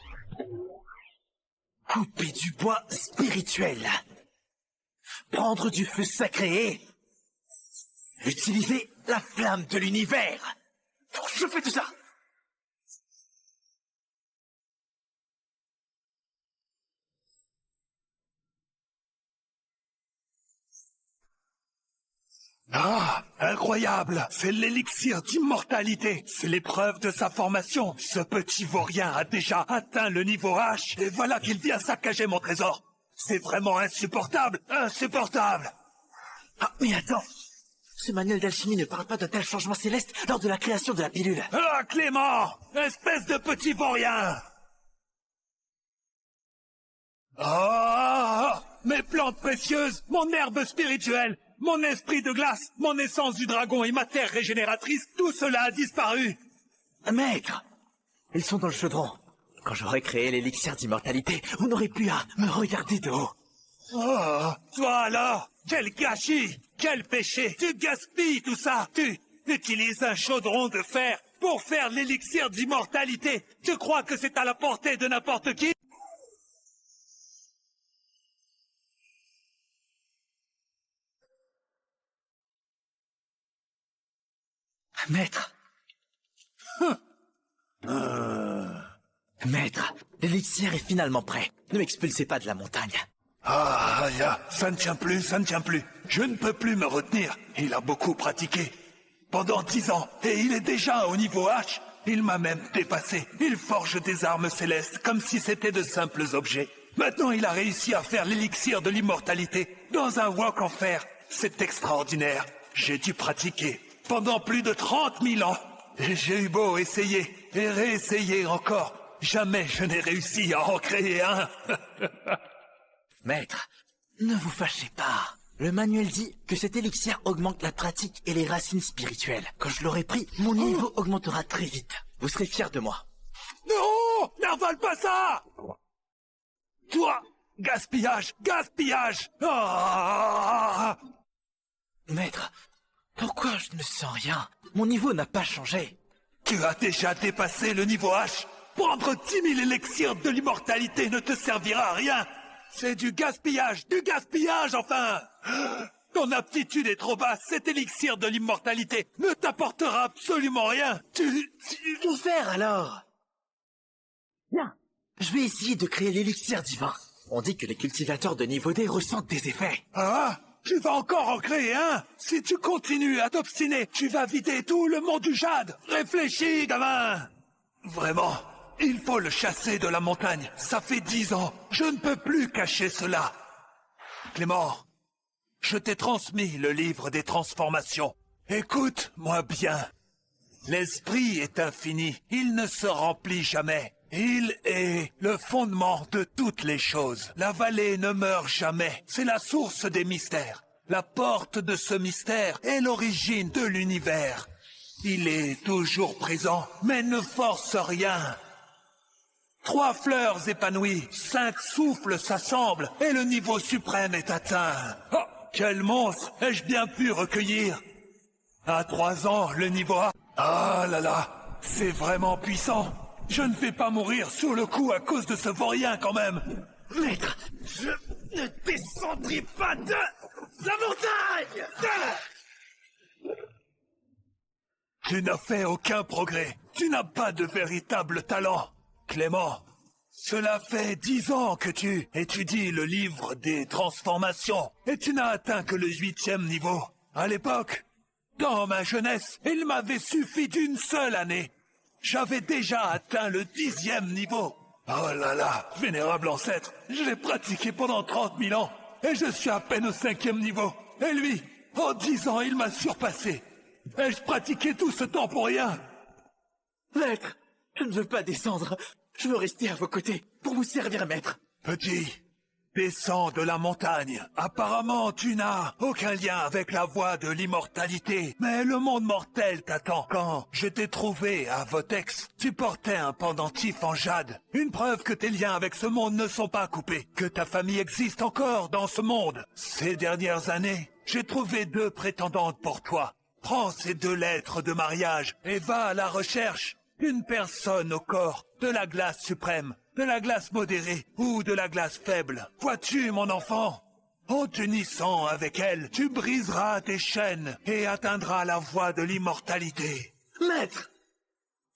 Speaker 1: Couper du bois spirituel. Prendre du feu sacré et utiliser la flamme de l'univers. Je fais tout ça.
Speaker 5: Ah, incroyable! C'est l'élixir d'immortalité! C'est l'épreuve de sa formation! Ce petit vaurien a déjà atteint le niveau H, et voilà qu'il vient saccager mon trésor!
Speaker 4: C'est vraiment insupportable. Insupportable.
Speaker 1: Ah, mais attends. Ce manuel d'alchimie ne parle pas d'un tel changement céleste lors de la création de la pilule.
Speaker 4: Ah, Clément! Espèce de petit vaurien! Oh! Mes plantes précieuses, mon herbe spirituelle, mon esprit de glace, mon essence du dragon et ma terre régénératrice, tout cela a disparu.
Speaker 1: Maître, ils sont dans le chaudron. Quand j'aurai créé l'élixir d'immortalité, vous n'aurez plus à me regarder de haut.
Speaker 4: Oh, toi alors, quel gâchis, quel péché, tu gaspilles tout ça, tu utilises un chaudron de fer pour faire l'élixir d'immortalité. Tu crois que c'est à la portée de n'importe qui?
Speaker 1: Maître. Maître, l'élixir est finalement prêt. Ne m'expulsez pas de la montagne.
Speaker 4: Ah, ça ne tient plus, ça ne tient plus. Je ne peux plus me retenir. Il a beaucoup pratiqué. Pendant 10 ans, et il est déjà au niveau H. Il m'a même dépassé. Il forge des armes célestes comme si c'était de simples objets. Maintenant, il a réussi à faire l'élixir de l'immortalité dans un wok en fer. C'est extraordinaire. J'ai dû pratiquer pendant plus de 30 000 ans. Et j'ai eu beau essayer et réessayer encore. Jamais je n'ai réussi à en créer un.
Speaker 1: Maître, ne vous fâchez pas. Le manuel dit que cet élixir augmente la pratique et les racines spirituelles. Quand je l'aurai pris, mon niveau augmentera très vite. Vous serez fiers de moi.
Speaker 4: Non! N'avale pas ça! Toi! Gaspillage! Gaspillage! Ah!
Speaker 1: Maître, pourquoi je ne sens rien? Mon niveau n'a pas changé.
Speaker 4: Tu as déjà dépassé le niveau H. Prendre 10 000 élixirs de l'immortalité ne te servira à rien. C'est du gaspillage enfin. Ton aptitude est trop basse. Cet élixir de l'immortalité ne t'apportera absolument rien.
Speaker 1: Que faire alors? Bien, je vais essayer de créer l'élixir divin. On dit que les cultivateurs de niveau D ressentent des effets.
Speaker 4: Ah, tu vas encore en créer un? Si tu continues à t'obstiner, tu vas vider tout le monde du jade. Réfléchis, gamin. Vraiment, il faut le chasser de la montagne. Ça fait 10 ans. Je ne peux plus cacher cela. Clément, je t'ai transmis le livre des transformations. Écoute-moi bien. L'esprit est infini. Il ne se remplit jamais. Il est le fondement de toutes les choses. La vallée ne meurt jamais. C'est la source des mystères. La porte de ce mystère est l'origine de l'univers. Il est toujours présent, mais ne force rien. 3 fleurs épanouies, 5 souffles s'assemblent, et le niveau suprême est atteint. Oh, quel monstre ai-je bien pu recueillir? À 3 ans, le niveau A... Ah là là, c'est vraiment puissant. Je ne vais pas mourir sur le coup à cause de ce vaurien quand même.
Speaker 1: Maître,
Speaker 4: je ne descendrai pas de la montagne. Tu n'as fait aucun progrès. Tu n'as pas de véritable talent. Clément, cela fait 10 ans que tu étudies le livre des transformations et tu n'as atteint que le 8e niveau. À l'époque, dans ma jeunesse, il m'avait suffi d'une seule année. J'avais déjà atteint le 10e niveau. Oh là là, vénérable ancêtre, je l'ai pratiqué pendant 30 000 ans et je suis à peine au 5e niveau. Et lui, en 10 ans, il m'a surpassé. Ai-je pratiqué tout ce temps pour rien?
Speaker 1: Maître, je ne veux pas descendre. Je veux rester à vos côtés pour vous servir, maître.
Speaker 4: Petit, descends de la montagne. Apparemment, tu n'as aucun lien avec la voie de l'immortalité. Mais le monde mortel t'attend. Quand je t'ai trouvé à Votex, tu portais un pendentif en jade. Une preuve que tes liens avec ce monde ne sont pas coupés. Que ta famille existe encore dans ce monde. Ces dernières années, j'ai trouvé 2 prétendantes pour toi. Prends ces 2 lettres de mariage et va à la recherche d'une personne au corps de la glace suprême, de la glace modérée ou de la glace faible. Vois-tu, mon enfant? En t'unissant avec elle, tu briseras tes chaînes et atteindras la voie de l'immortalité.
Speaker 1: Maître!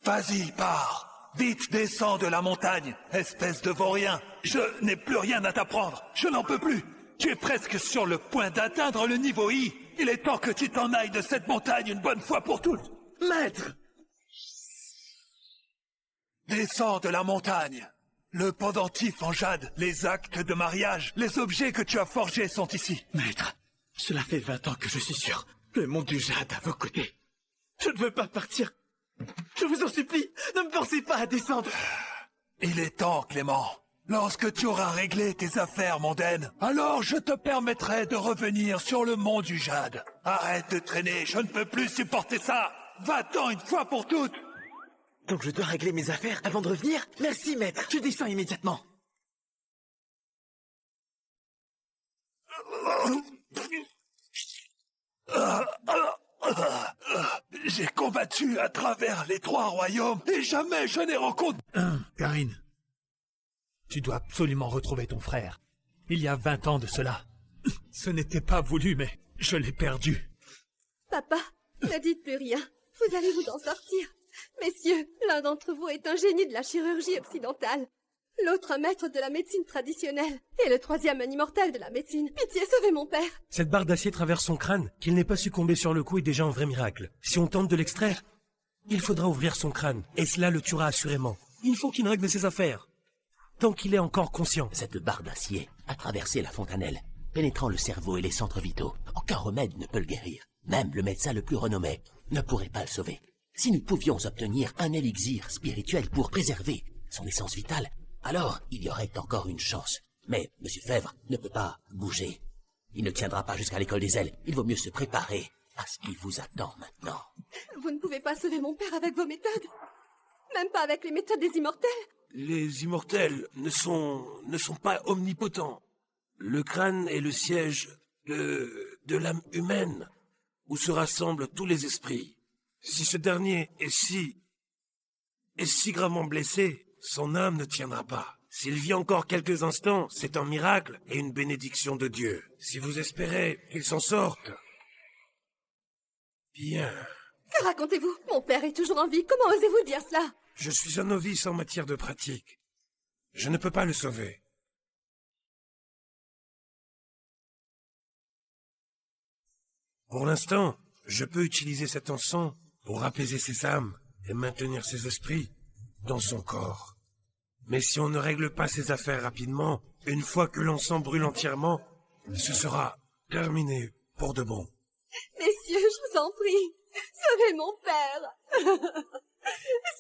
Speaker 4: Vas-y, pars. Vite, descends de la montagne, espèce de vaurien. Je n'ai plus rien à t'apprendre. Je n'en peux plus. Tu es presque sur le point d'atteindre le niveau I. Il est temps que tu t'en ailles de cette montagne une bonne fois pour toutes.
Speaker 1: Maître!
Speaker 4: Descends de la montagne. Le pendentif en jade, les actes de mariage, les objets que tu as forgés sont ici.
Speaker 1: Maître, cela fait 20 ans que je suis sur le mont du jade à vos côtés. Je ne veux pas partir. Je vous en supplie, ne me forcez pas à descendre.
Speaker 4: Il est temps, Clément. Lorsque tu auras réglé tes affaires mondaines, alors je te permettrai de revenir sur le mont du jade. Arrête de traîner, je ne peux plus supporter ça. Va-t'en une fois pour toutes.
Speaker 1: Donc je dois régler mes affaires avant de revenir? Merci, maître. Je descends immédiatement.
Speaker 4: J'ai combattu à travers les 3 royaumes et jamais je n'ai rencontré...
Speaker 5: Karine, tu dois absolument retrouver ton frère. Il y a 20 ans de cela. Ce n'était pas voulu, mais je l'ai perdu.
Speaker 2: Papa, ne dites plus rien. Vous allez vous en sortir. Messieurs, l'un d'entre vous est un génie de la chirurgie occidentale. L'autre un maître de la médecine traditionnelle. Et le troisième un immortel de la médecine. Pitié, sauvez mon père.
Speaker 7: Cette barre d'acier traverse son crâne. Qu'il n'ait pas succombé sur le coup est déjà un vrai miracle. Si on tente de l'extraire, il faudra ouvrir son crâne. Et cela le tuera assurément. Il faut qu'il règle ses affaires. Tant qu'il est encore conscient.
Speaker 3: Cette barre d'acier a traversé la fontanelle, pénétrant le cerveau et les centres vitaux. Aucun remède ne peut le guérir. Même le médecin le plus renommé ne pourrait pas le sauver. Si nous pouvions obtenir un élixir spirituel pour préserver son essence vitale, alors il y aurait encore une chance. Mais M. Fèvre ne peut pas bouger. Il ne tiendra pas jusqu'à l'école des ailes. Il vaut mieux se préparer à ce qui vous attend maintenant.
Speaker 2: Vous ne pouvez pas sauver mon père avec vos méthodes. Même pas avec les méthodes des immortels.
Speaker 6: Les immortels ne sont pas omnipotents. Le crâne est le siège de l'âme humaine, où se rassemblent tous les esprits. Si ce dernier est si gravement blessé, son âme ne tiendra pas. S'il vit encore quelques instants, c'est un miracle et une bénédiction de Dieu. Si vous espérez qu'il s'en sorte, bien.
Speaker 2: Que racontez-vous? Mon père est toujours en vie. Comment osez-vous dire cela?
Speaker 6: Je suis un novice en matière de pratique. Je ne peux pas le sauver. Pour l'instant, je peux utiliser cet encens pour apaiser ses âmes et maintenir ses esprits dans son corps. Mais si on ne règle pas ses affaires rapidement, une fois que l'encens brûle entièrement, ce sera terminé pour de bon.
Speaker 2: Messieurs, je vous en prie, sauvez mon père.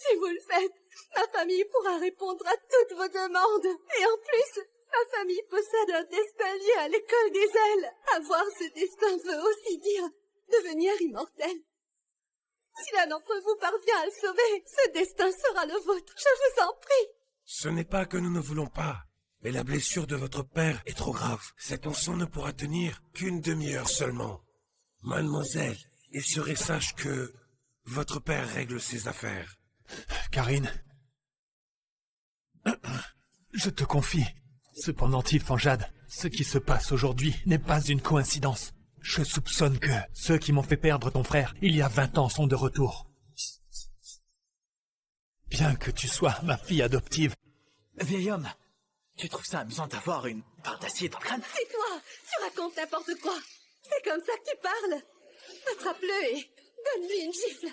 Speaker 2: Si vous le faites, ma famille pourra répondre à toutes vos demandes. Et en plus, ma famille possède un destin lié à l'école des ailes. Avoir ce destin veut aussi dire devenir immortel. Si l'un d'entre vous parvient à le sauver, ce destin sera le vôtre. Je vous en prie.
Speaker 6: Ce n'est pas que nous ne voulons pas, mais la blessure de votre père est trop grave. Cet encens ne pourra tenir qu'une demi-heure seulement. Mademoiselle, il serait sage que votre père règle ses affaires.
Speaker 5: Karine, je te confie, ce pendentif en jade, ce qui se passe aujourd'hui n'est pas une coïncidence. Je soupçonne que ceux qui m'ont fait perdre ton frère il y a 20 ans sont de retour. Bien que tu sois ma fille adoptive.
Speaker 1: Vieil homme, tu trouves ça amusant d'avoir une barre d'acier dans le crâne?
Speaker 2: C'est toi. Tu racontes n'importe quoi. C'est comme ça que tu parles. Attrape-le et donne-lui une gifle.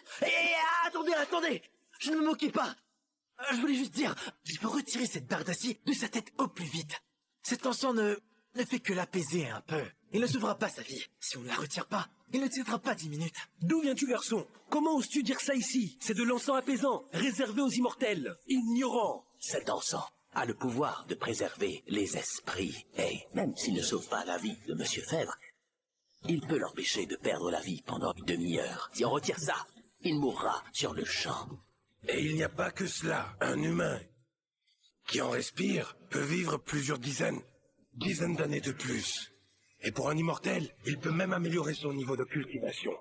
Speaker 1: Attendez, je ne me moquais pas. Je voulais juste dire, il faut retirer cette barre d'acier de sa tête au plus vite. Cet encens ne fait que l'apaiser un peu. Il ne sauvera pas sa vie. Si on ne la retire pas, il ne tiendra pas 10 minutes.
Speaker 7: D'où viens-tu, garçon? Comment oses-tu dire ça ici? C'est de l'encens apaisant, réservé aux immortels. Ignorant.
Speaker 3: Cet encens a le pouvoir de préserver les esprits. Et même s'il ne sauve pas la vie de M. Fèvre, il peut l'empêcher de perdre la vie pendant une demi-heure. Si on retire ça, il mourra sur le champ.
Speaker 6: Et il n'y a pas que cela. Un humain qui en respire peut vivre plusieurs dizaines d'années de plus. Et pour un immortel, il peut même améliorer son niveau de cultivation.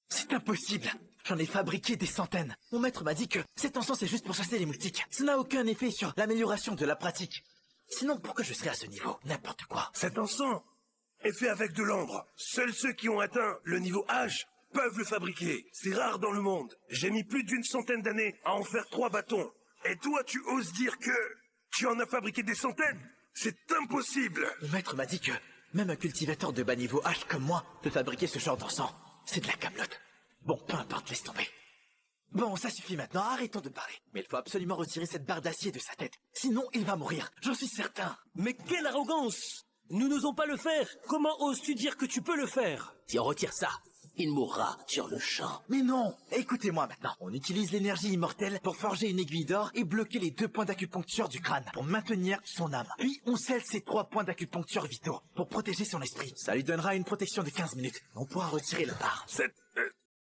Speaker 1: C'est impossible. J'en ai fabriqué des centaines. Mon maître m'a dit que cet encens c'est juste pour chasser les moustiques. Ça n'a aucun effet sur l'amélioration de la pratique. Sinon, pourquoi je serais à ce niveau? N'importe quoi.
Speaker 6: Cet encens est fait avec de l'ambre. Seuls ceux qui ont atteint le niveau H peuvent le fabriquer. C'est rare dans le monde. J'ai mis plus d'une centaine d'années à en faire 3 bâtons. Et toi, tu oses dire que tu en as fabriqué des centaines? C'est impossible.
Speaker 1: Mon maître m'a dit que même un cultivateur de bas niveau H comme moi peut fabriquer ce genre d'encens. C'est de la camelote. Bon, peu importe, laisse tomber. Bon, ça suffit maintenant, arrêtons de parler. Mais il faut absolument retirer cette barre d'acier de sa tête. Sinon, il va mourir, j'en suis certain.
Speaker 7: Mais quelle arrogance! Nous n'osons pas le faire. Comment oses-tu dire que tu peux le faire?
Speaker 3: Si on retire ça, il mourra sur le champ.
Speaker 1: Mais non! Écoutez-moi maintenant. On utilise l'énergie immortelle pour forger une aiguille d'or et bloquer les 2 points d'acupuncture du crâne pour maintenir son âme. Puis on scelle ces 3 points d'acupuncture vitaux pour protéger son esprit. Ça lui donnera une protection de 15 minutes. On pourra retirer la barre.
Speaker 6: Cette